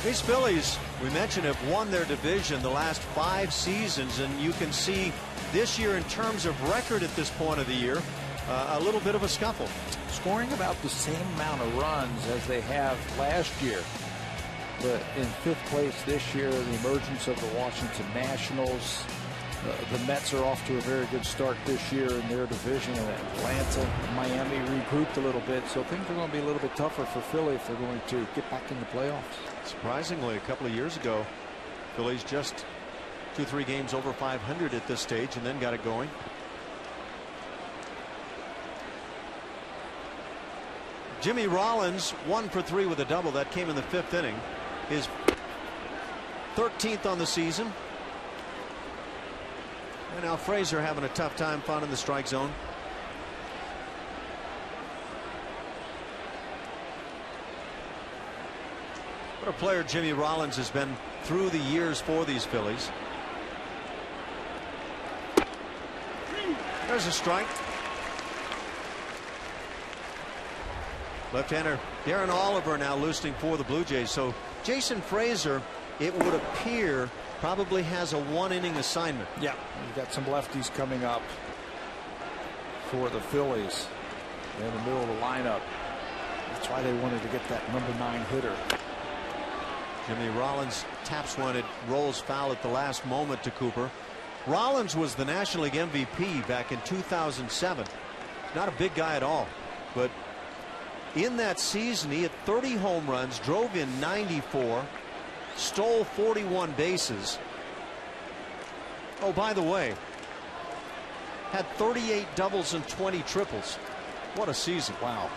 These Phillies, we mentioned, have won their division the last 5 seasons, and you can see this year in terms of record at this point of the year, a little bit of a scuffle. Scoring about the same amount of runs as they have last year. But in 5th place this year, the emergence of the Washington Nationals. The Mets are off to a very good start this year in their division. And Atlanta, Miami regrouped a little bit. So things are going to be a little bit tougher for Philly if they're going to get back in the playoffs. Surprisingly, a couple of years ago, Phillies just 2-3 games over 500 at this stage and then got it going. Jimmy Rollins 1 for 3 with a double. That came in the 5th inning. His 13th on the season. And now Frazier having a tough time finding the strike zone. What a player Jimmy Rollins has been through the years for these Phillies. There's a strike. Left-hander Darren Oliver now loosening for the Blue Jays. So Jason Frazier, it would appear, probably has a 1-inning assignment. Yeah, you've got some lefties coming up for the Phillies in the middle of the lineup. That's why they wanted to get that number 9 hitter. Jimmy Rollins taps one. It rolls foul at the last moment to Cooper. Rollins was the National League MVP back in 2007. Not a big guy at all, but in that season he had 30 home runs, drove in 94, stole 41 bases. Oh, by the way, had 38 doubles and 20 triples. What a season. Wow.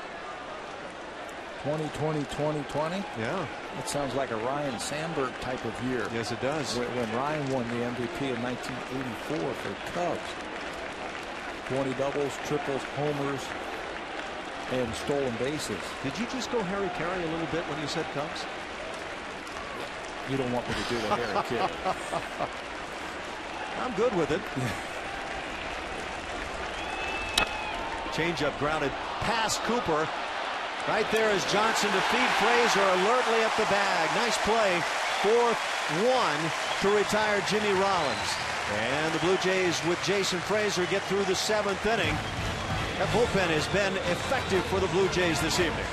2020. Yeah. That sounds like a Ryan Sandberg type of year. Yes, it does. When Ryan won the MVP in 1984 for Cubs. 20 doubles, triples, homers, and stolen bases. Did you just go Harry Carey a little bit when you said Cubs? You don't want me to do the Harry Carey. I'm good with it. Changeup grounded past Cooper. Right there is Jansen to feed Frazier alertly at the bag. Nice play. 4th one to retire Jimmy Rollins. And the Blue Jays with Jason Frazier get through the 7th inning. That bullpen has been effective for the Blue Jays this evening.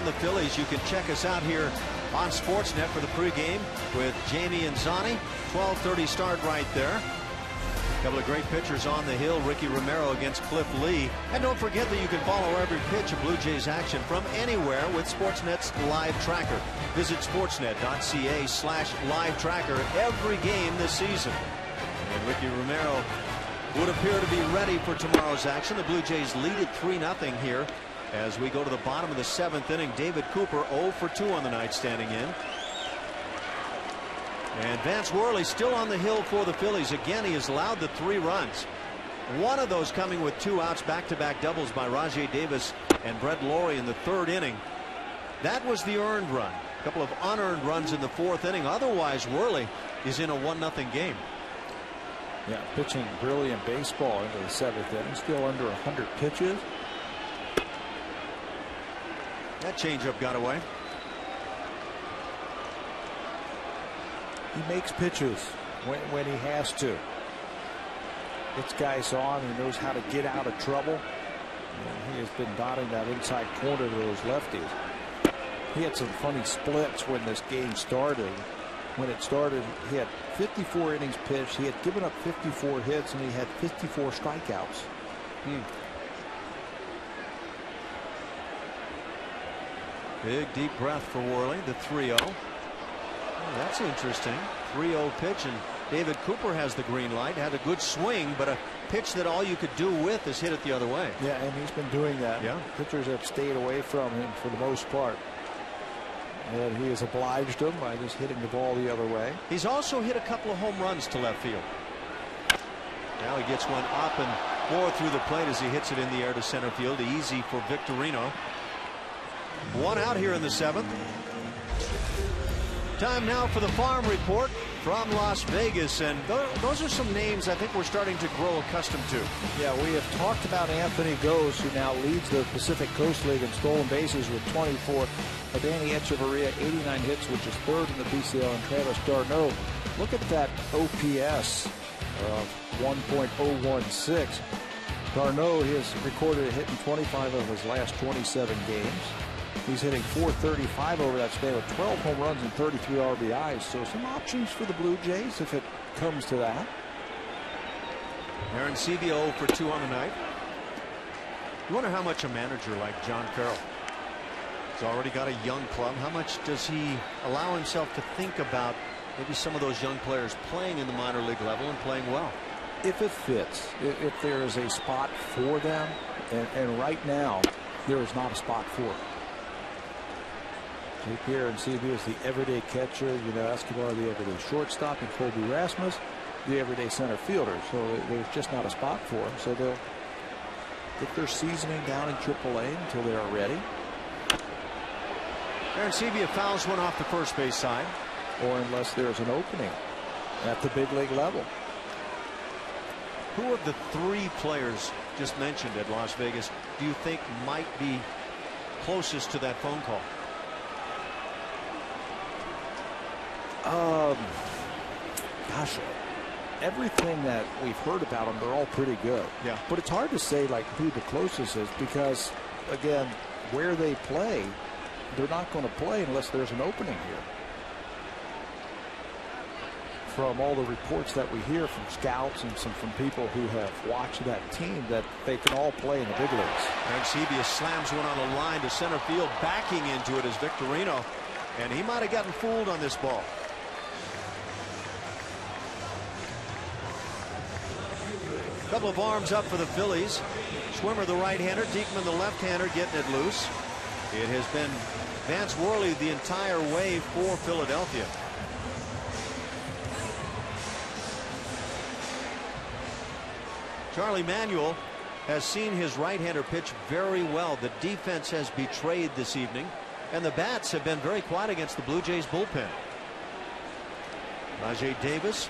The Phillies. You can check us out here on Sportsnet for the pregame with Jamie and Zani. 12:30 start right there. A couple of great pitchers on the hill. Ricky Romero against Cliff Lee. And don't forget that you can follow every pitch of Blue Jays action from anywhere with Sportsnet's live tracker. Visit sportsnet.ca/live tracker every game this season. And Ricky Romero would appear to be ready for tomorrow's action. The Blue Jays lead it 3-0 here. As we go to the bottom of the 7th inning, David Cooper 0 for 2 on the night standing in. And Vance Worley still on the hill for the Phillies. Again, he has allowed the 3 runs. One of those coming with 2 outs, back-to-back doubles by Rajai Davis and Brett Lawrie in the 3rd inning. That was the earned run. A couple of unearned runs in the 4th inning. Otherwise, Worley is in a 1-0 game. Yeah, pitching brilliant baseball into the 7th inning. Still under 100 pitches. That changeup got away. He makes pitches when he has to. Gets guys on. He knows how to get out of trouble. And he has been dotting that inside corner to those lefties. He had some funny splits when this game started. When it started, he had 54 innings pitched. He had given up 54 hits, and he had 54 strikeouts. Big deep breath for Worley. The 3-0. Oh, that's interesting. 3-0 pitch, and David Cooper has the green light. Had a good swing, but a pitch that all you could do with is hit it the other way. Yeah, and he's been doing that. Yeah. Pitchers have stayed away from him for the most part. And he has obliged them by just hitting the ball the other way. He's also hit a couple of home runs to left field. Now he gets one up and more through the plate as he hits it in the air to center field. Easy for Victorino. One out here in the 7th. Time now for the farm report from Las Vegas, and those are some names I think we're starting to grow accustomed to. Yeah, we have talked about Anthony Gose, who now leads the Pacific Coast League in stolen bases with 24. Danny Echeverria, 89 hits, which is 3rd in the PCL, and Travis d'Arnaud. Look at that OPS of 1.016. d'Arnaud has recorded a hit in 25 of his last 27 games. He's hitting .435 over that span with 12 home runs and 33 RBIs. So some options for the Blue Jays if it comes to that. Aaron Sevilla 0 for 2 on the night. You wonder how much a manager like John Farrell, he's already got a young club, how much does he allow himself to think about maybe some of those young players playing in the minor league level and playing well? If it fits, if there is a spot for them, and right now there is not a spot for it. Aaron Sevilla is the everyday catcher. You know, Escobar the everyday shortstop, and Colby Rasmus the everyday center fielder. So there's just not a spot for them. So they'll get their seasoning down in AAA until they are ready. Aaron Sevilla fouls one off the first base side. Or unless there's an opening at the big league level. Who of the 3 players just mentioned at Las Vegas do you think might be closest to that phone call? Gosh, everything that we've heard about them, they're all pretty good. Yeah. But it's hard to say like who the closest is, because again, where they play, they're not going to play unless there's an opening here. From all the reports that we hear from scouts and from people who have watched that team, that they can all play in the big leagues. And Sevilla slams one on the line to center field. Backing into it is Victorino, and he might have gotten fooled on this ball. Couple of arms up for the Phillies. Swimmer the right-hander, Diekman the left-hander, getting it loose. It has been Vance Worley the entire way for Philadelphia. Charlie Manuel has seen his right-hander pitch very well. The defense has betrayed this evening, and the bats have been very quiet against the Blue Jays bullpen. Rajay Davis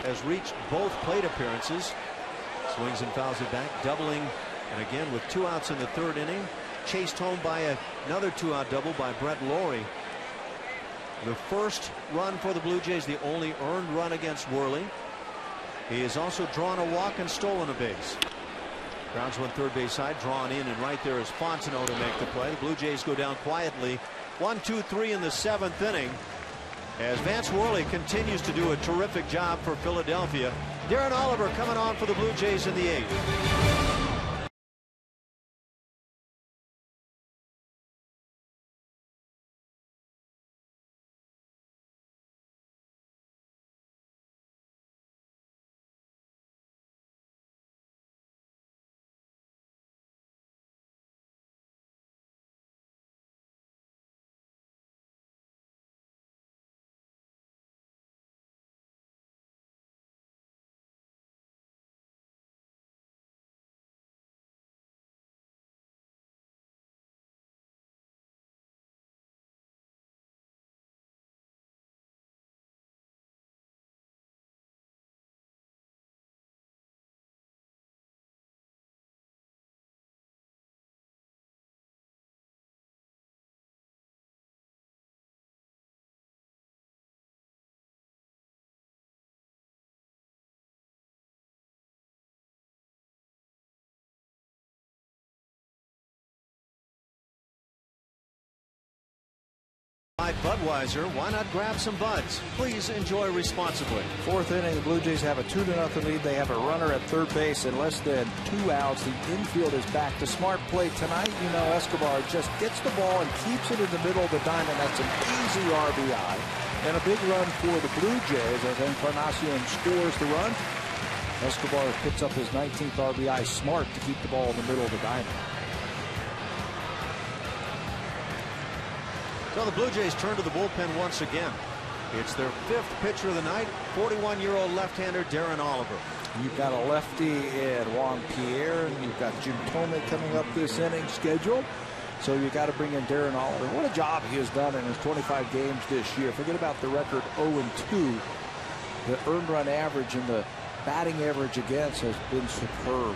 has reached both plate appearances. Swings and fouls it back, doubling, and again with 2 outs in the 3rd inning, chased home by another 2-out double by Brett Lawrie. The first run for the Blue Jays, the only earned run against Worley. He has also drawn a walk and stolen a base. Grounds one 3rd base side, drawn in, and right there is Fontenot to make the play. The Blue Jays go down quietly, 1-2-3 in the 7th inning, as Vance Worley continues to do a terrific job for Philadelphia. Darren Oliver coming on for the Blue Jays in the 8th. Budweiser. Why not grab some buds? Please enjoy responsibly. Fourth inning, the Blue Jays have a 2-0 lead. They have a runner at third base in less than 2 outs. The infield is back to smart play tonight. You know, Escobar just gets the ball and keeps it in the middle of the diamond. That's an easy RBI. And a big run for the Blue Jays as Encarnacion scores the run. Escobar picks up his 19th RBI. Smart to keep the ball in the middle of the diamond. So the Blue Jays turn to the bullpen once again. It's their 5th pitcher of the night, 41-year-old left-hander Darren Oliver. You've got a lefty in Juan Pierre, and you've got Jim Thome coming up this inning schedule. So you got to bring in Darren Oliver. What a job he has done in his 25 games this year. Forget about the record 0-2. The earned run average and the batting average against has been superb.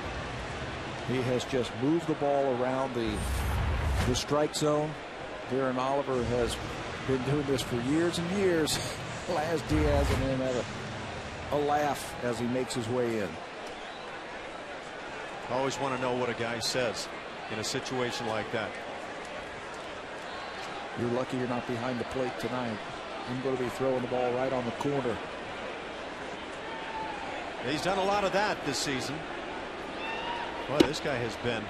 He has just moved the ball around the strike zone. Darren Oliver has been doing this for years and years. Laz Diaz and him have a laugh as he makes his way in. Always want to know what a guy says in a situation like that. You're lucky you're not behind the plate tonight. I'm going to be throwing the ball right on the corner. He's done a lot of that this season. Boy, this guy has been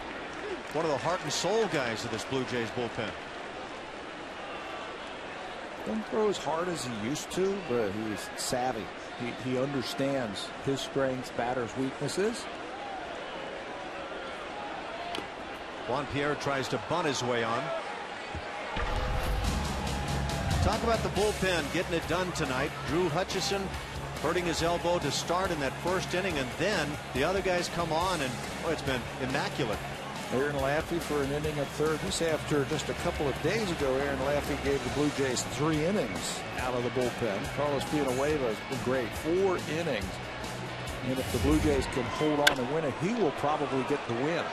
one of the heart and soul guys of this Blue Jays bullpen. Doesn't throw as hard as he used to, but he's savvy. He understands his strengths, batter's weaknesses. Juan Pierre tries to bunt his way on. Talk about the bullpen getting it done tonight. Drew Hutcherson hurting his elbow to start in that first inning, and then the other guys come on, and boy, it's been immaculate. Aaron Laffey for an inning at third. This after just a couple of days ago, Aaron Laffey gave the Blue Jays 3 innings out of the bullpen. Carlos Villanueva has been great. 4 innings. And if the Blue Jays can hold on and win it, he will probably get the win.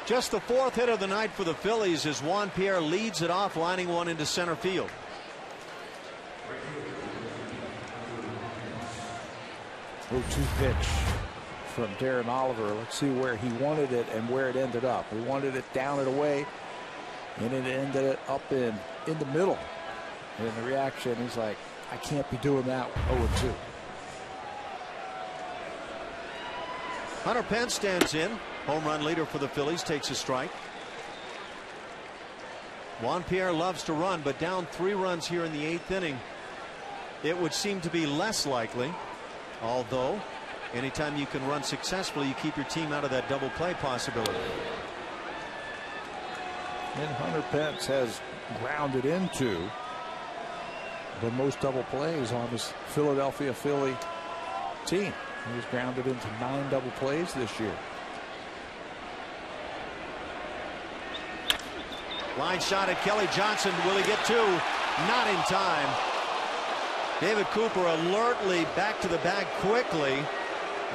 Just the 4th hit of the night for the Phillies as Juan Pierre leads it off, lining one into center field. Oh, 2 pitch from Darren Oliver. Let's see where he wanted it and where it ended up. He wanted it down and away, and it ended it up in the middle. And the reaction, he's like, I can't be doing that. 0-2. Hunter Pence stands in. Home run leader for the Phillies takes a strike. Juan Pierre loves to run, but down 3 runs here in the 8th inning, it would seem to be less likely. Although, anytime you can run successfully, you keep your team out of that double play possibility. And Hunter Pence has grounded into the most double plays on this Philadelphia Philly team. He's grounded into 9 double plays this year. Line shot at Kelly Jansen. Will he get 2? Not in time. David Cooper alertly back to the bag quickly,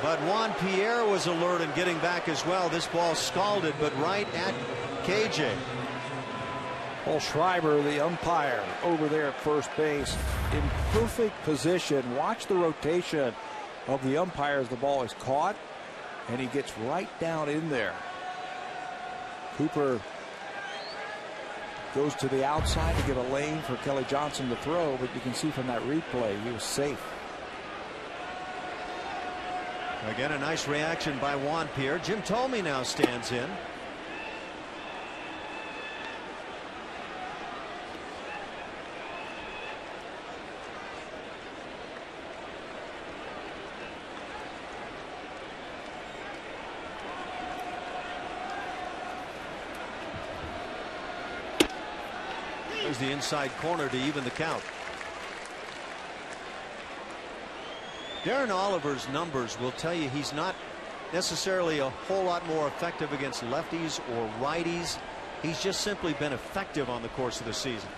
but Juan Pierre was alert and getting back as well. This ball scalded, but right at KJ. Paul Schreiber, the umpire, over there at first base in perfect position. Watch the rotation of the umpire as the ball is caught, and he gets right down in there. Cooper goes to the outside to give a lane for Kelly Jansen to throw, but you can see from that replay he was safe. Again, a nice reaction by Juan Pierre. Jim Thome now stands in. There's the inside corner to even the count. Darren Oliver's numbers will tell you he's not necessarily a whole lot more effective against lefties or righties. He's just simply been effective on the course of the season.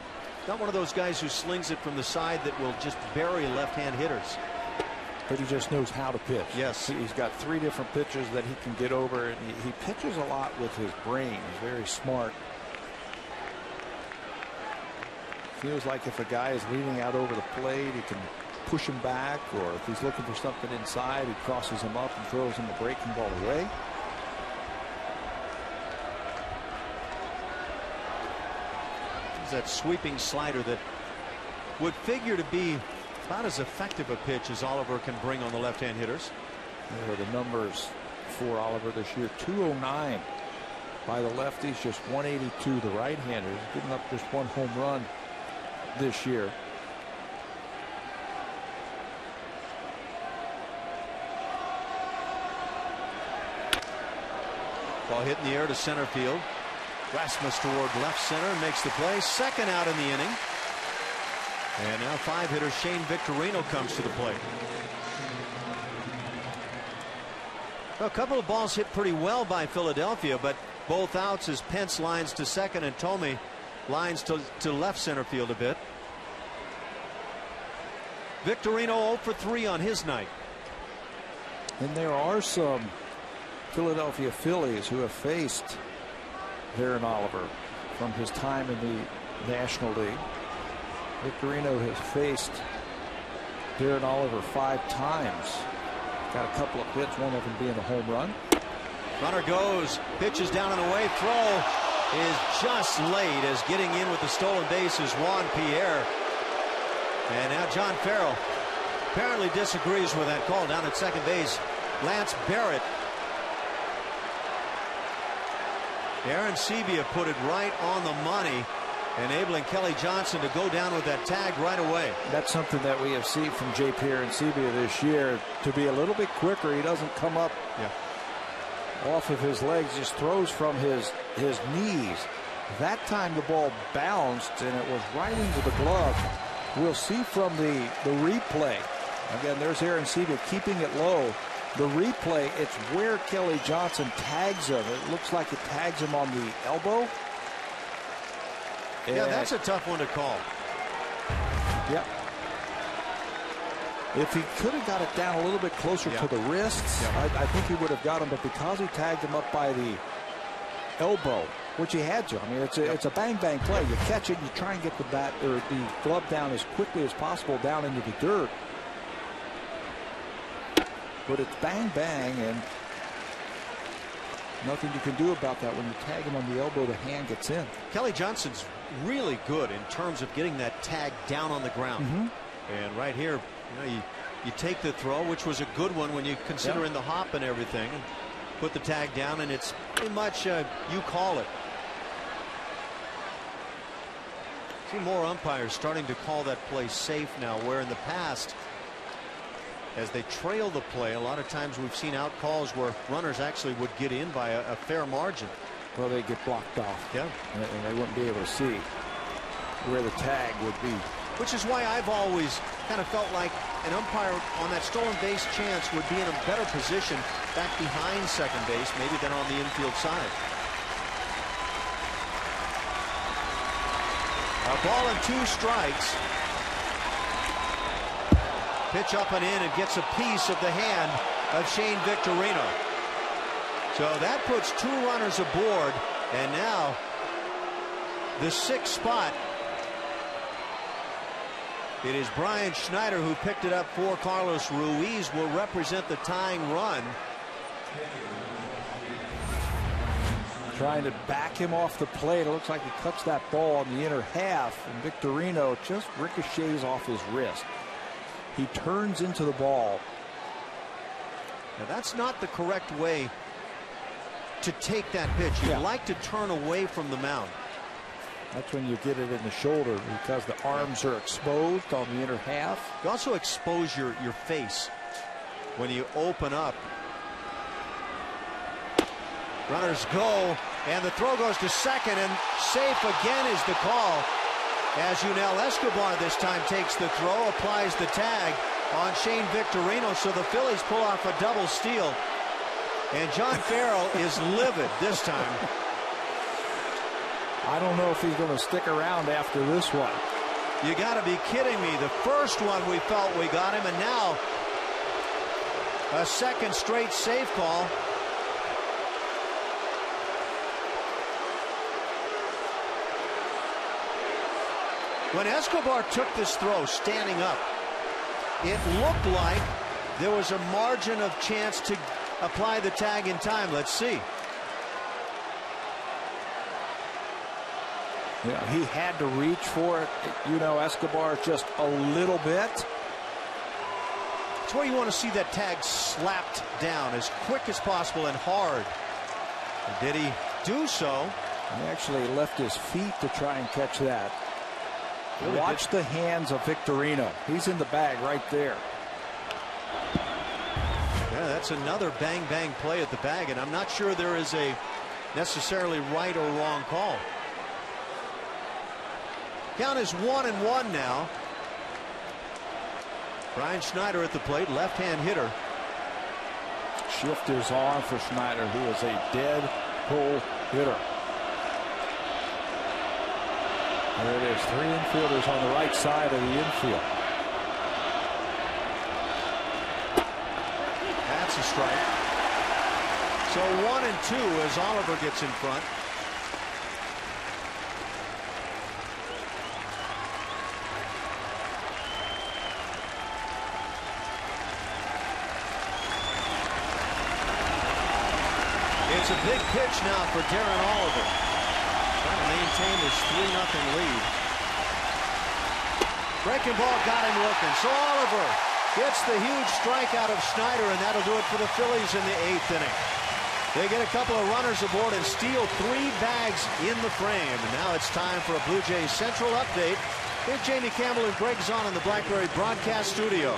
Not one of those guys who slings it from the side that will just bury left-hand hitters. But he just knows how to pitch. Yes. He's got 3 different pitches that he can get over, and he pitches a lot with his brain. He's very smart. Feels like if a guy is leaning out over the plate, he can push him back, or if he's looking for something inside, he crosses him up and throws him the breaking ball away. It's that sweeping slider that would figure to be about as effective a pitch as Oliver can bring on the left-hand hitters. There are the numbers for Oliver this year. 209 by the lefties, just 182 the right-handers, giving up just one home run this year. Ball hit in the air to center field. Rasmus toward left center, makes the play. Second out in the inning. And now 5-hitter Shane Victorino comes to the plate. Well, a couple of balls hit pretty well by Philadelphia, but both outs as Pence lines to second and Tomey lines to left center field a bit. Victorino 0 for 3 on his night. And there are some Philadelphia Phillies who have faced Darren Oliver from his time in the National League. Victorino has faced Darren Oliver 5 times. Got a couple of hits, one of them being a home run. Runner goes, pitches down and away. Throw is just late as getting in with the stolen base is Juan Pierre. And now John Farrell apparently disagrees with that call down at second base. Lance Barrett. Aaron Sebia put it right on the money, enabling Kelly Jansen to go down with that tag right away. That's something that we have seen from J.P. Sebia this year, to be a little bit quicker. He doesn't come up off of his legs, just throws from his knees. That time the ball bounced and it was right into the glove. We'll see from the replay. Again, there's Aaron Sebia keeping it low. The replay, it's where Kelly Jansen tags him. It looks like it tags him on the elbow. Yeah, that's a tough one to call. Yep. If he could have got it down a little bit closer to the wrists, I think he would have got him. But because he tagged him up by the elbow, which he had to, I mean, it's a bang-bang play. You catch it, you try and get the bat or the glove down as quickly as possible down into the dirt. But it's bang-bang, and nothing you can do about that. When you tag him on the elbow, the hand gets in. Kelly Johnson's really good in terms of getting that tag down on the ground. And right here, you take the throw, which was a good one when you consider in the hop and everything, and put the tag down, and it's pretty much you call it. See more umpires starting to call that play safe now, where in the past, as they trail the play, a lot of times we've seen out calls where runners actually would get in by a fair margin. Well, they get blocked off. Yeah. And they wouldn't be able to see where the tag would be. Which is why I've always kind of felt like an umpire on that stolen base chance would be in a better position back behind second base, maybe than on the infield side. A ball and 2 strikes. Pitch up and in, and gets a piece of the hand of Shane Victorino. So that puts 2 runners aboard, and now the 6th spot. It is Brian Schneider who picked it up for Carlos Ruiz, will represent the tying run. Trying to back him off the plate. It looks like he cuts that ball on the inner half, and Victorino just ricochets off his wrist. He turns into the ball. Now that's not the correct way to take that pitch. You'd like to turn away from the mound. That's when you get it in the shoulder, because the arms are exposed on the inner half. You also expose your face when you open up. Runners go, and the throw goes to second, and safe again is the call, as Yunel Escobar this time takes the throw, applies the tag on Shane Victorino, so the Phillies pull off a double steal. And John Farrell is livid this time. I don't know if he's going to stick around after this one. You got to be kidding me. The first one we felt we got him, and now a second straight save call. When Escobar took this throw standing up, it looked like there was a margin of chance to apply the tag in time. Let's see. Yeah, he had to reach for it. Escobar just a little bit. It's where you want to see that tag slapped down as quick as possible and hard. And did he do so? He actually left his feet to try and catch that. Really Watch the hands of Victorino. He's in the bag right there. Yeah, that's another bang play at the bag, and I'm not sure there is a necessarily right or wrong call. Count is 1-1 now. Brian Schneider at the plate, left-hand hitter. Shift is on for Schneider, who is a dead pull hitter. There it is, 3 infielders on the right side of the infield. That's a strike. So 1-2 as Oliver gets in front. It's a big pitch now for Darren Oliver. Trying to maintain this 3-0 lead. Breaking ball got him looking. So Oliver gets the huge strikeout of Schneider, and that'll do it for the Phillies in the 8th inning. They get a couple of runners aboard and steal 3 bags in the frame. And now it's time for a Blue Jays Central update. Here's Jamie Campbell and Greg Zahn in the Blackberry broadcast studio.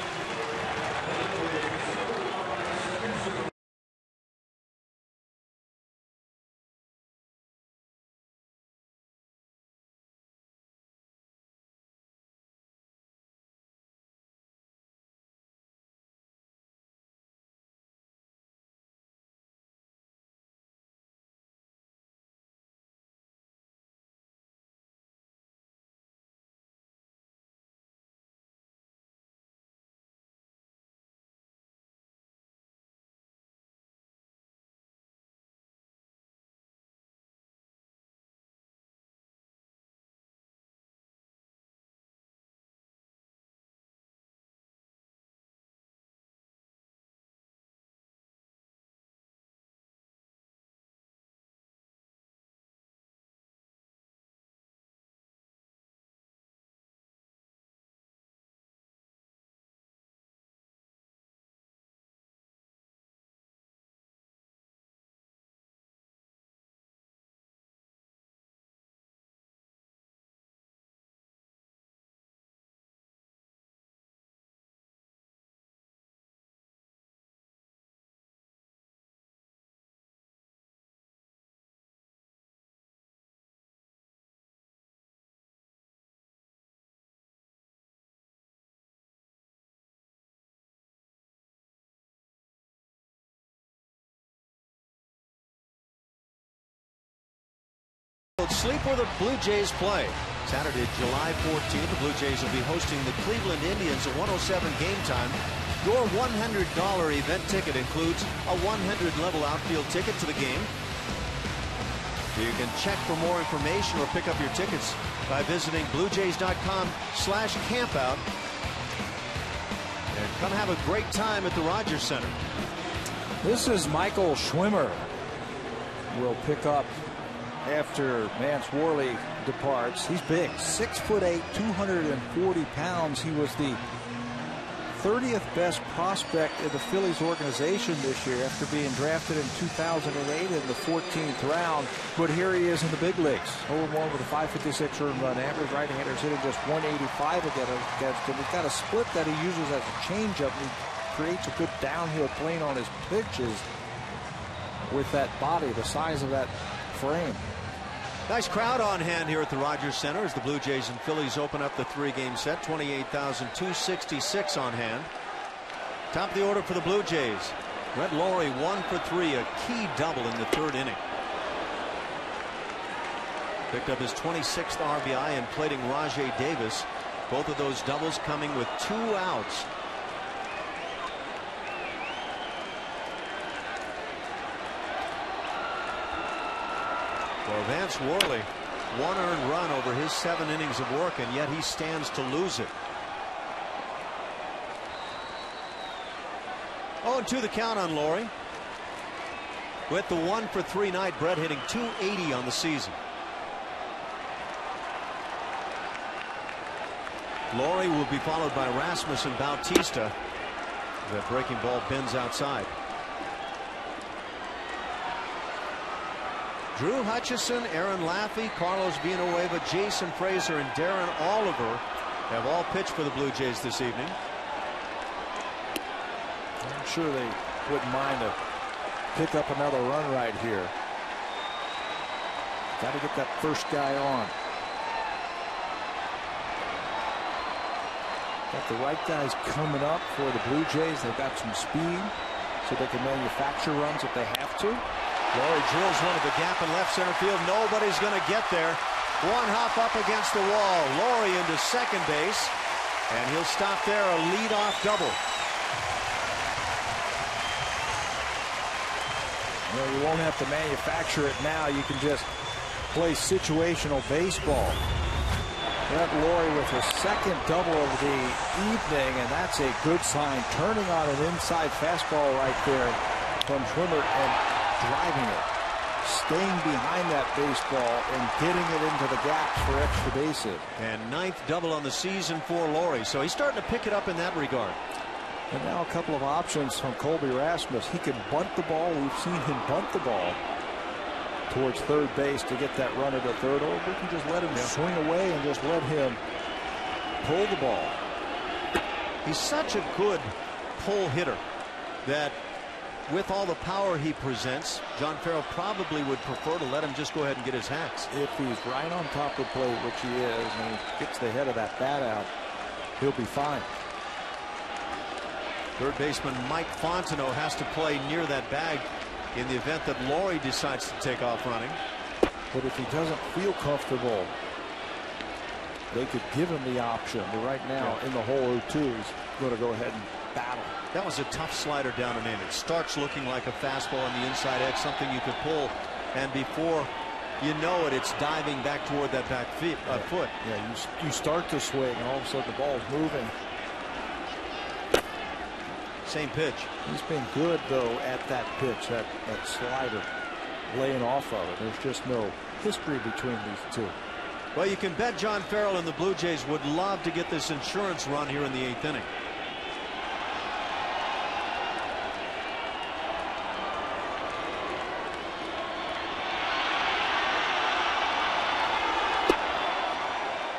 Sleep where the Blue Jays play. Saturday, July 14th, the Blue Jays will be hosting the Cleveland Indians at 1:07 game time. Your $100 event ticket includes a 100 level outfield ticket to the game. You can check for more information or pick up your tickets by visiting bluejays.com/campout. And come have a great time at the Rogers Center. This is Michael Schwimmer. Will pick up after Vance Worley departs. He's big, 6'8", 240 pounds. He was the 30th best prospect in the Phillies organization this year after being drafted in 2008 in the 14th round. But here he is in the big leagues. 0-1 with a .556 earned run average. Right-handers hitting just .185 against him. He's got a split that he uses as a changeup. He creates a good downhill plane on his pitches with that body, the size of that frame. Nice crowd on hand here at the Rogers Center as the Blue Jays and Phillies open up the 3-game set. 28,266 on hand. Top of the order for the Blue Jays. Red Laurie 1 for 3, a key double in the 3rd inning. Picked up his 26th RBI and plating Rajay Davis. Both of those doubles coming with 2 outs. For Vance Worley, 1 earned run over his 7 innings of work, and yet he stands to lose it. 0-2 the count on Laurie. With the 1 for 3 night, Brett hitting .280 on the season. Laurie will be followed by Rasmus and Bautista. The breaking ball bends outside. Drew Hutcherson, Aaron Laffey, Carlos Villanueva, Jason Fraser, and Darren Oliver have all pitched for the Blue Jays this evening. I'm sure they wouldn't mind to pick up another run right here. Got to get that first guy on. Got the right guys coming up for the Blue Jays. They've got some speed, so they can manufacture runs if they have to. Laurie drills one at the gap in left center field. Nobody's going to get there. One hop up against the wall. Laurie into second base, and he'll stop there. A leadoff double. Well, you won't have to manufacture it now. You can just play situational baseball. Brett Laurie with his second double of the evening, and that's a good sign. Turning on an inside fastball right there from Schwimmer and driving it. Staying behind that baseball and getting it into the gaps for extra bases. And 9th double on the season for Laurie, so he's starting to pick it up in that regard. And now a couple of options from Colby Rasmus. He can bunt the ball. We've seen him bunt the ball towards third base to get that runner to third, or we can just let him swing away and just let him pull the ball. He's such a good pull hitter that with all the power he presents, John Farrell probably would prefer to let him just go ahead and get his hacks. If he's right on top of the plate, which he is, and he gets the head of that bat out, he'll be fine. Third baseman Mike Fontenot has to play near that bag in the event that Laurie decides to take off running. But if he doesn't feel comfortable, they could give him the option. But right now, in the hole 0-2, he's going to go ahead and battle. That was a tough slider down and in. It starts looking like a fastball on the inside edge, something you could pull, and before you know it, it's diving back toward that back foot. Yeah, you start to swing, and all of a sudden the ball's moving. Same pitch. He's been good, though, at that pitch, that slider, laying off of it. There's just no history between these two. Well, you can bet John Farrell and the Blue Jays would love to get this insurance run here in the 8th inning.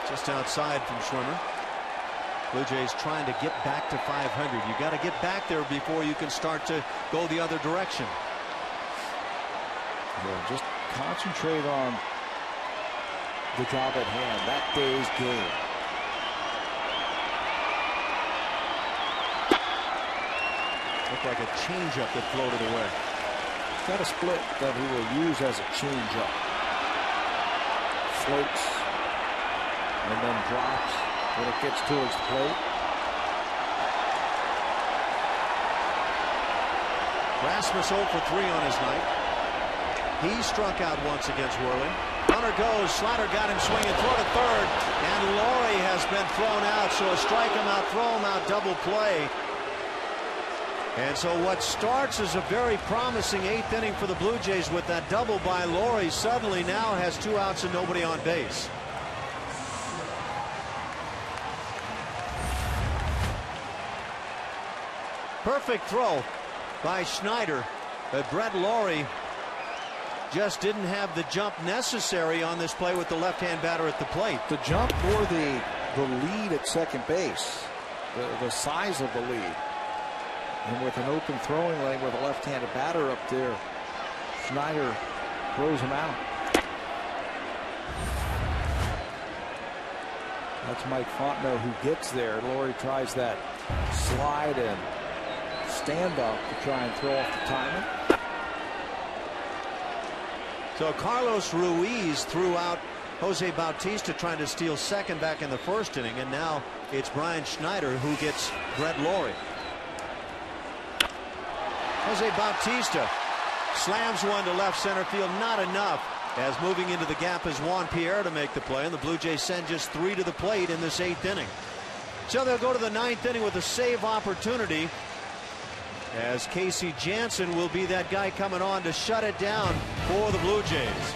Just outside from Schwimmer. Blue Jays trying to get back to 500. You got to get back there before you can start to go the other direction. Yeah, just concentrate on the job at hand, that day's game. Looked like a changeup that floated away. Got a split that he will use as a changeup. Floats and then drops when it gets towards the plate. Rasmus 0 for 3 on his night. He struck out once against Worley. Runner goes. Slider got him swinging. Throw to third. And Laurie has been thrown out. So a strike him out, throw him out, double play. And so what starts as a very promising 8th inning for the Blue Jays with that double by Laurie suddenly now has 2 outs and nobody on base. Perfect throw by Schneider, but Brett Laurie just didn't have the jump necessary on this play with the left-hand batter at the plate. The jump or the lead at second base, the size of the lead. And with an open throwing lane with a left-handed batter up there, Schneider throws him out. That's Mike Fontenot who gets there. Laurie tries that slide and stand up to try and throw off the timing. So Carlos Ruiz threw out Jose Bautista trying to steal second back in the first inning, and now it's Brian Schneider who gets Brett Laurie. Jose Bautista slams one to left center field, not enough, as moving into the gap is Juan Pierre to make the play, and the Blue Jays send just 3 to the plate in this 8th inning. So they'll go to the 9th inning with a save opportunity, as Casey Jansen will be that guy coming on to shut it down for the Blue Jays.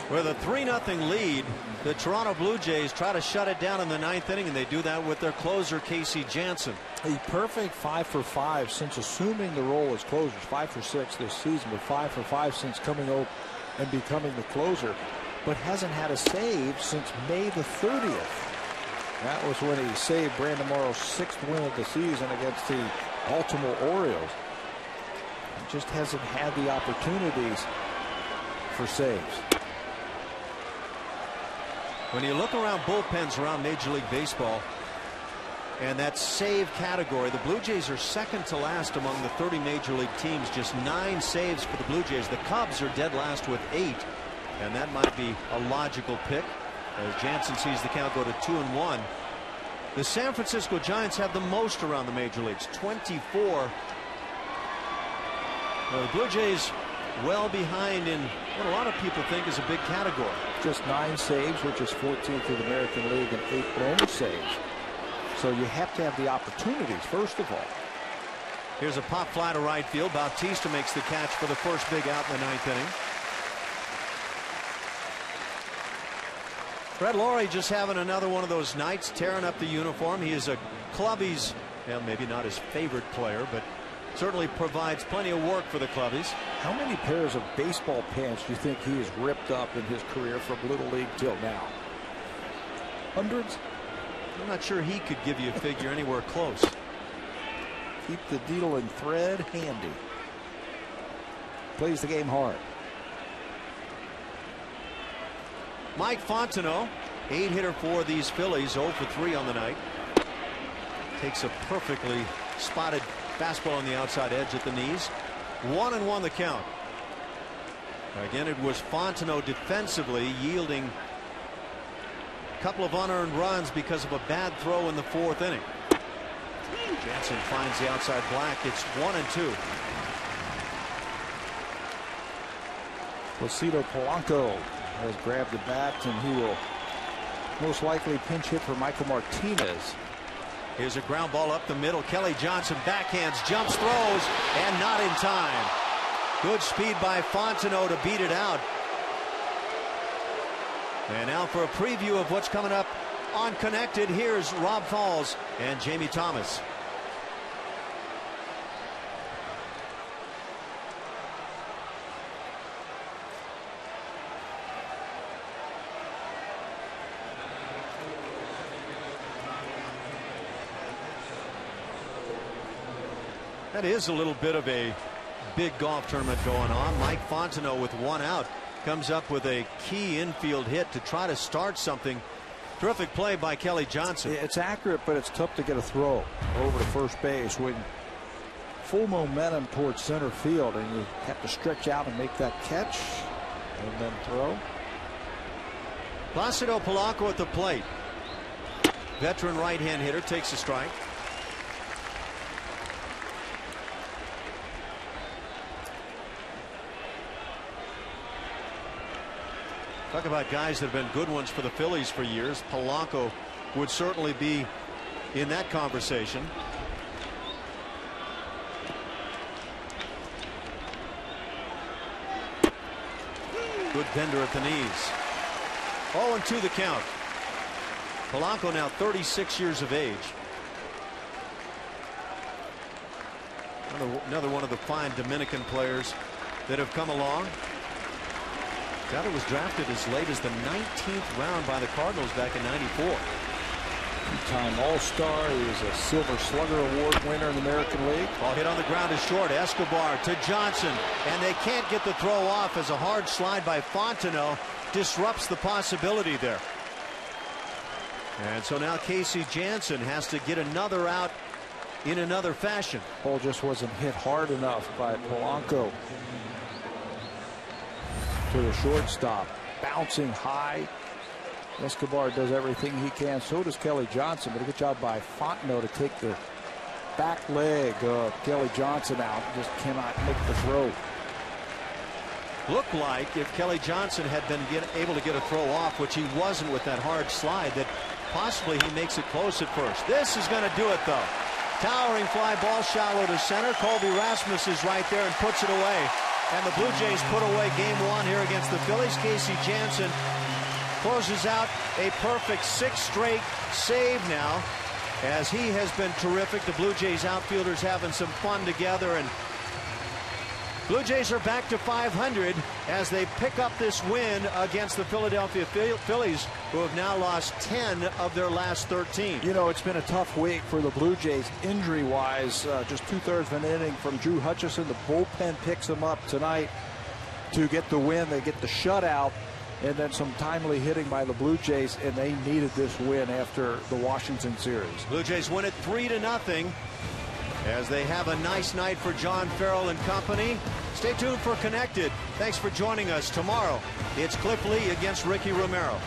With a 3-0 lead, the Toronto Blue Jays try to shut it down in the 9th inning, and they do that with their closer, Casey Jansen. A perfect 5 for 5 since assuming the role as closer. 5 for 6 this season, but 5 for 5 since coming over and becoming the closer. But hasn't had a save since May the 30th. That was when he saved Brandon Morrow's 6th win of the season against the Baltimore Orioles. He just hasn't had the opportunities for saves. When you look around bullpens around Major League Baseball and that save category, the Blue Jays are second to last among the 30 Major League teams. Just 9 saves for the Blue Jays. The Cubs are dead last with 8, and that might be a logical pick as Jansen sees the count go to 2-1. The San Francisco Giants have the most around the major leagues, 24. The Blue Jays well behind in what a lot of people think is a big category. Just 9 saves, which is 14th in the American League, and 8 blown saves. So you have to have the opportunities, first of all. Here's a pop fly to right field. Bautista makes the catch for the first big out in the 9th inning. Fred Laurie just having another one of those nights, tearing up the uniform. He is a Clubbies, well, maybe not his favorite player, but certainly provides plenty of work for the Clubbies. How many pairs of baseball pants do you think he has ripped up in his career from Little League till now? Hundreds? I'm not sure he could give you a figure anywhere close. Keep the needle and thread handy. Plays the game hard. Mike Fontenot, 8-hitter for these Phillies, 0 for 3 on the night. Takes a perfectly spotted fastball on the outside edge at the knees. 1-1 the count. Again, it was Fontenot defensively yielding a couple of unearned runs because of a bad throw in the 4th inning. Jansen finds the outside black. It's 1-2. Placido Polanco has grabbed the bat, and he will most likely pinch hit for Michael Martinez. Here's a ground ball up the middle. Kelly Johnson backhands, jumps, throws, and not in time. Good speed by Fontenot to beat it out. And now for a preview of what's coming up on Connected, here's Rob Falls and Jamie Thomas. That is a little bit of a big golf tournament going on. Mike Fontenot with 1 out comes up with a key infield hit to try to start something. Terrific play by Kelly Johnson. It's accurate, but it's tough to get a throw over to first base when full momentum towards center field, and you have to stretch out and make that catch and then throw. Placido Polanco at the plate. Veteran right-hand hitter takes a strike. Talk about guys that have been good ones for the Phillies for years. Polanco would certainly be in that conversation. Good bender at the knees. 0-2 the count. Polanco now 36 years of age. Another one of the fine Dominican players that have come along. Guy was drafted as late as the 19th round by the Cardinals back in '94. Two-time All-Star. He was a Silver Slugger Award winner in the American League. Ball hit on the ground is short. Escobar to Johnson, and they can't get the throw off as a hard slide by Fontenot disrupts the possibility there. And so now Casey Jansen has to get another out in another fashion. Ball just wasn't hit hard enough by Polanco. To the shortstop, bouncing high. Escobar does everything he can. So does Kelly Johnson, but a good job by Fontenot to take the back leg of Kelly Johnson out. Just cannot make the throw. Looked like if Kelly Johnson had been able to get a throw off, which he wasn't with that hard slide, that possibly he makes it close at first. This is going to do it, though. Towering fly ball shallow to center. Colby Rasmus is right there and puts it away. and the Blue Jays put away game 1 here against the Phillies. Casey Jansen closes out a perfect 6th straight save now, as he has been terrific. The Blue Jays outfielders having some fun together, and Blue Jays are back to 500 as they pick up this win against the Philadelphia Phillies, who have now lost 10 of their last 13. You know, it's been a tough week for the Blue Jays injury-wise. Just 2/3 of an inning from Drew Hutcherson. The bullpen picks him up tonight to get the win. They get the shutout, and then some timely hitting by the Blue Jays, and they needed this win after the Washington series. Blue Jays win it 3-0 as they have a nice night for John Farrell and company. Stay tuned for Connected. Thanks for joining us. Tomorrow, it's Cliff Lee against Ricky Romero.